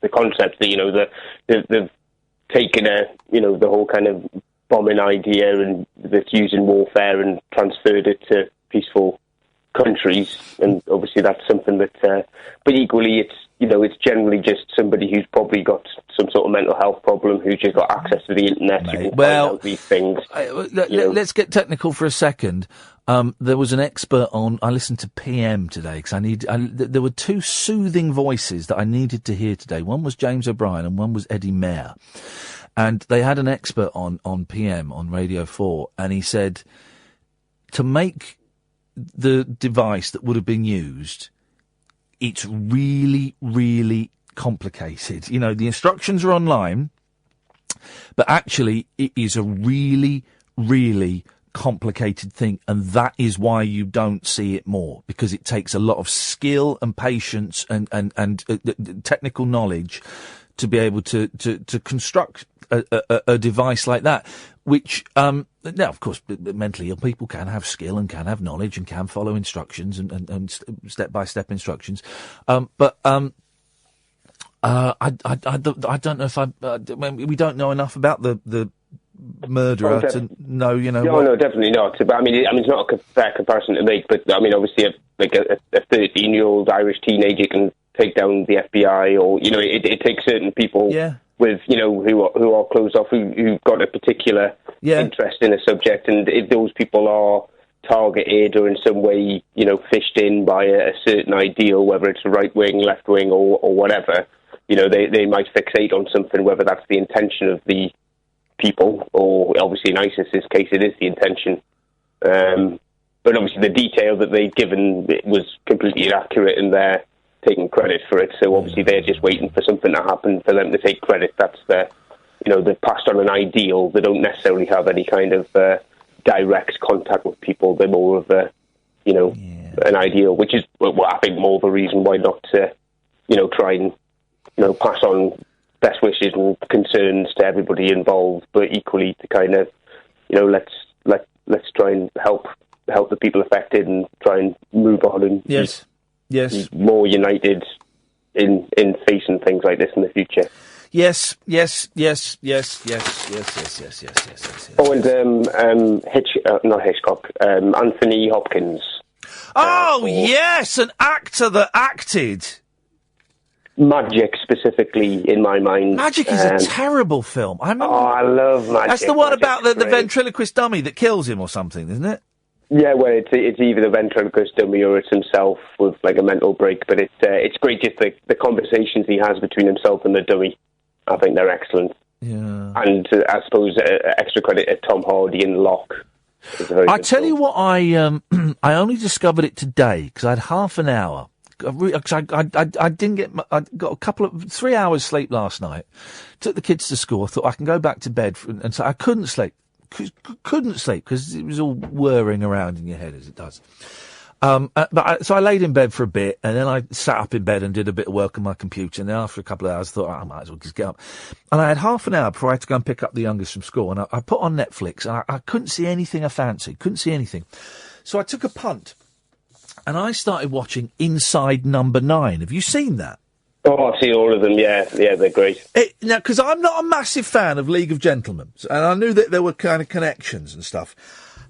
concept that, they've taken the whole kind of bombing idea and that's used in warfare and transferred it to peaceful countries. And obviously that's something that, but equally it's generally just somebody who's probably got some sort of mental health problem, who's just got access to the internet. Who can find out these things. Let's get technical for a second. There was an expert on. I listened to PM today because there were 2 soothing voices that I needed to hear today. One was James O'Brien and one was Eddie Mayer, and they had an expert on PM on Radio 4, and he said to make the device that would have been used, it's really, really complicated. The instructions are online, but actually it is a really, really complicated thing, and that is why you don't see it more, because it takes a lot of skill and patience and technical knowledge to be able to construct a device like that, which, now, of course, mentally ill people can have skill and can have knowledge and can follow instructions and step-by-step instructions. But I don't know if we don't know enough about the murderer to know, No, definitely not. But I mean, it's not a fair comparison to make. But I mean, obviously, a 13-year-old Irish teenager can take down the FBI, or it takes certain people with who are closed off, who've got a particular interest in a subject, and if those people are targeted or in some way fished in by a certain ideal, whether it's right wing, left wing, or whatever, they might fixate on something, whether that's the intention of the people, or obviously in ISIS's case it is the intention. But obviously the detail that they've given was completely inaccurate, and they're taking credit for it. So obviously they're just waiting for something to happen for them to take credit. That's they've passed on an ideal. They don't necessarily have any kind of direct contact with people. They're more of an ideal, which is I think more of a reason why not to try and pass on best wishes and concerns to everybody involved, but equally to kind of, let's try and help the people affected and try and move on and be more united in facing things like this in the future. Yes. Oh, and not Hitchcock, Anthony Hopkins. Oh, yes, an actor that acted. Magic, specifically, in my mind. Magic is a terrible film. I remember. Oh, I love Magic. That's the one about the ventriloquist dummy that kills him or something, isn't it? Yeah, well, it's either the ventriloquist dummy or it's himself with like a mental break. But it's great, just the conversations he has between himself and the dummy. I think they're excellent. Yeah. And I suppose extra credit to Tom Hardy in Locke. I tell you what, I only discovered it today because I had half an hour. I didn't get. I got 3 hours sleep last night. Took the kids to school. I thought I can go back to bed, and so I couldn't sleep. Couldn't sleep because it was all whirring around in your head as it does. So I laid in bed for a bit, and then I sat up in bed and did a bit of work on my computer. And then after a couple of hours, I thought I might as well just get up. And I had half an hour before I had to go and pick up the youngest from school. And I put on Netflix, and I couldn't see anything I fancied. Couldn't see anything. So I took a punt. And I started watching Inside Number 9. Have you seen that? Oh, I've seen all of them, yeah, they're great. Now, because I'm not a massive fan of League of Gentlemen, and I knew that there were kind of connections and stuff.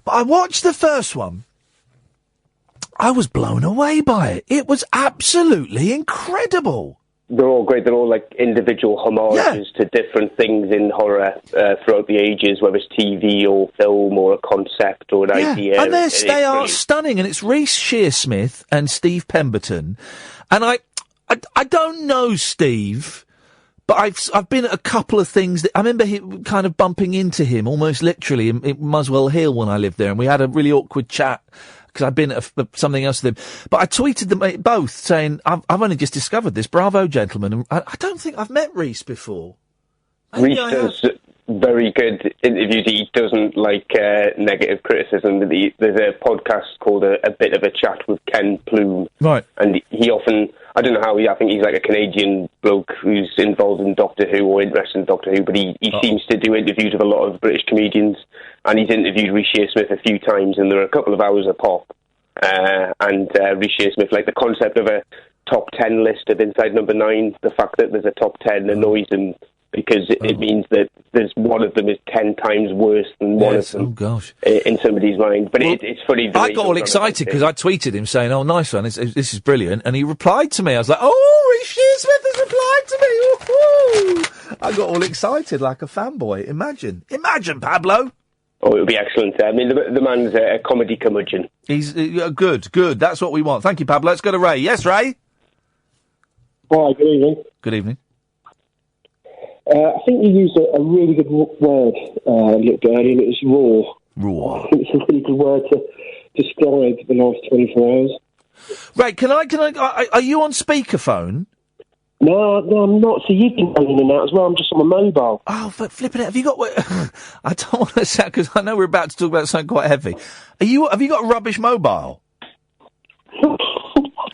But I watched the first one. I was blown away by it. It was absolutely incredible. They're all great. They're all like individual homages to different things in horror throughout the ages, whether it's TV or film or a concept or an idea. And they are stunning. And it's Reece Shearsmith and Steve Pemberton. And I don't know Steve, but I've been at a couple of things that I remember him kind of bumping into him almost literally in Muswell Hill when I lived there, and we had a really awkward chat. Because I'd been at something else with him. But I tweeted them both saying, I've only just discovered this. Bravo, gentlemen. And I don't think I've met Reece before. Reece does very good interviews. He doesn't like negative criticism. There's a podcast called A Bit of a Chat with Ken Plume. Right. And he often, I don't know how, I think he's like a Canadian bloke who's involved in Doctor Who or interested in Doctor Who, but he seems to do interviews with a lot of British comedians. And he's interviewed Reece Shearsmith a few times, and they're a couple of hours a pop. And Reece Shearsmith, like the concept of a top 10 list of Inside Number 9, the fact that there's a top 10 annoys him because it means that there's one of them is 10 times worse than one of them. Oh, gosh. In somebody's mind. But it's funny. I got all excited because I tweeted him saying, oh, nice one, this is brilliant. And he replied to me. I was like, oh, Reece Shearsmith has replied to me. Woo-hoo! I got all excited like a fanboy. Imagine, Pablo. Oh, it would be excellent. I mean, the man's a comedy curmudgeon. He's good. That's what we want. Thank you, Pablo. Let's go to Ray. Yes, Ray? Hi, good evening. Good evening. I think you used a really good word a little bit earlier, and it was raw. Raw. I think it's a really good word to describe the last 24 hours. Right, can I, are you on speakerphone? No, I'm not. So you've been going in and out as well. I'm just on my mobile. Oh, flipping it! Have you got? I don't want to sound because I know we're about to talk about something quite heavy. Have you got a rubbish mobile? I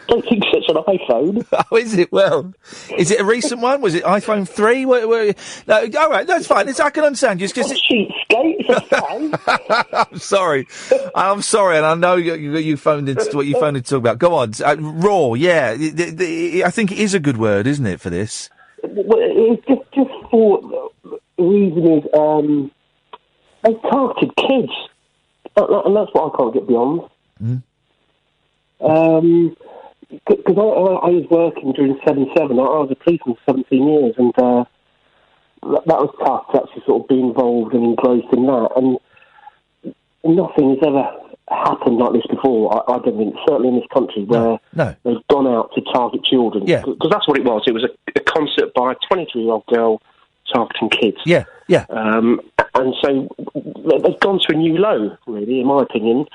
don't think so. It's an iPhone. Oh, is it? Well, is it a recent one? Was it iPhone 3? No, all right, that's fine. I can understand you. I'm sorry, and I know you phoned in what you phoned in to talk about. Go on, raw. Yeah, I think it is a good word, isn't it, for this? Well, it's just for the reason is they targeted kids, and that's what I can't get beyond. Because I was working during 7/7. I was a policeman for 17 years, and that was tough to actually sort of be involved and engrossed in that. And nothing has ever happened like this before. I don't think, certainly in this country, where they've gone out to target children. Yeah, because that's what it was. It was a concert by a 23-year-old girl targeting kids. Yeah. And so they've gone to a new low, really, in my opinion.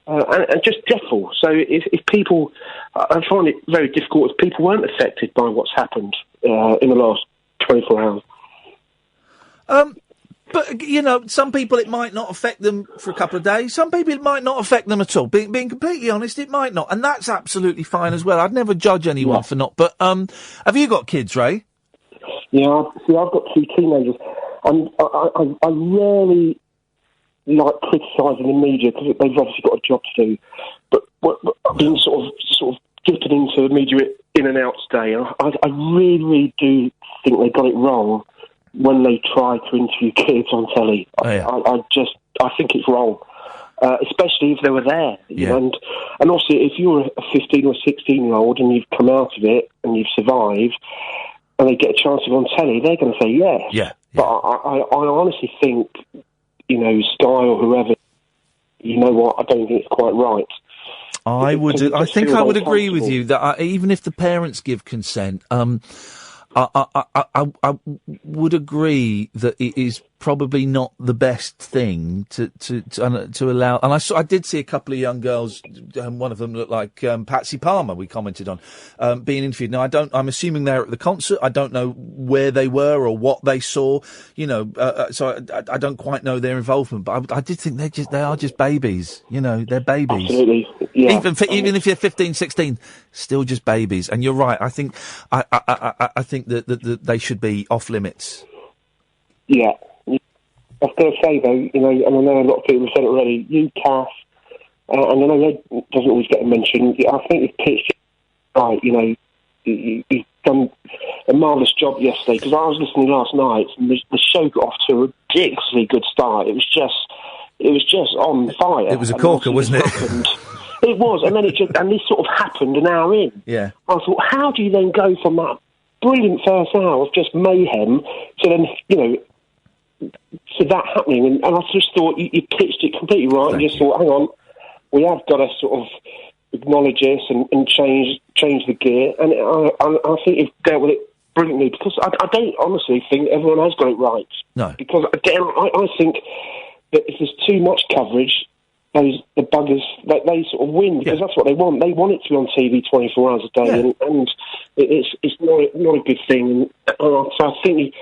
And just dreadful. So if people, I find it very difficult if people weren't affected by what's happened in the last 24 hours. But, some people it might not affect them for a couple of days. Some people it might not affect them at all. Being completely honest, it might not. And that's absolutely fine as well. I'd never judge anyone for not. But have you got kids, Ray? Yeah, see, I've got 2 teenagers. And I rarely like criticising the media because they've obviously got a job to do, but being sort of dipping into the media in and out today, I really, really do think they got it wrong when they try to interview kids on telly. I think it's wrong, especially if they were there. You know? And also if you're a 15 or 16-year-old and you've come out of it and you've survived, and they get a chance to go on telly, they're going to say yes. Yeah. But I honestly think, Sky or whoever, you know what, I don't think it's quite right. I think I would agree with you that even if the parents give consent, I would agree that it is probably not the best thing to allow. And I did see a couple of young girls. One of them looked like Patsy Palmer. We commented on being interviewed. Now I'm assuming they're at the concert. I don't know where they were or what they saw. So I don't quite know their involvement. But I did think they are just babies. They're babies. Absolutely. Yeah. Even if you're 15, 16, still just babies. And you're right. I think I think that they should be off limits. Yeah. I've got to say, though, and I know a lot of people have said it already, UCAS, and I know that doesn't always get mentioned, I think you've pitched it right, you've done a marvellous job yesterday, because I was listening last night, and the show got off to a ridiculously good start. It was just on fire. It was a corker, wasn't it? It was, and then and this sort of happened an hour in. Yeah. I thought, how do you then go from that brilliant first hour of just mayhem to then, to that happening, and I just thought you pitched it completely right. And just thought, hang on, we have got to sort of acknowledge this and change the gear. And I think you've dealt with it brilliantly, because I don't honestly think everyone has got it right. No, because again, I think that if there's too much coverage, the buggers they sort of win, because that's what they want. They want it to be on TV 24 hours a day, and it's not a good thing. So I think.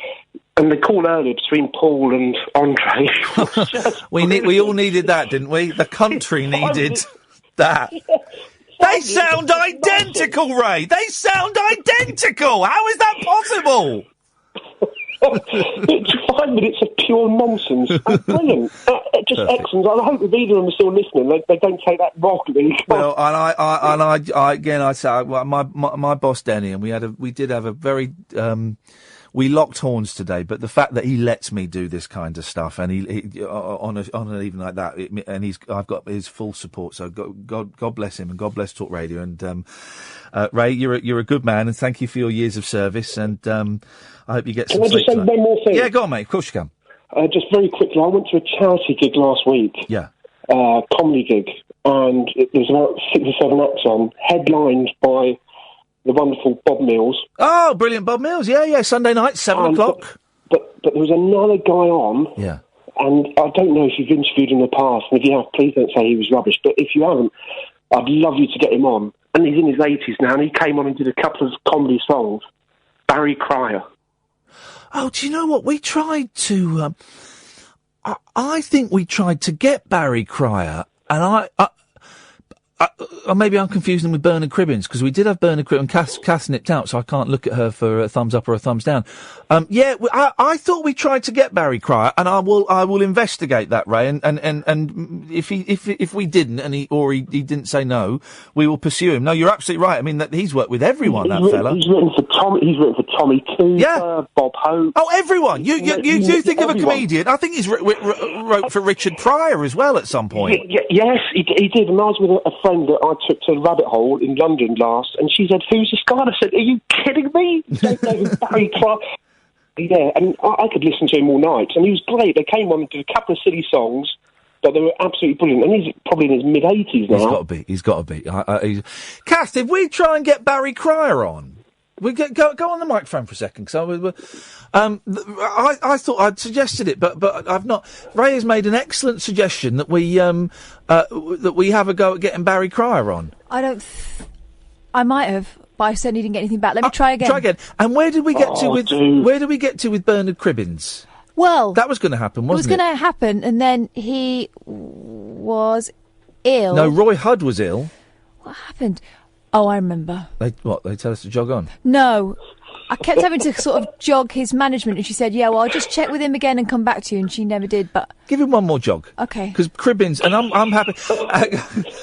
And the call earlier between Paul and Andre. We all needed that, didn't we? The country needed that. They sound identical, Ray. They sound identical. How is that possible? It's 5 minutes of pure nonsense. Brilliant. Just excellent. I hope if either of them are still listening, they don't take that wrongly. Well, and I say, my boss Denny, and we did have a very. We locked horns today, but the fact that he lets me do this kind of stuff, and he on an evening like that, and I've got his full support. So God bless him, and God bless Talk Radio. And Ray, you're a good man, and thank you for your years of service. And I hope you get some sleep. Can I just say one more thing? Yeah, go on, mate. Of course you can. Just very quickly, I went to a charity gig last week. Yeah. Comedy gig, and there was about 6 or 7 acts on, headlined by the wonderful Bob Mills. Oh, brilliant Bob Mills. Yeah. Sunday night, 7 o'clock. But there was another guy on. Yeah. And I don't know if you've interviewed in the past, and if you have, please don't say he was rubbish. But if you haven't, I'd love you to get him on. And he's in his 80s now, and he came on and did a couple of comedy songs. Barry Cryer. Oh, do you know what? We tried to... I think we tried to get Barry Cryer, and maybe I'm confusing him with Bernard Cribbins, because we did have Bernard Cribbins, and Cass nipped out, so I can't look at her for a thumbs up or a thumbs down. I thought we tried to get Barry Cryer, and I will investigate that, Ray, and if we didn't, and he didn't say no, we will pursue him. No, you're absolutely right. I mean, he's worked with everyone, fella. He's written for Tommy Cooper, Bob Hope. Oh, everyone! You do think of a comedian? I think he's wrote for Richard Pryor as well at some point. Yes, he did. And I was with a friend that I took to a rabbit hole in London last, and she said, "Who's this guy?" And I said, "Are you kidding me? You don't know who Barry Cryer?" Yeah, and I could listen to him all night, and he was great. They came on and did a couple of silly songs, but they were absolutely brilliant. And he's probably in his mid-80s now. He's got to be. Kath, if we try and get Barry Cryer on, we go on the microphone for a second, because I thought I'd suggested it, but I've not. Ray has made an excellent suggestion that we have a go at getting Barry Cryer on. I might have. But I certainly didn't get anything back. Let me try again. Try again. And where did we get to with Bernard Cribbins? Well, that was going to happen, wasn't it? It was going to happen, and then he was ill. No, Roy Hudd was ill. What happened? Oh, I remember. They tell us to jog on? No. I kept having to sort of jog his management, and she said, "Yeah, well, I'll just check with him again and come back to you," and she never did, but... Give him one more jog. Okay. Because Cribbins, and I'm happy...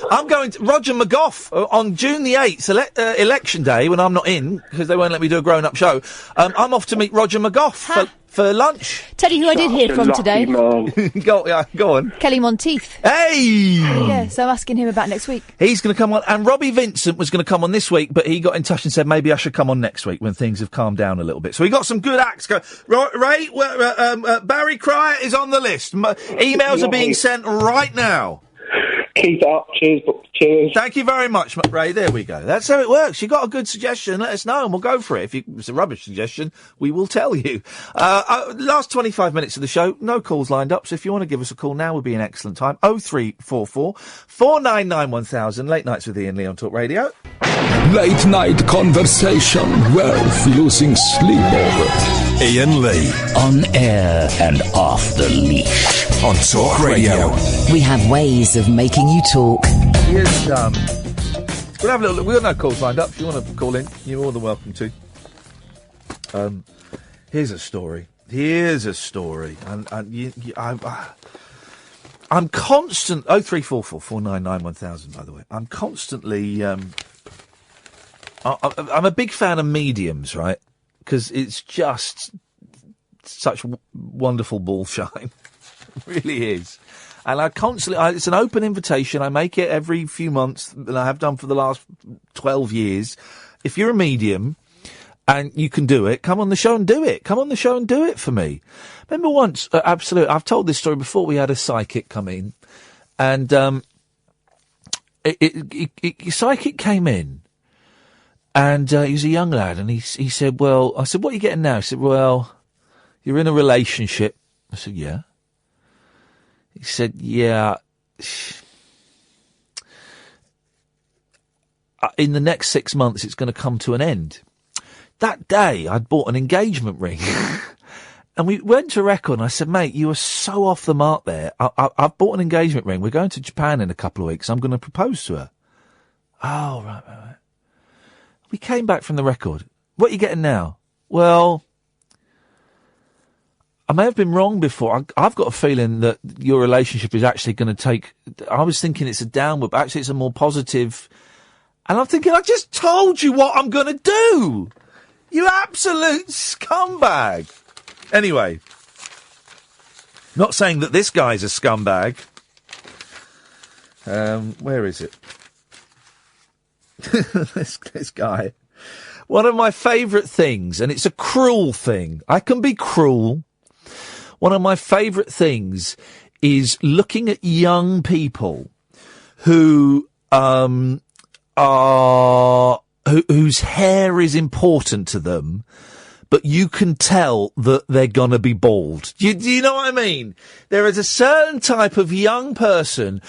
I'm going to... Roger McGough, on June the 8th, election day, when I'm not in, because they won't let me do a grown-up show, I'm off to meet Roger McGough for lunch. Tell you who I did hear from today. Go on. Kelly Monteith. Hey! Yeah, so I'm asking him about next week. He's going to come on, and Robbie Vincent was going to come on this week, but he got in touch and said maybe I should come on next week when things have calmed down a little bit. So we got some good acts go. Ray, Barry Cryer is on the list. Emails are being sent right now. Keep it up. Cheers. Thank you very much, Ray. There we go. That's how it works. You got a good suggestion, let us know and we'll go for it. If it's a rubbish suggestion, we will tell you. Last 25 minutes of the show, no calls lined up, so if you want to give us a call now would be an excellent time. 0344 499 1000. Late Nights with Iain Lee on Talk Radio. Late night conversation worth losing sleep over. Iain Lee. On air and off the leash. On Talk Radio. We have ways of making you talk. Here's, we'll have a little. We've got no calls lined up. If you want to call in, you're more than welcome to. Here's a story. And I'm constant. 0344 499 1000. By the way, I'm constantly. I'm a big fan of mediums, right? Because it's just such wonderful bullshine. It really is. And I constantly, it's an open invitation. I make it every few months, and I have done for the last 12 years. If you're a medium and you can do it, come on the show and do it. Come on the show and do it for me. Remember once, absolutely, I've told this story before, we had a psychic come in, and psychic came in, and he was a young lad, and he said, well, I said, what are you getting now? He said, well, you're in a relationship. I said, yeah. He said, yeah, in the next 6 months it's going to come to an end. That day I'd bought an engagement ring and we went to a record and I said, mate, you are so off the mark there. I've bought an engagement ring. We're going to Japan in a couple of weeks. I'm going to propose to her. Oh, right. We came back from the record. What are you getting now? Well, I may have been wrong before. I've got a feeling that your relationship is actually going to take... I was thinking it's a downward, but actually it's a more positive... And I'm thinking, I just told you what I'm going to do! You absolute scumbag! Anyway, not saying that this guy's a scumbag. Where is it? this guy. One of my favourite things, and it's a cruel thing. I can be cruel. One of my favourite things is looking at young people who whose hair is important to them, but you can tell that they're gonna be bald. Do you know what I mean? There is a certain type of young person,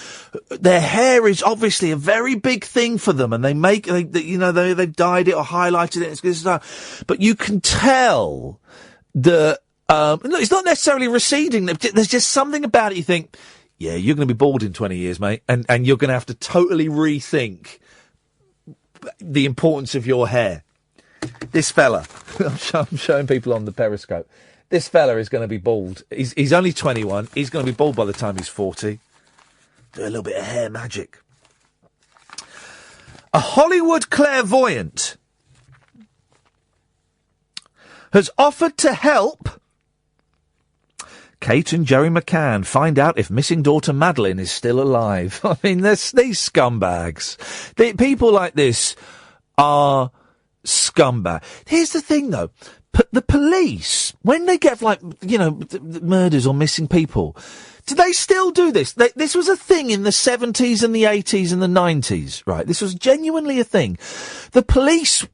their hair is obviously a very big thing for them, and they've dyed it or highlighted it, it's stuff. But you can tell that, it's not necessarily receding, there's just something about it you think, yeah, you're gonna be bald in 20 years, mate, and you're gonna have to totally rethink the importance of your hair. This fella, I'm showing people on the Periscope. This fella is going to be bald. He's only 21. He's going to be bald by the time he's 40. Do a little bit of hair magic. A Hollywood clairvoyant has offered to help Kate and Jerry McCann find out if missing daughter Madeline is still alive. I mean, these scumbags. People like this are scumbag. Here's the thing, though. The police, when they get, murders or missing people, do they still do this? This was a thing in the 70s and the 80s and the 90s, right? This was genuinely a thing. The police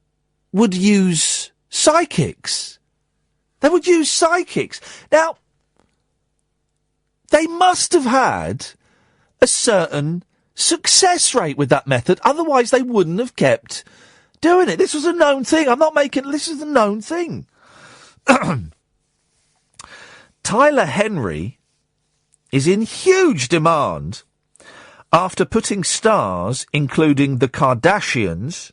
would use psychics. They would use psychics. Now, they must have had a certain success rate with that method. Otherwise, they wouldn't have kept doing it. This was a known thing. This is a known thing. Tyler Henry is in huge demand after putting stars, including the Kardashians,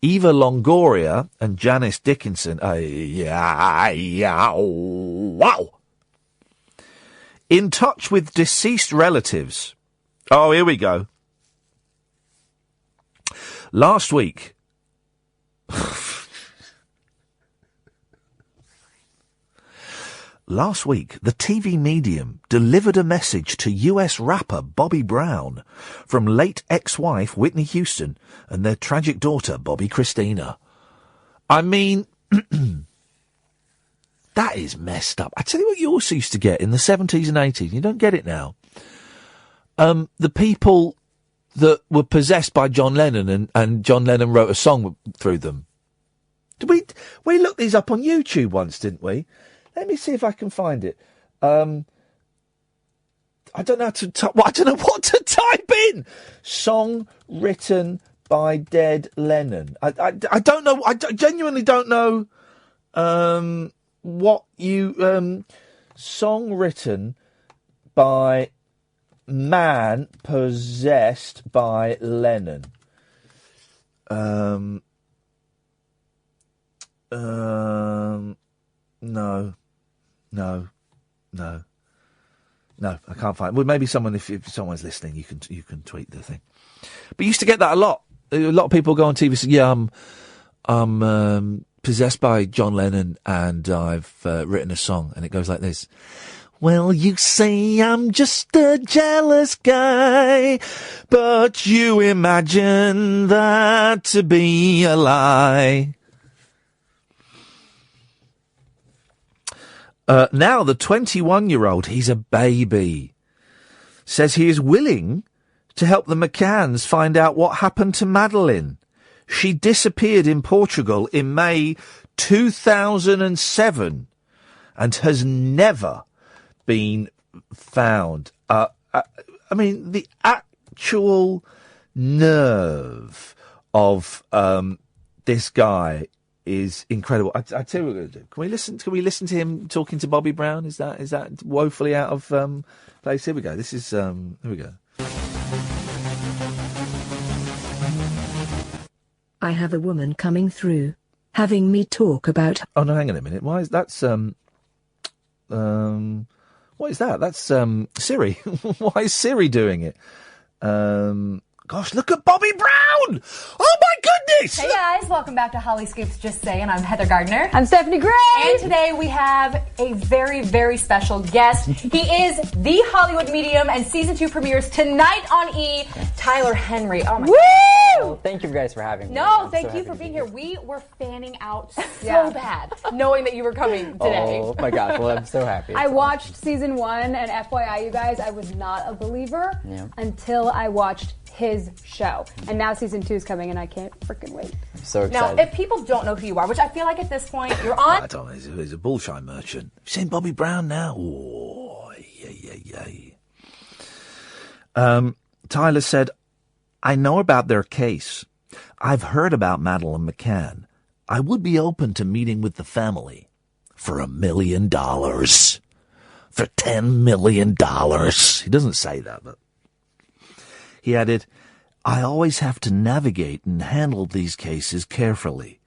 Eva Longoria and Janice Dickinson, wow, in touch with deceased relatives. Oh, here we go. Last week, the TV medium delivered a message to US rapper Bobby Brown from late ex-wife Whitney Houston and their tragic daughter Bobby Christina. I mean, that is messed up. I tell you what you also used to get in the 70s and 80s. You don't get it now. The people that were possessed by John Lennon and John Lennon wrote a song through them. Did we looked these up on YouTube once, didn't we? Let me see if I can find it. I don't know I don't know what to type in. Song written by dead Lennon. I don't know. I genuinely don't know. What you song written by man possessed by Lennon. No, I can't find it. Well, maybe someone, if someone's listening, you can tweet the thing. But you used to get that a lot. A lot of people go on TV and say, yeah, I'm possessed by John Lennon and I've written a song, and it goes like this. Well, you say I'm just a jealous guy, but you imagine that to be a lie. Now the 21-year-old, he's a baby, says he is willing to help the McCanns find out what happened to Madeline. She disappeared in Portugal in May 2007 and has never been found. I mean, the actual nerve of this guy is incredible. I tell you what we're going to do. Can we listen to him talking to Bobby Brown? Is that woefully out of place? Here we go. Here we go. I have a woman coming through, having me talk about... Oh, no, hang on a minute. Why is that, what is that? That's, Siri. Why is Siri doing it? Gosh, look at Bobby Brown! Oh, my goodness! Hey, guys. Welcome back to Holly Scoops Just Saying. I'm Heather Gardner. I'm Stephanie Gray. And today we have a very, very special guest. He is the Hollywood medium, and season 2 premieres tonight on E! Tyler Henry. Oh, my Woo! God. Well, thank you guys for having me. No, I'm thank so you for happy being to here. We were fanning out so bad, knowing that you were coming today. Oh, my gosh. Well, I'm so happy. I watched season 1, and FYI, you guys, I was not a believer until I watched his show. And now season 2 is coming, and I can't freaking wait. So excited. Now, if people don't know who you are, which I feel like at this point you're on. I don't know. He's a bullshine merchant. Have you seen Bobby Brown now? Oh, Tyler said, I know about their case. I've heard about Madeleine McCann. I would be open to meeting with the family for $1 million. For $10 million. He doesn't say that, but he added, I always have to navigate and handle these cases carefully.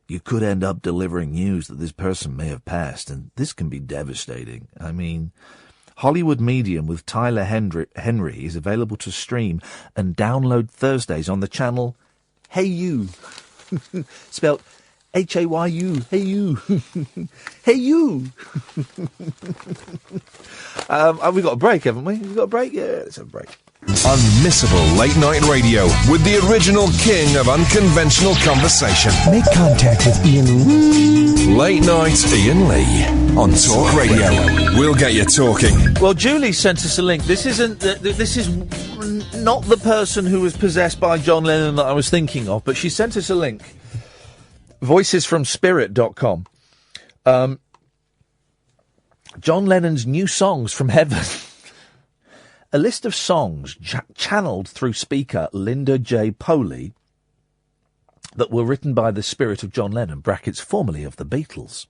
You could end up delivering news that this person may have passed, and this can be devastating. I mean, Hollywood Medium with Tyler Henry is available to stream and download Thursdays on the channel Hey You. Spelled Hayu. Hey You. Hey You. We've got a break, haven't we? We've got a break? Yeah, let's have a break. Unmissable late night radio with the original king of unconventional conversation. Make contact with Iain Lee. Late night Iain Lee on Talk Radio. We'll get you talking. Well, Julie sent us a link. This isn't. This is not the person who was possessed by John Lennon that I was thinking of, but she sent us a link. Voicesfromspirit.com. John Lennon's new songs from heaven. A list of songs channeled through speaker Linda J. Poley that were written by the spirit of John Lennon, brackets formerly of the Beatles.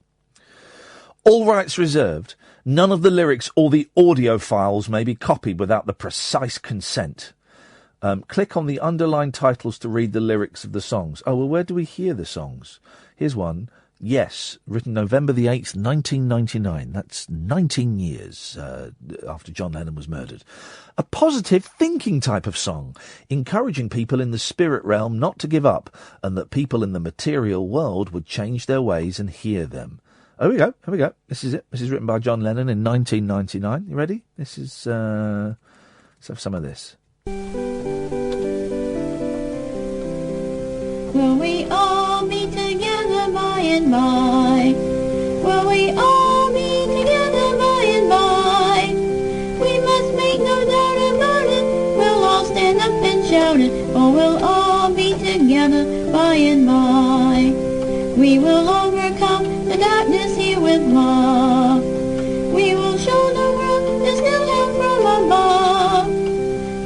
All rights reserved. None of the lyrics or the audio files may be copied without the precise consent. Click on the underlined titles to read the lyrics of the songs. Oh, well, where do we hear the songs? Here's one. Yes, written November the 8th, 1999. That's 19 years after John Lennon was murdered. A positive thinking type of song, encouraging people in the spirit realm not to give up, and that people in the material world would change their ways and hear them. Oh, here we go. This is it. This is written by John Lennon in 1999. You ready? This is, let's have some of this. Will we all be together by and by? Will we all be together by and by? We must make no doubt about it. We'll all stand up and shout it, or we'll all be together by and by. We will overcome the darkness here with love. We will show the world there's still hope from above.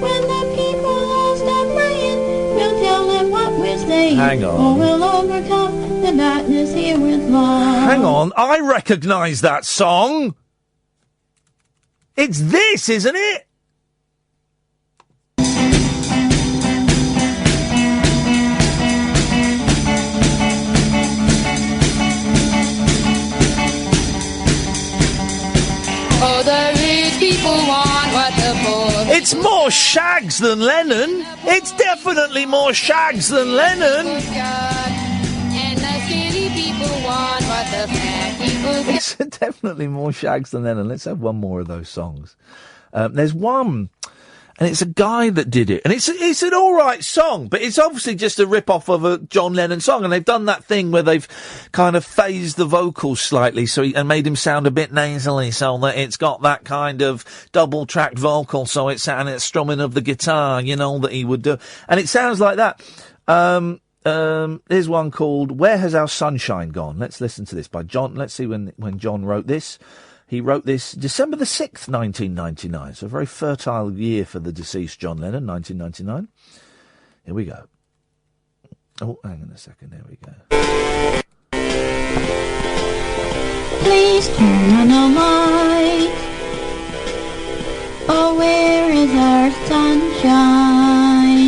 When the people all stop praying, we'll tell them what we're saying. Hang on. Or we'll overcome the darkness here with love. Hang on, I recognise that song. It's this, isn't it? Oh, the rich people want what the poor. It's more Shags than Lennon. It's definitely more Shags than Lennon. And the skinny people want what the fat people. It's definitely more Shags than Lennon. Let's have one more of those songs. There's one, and it's a guy that did it, and it's an all right song, but it's obviously just a rip-off of a John Lennon song, and they've done that thing where they've kind of phased the vocals slightly and made him sound a bit nasally, so that it's got that kind of double-tracked vocal, so it's strumming of the guitar, you know, that he would do, and it sounds like that. Here's one called "Where Has Our Sunshine Gone?" Let's listen to this by John. Let's see when John wrote this. He wrote this December the 6th, 1999. So a very fertile year for the deceased John Lennon, 1999. Here we go. Oh, hang on a second. Here we go. Please turn on the light. Oh, where is our sunshine?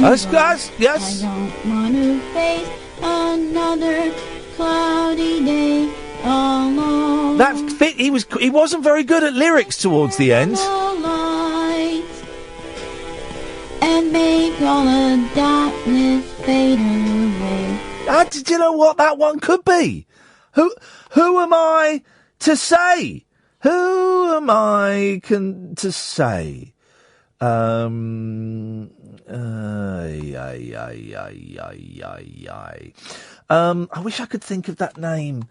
Yes. I don't want to face another cloudy day alone. That fit. He wasn't very good at lyrics towards the end. And make all the darkness fade away. Do you know what that one could be? Who am I to say? Who am I to say? I wish I could think of that name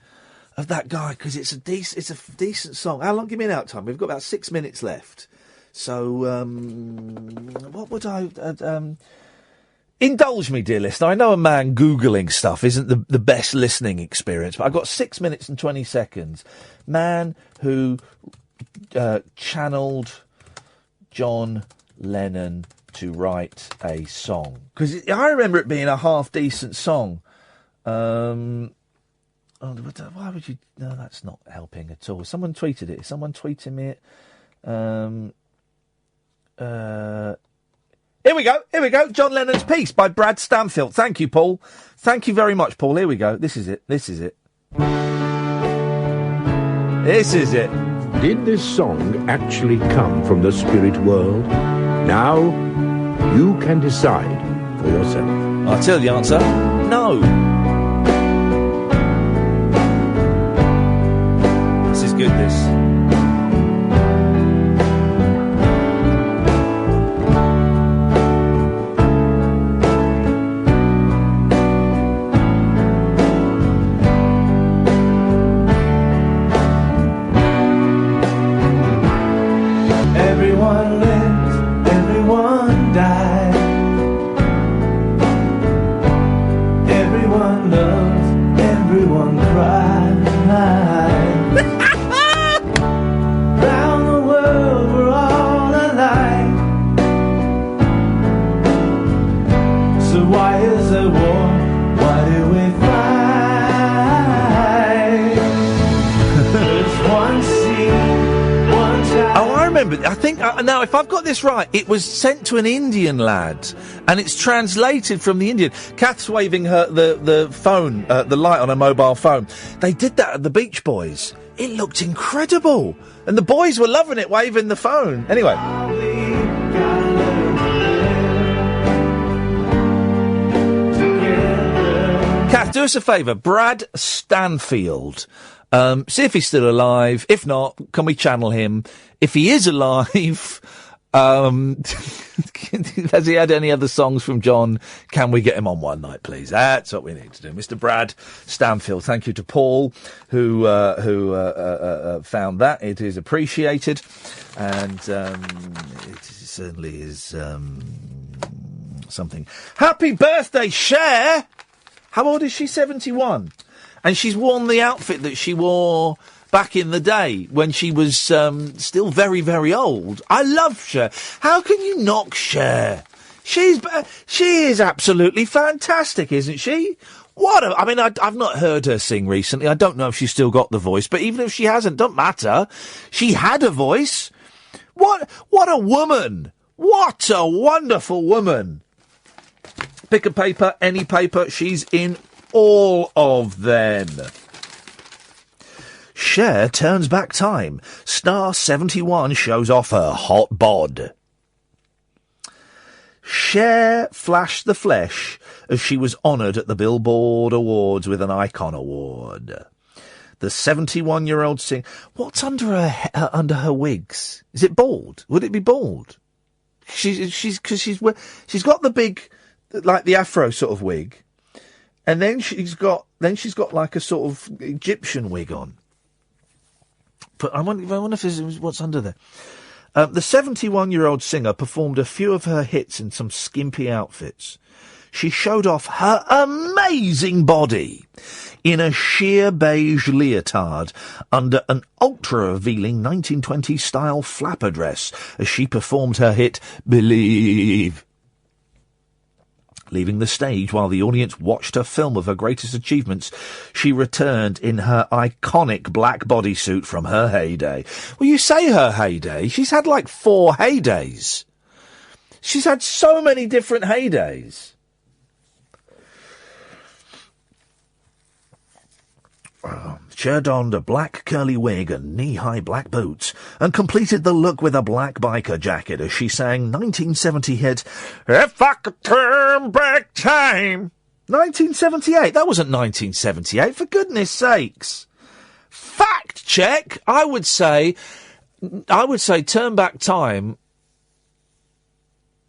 of that guy, because it's a decent song. How long? Give me an out time. We've got about 6 minutes left. So, what would I? Indulge me, dear listener. I know a man Googling stuff isn't the best listening experience, but I've got 6 minutes and 20 seconds. Man who channeled John Lennon to write a song. Because I remember it being a half-decent song. Why would you... No, that's not helping at all. Someone tweeted it. Is someone tweeting me it? Here we go. John Lennon's Piece by Brad Stanfield. Thank you, Paul. Thank you very much, Paul. Here we go. This is it. Did this song actually come from the spirit world? Now, you can decide for yourself. I'll tell you the answer. No. This is good, this. Everyone lived, everyone died. Everyone loved, everyone cried. Round the world we're all alike. So why is there war? Why do we fight? There's one sea, one child. Oh, I remember. I think, now, if I've got this right, it was sent to an Indian lad, and it's translated from the Indian. Kath's waving the phone, the light on her mobile phone. They did that at the Beach Boys. It looked incredible. And the boys were loving it, waving the phone. Anyway. Kath, do us a favour. Brad Stanfield. See if he's still alive. If not, can we channel him? If he is alive, has he had any other songs from John? Can we get him on one night, please? That's what we need to do. Mr. Brad Stanfield. Thank you to Paul, who found that. It is appreciated. And it certainly is something. Happy birthday, Cher! How old is she? 71. And she's worn the outfit that she wore back in the day when she was still very, very old. I love Cher. How can you knock Cher? She is absolutely fantastic, isn't she? I've not heard her sing recently. I don't know if she's still got the voice, but even if she hasn't, don't matter. She had a voice. What a woman! What a wonderful woman! Pick a paper, any paper. She's in all of them. Cher turns back time. Star 71 shows off her hot bod. Cher flashed the flesh as she was honoured at the Billboard Awards with an Icon Award. The 71-year-old singer... What's under her wigs? Is it bald? Would it be bald? She's got the big, like the afro sort of wig. And then she's got like a sort of Egyptian wig on. But I wonder if this is what's under there. The 71-year-old singer performed a few of her hits in some skimpy outfits. She showed off her amazing body in a sheer beige leotard under an ultra-revealing 1920s-style flapper dress as she performed her hit Believe. Leaving the stage while the audience watched her film of her greatest achievements, she returned in her iconic black bodysuit from her heyday. Well, you say her heyday. She's had like 4 heydays. She's had so many different heydays. Cher donned a black curly wig and knee-high black boots and completed the look with a black biker jacket as she sang 1970 hit If I Could Turn Back Time. 1978. That wasn't 1978, for goodness sakes. Fact check. I would say Turn Back Time.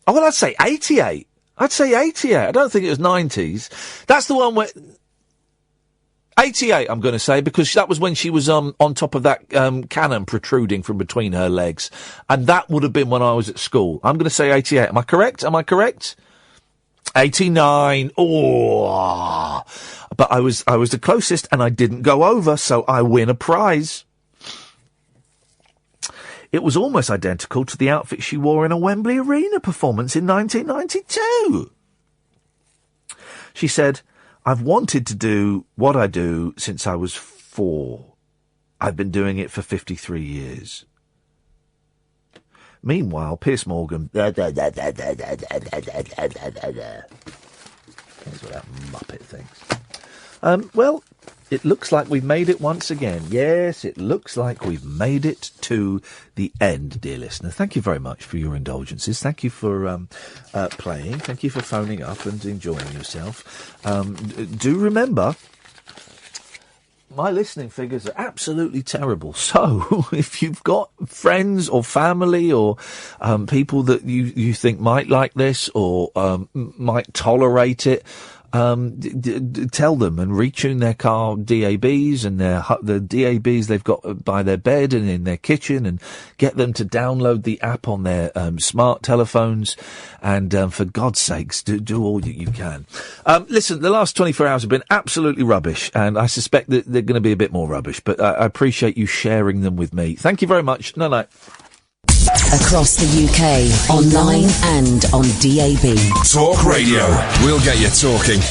Oh, well, I'd say 88. I'd say 88. I don't think it was 90s. That's the one where... 88, I'm going to say, because that was when she was on top of that cannon protruding from between her legs. And that would have been when I was at school. I'm going to say 88. Am I correct? 89. Oh, but I was the closest, and I didn't go over, so I win a prize. It was almost identical to the outfit she wore in a Wembley Arena performance in 1992. She said, "I've wanted to do what I do since I was 4. I've been doing it for 53 years. Meanwhile, Piers Morgan... That's what that muppet thinks. Well, it looks like we've made it once again. Yes, it looks like we've made it to the end, dear listener. Thank you very much for your indulgences. Thank you for playing. Thank you for phoning up and enjoying yourself. Do remember... my listening figures are absolutely terrible. So, if you've got friends or family or people that you think might like this or might tolerate it, tell them and retune their car DABs and the DABs they've got by their bed and in their kitchen, and get them to download the app on their smart telephones. And for God's sakes, do all that you can. Listen, the last 24 hours have been absolutely rubbish, and I suspect that they're going to be a bit more rubbish, but I appreciate you sharing them with me. Thank you very much. Night-night. Across the UK, online and on DAB. Talk Radio. We'll get you talking.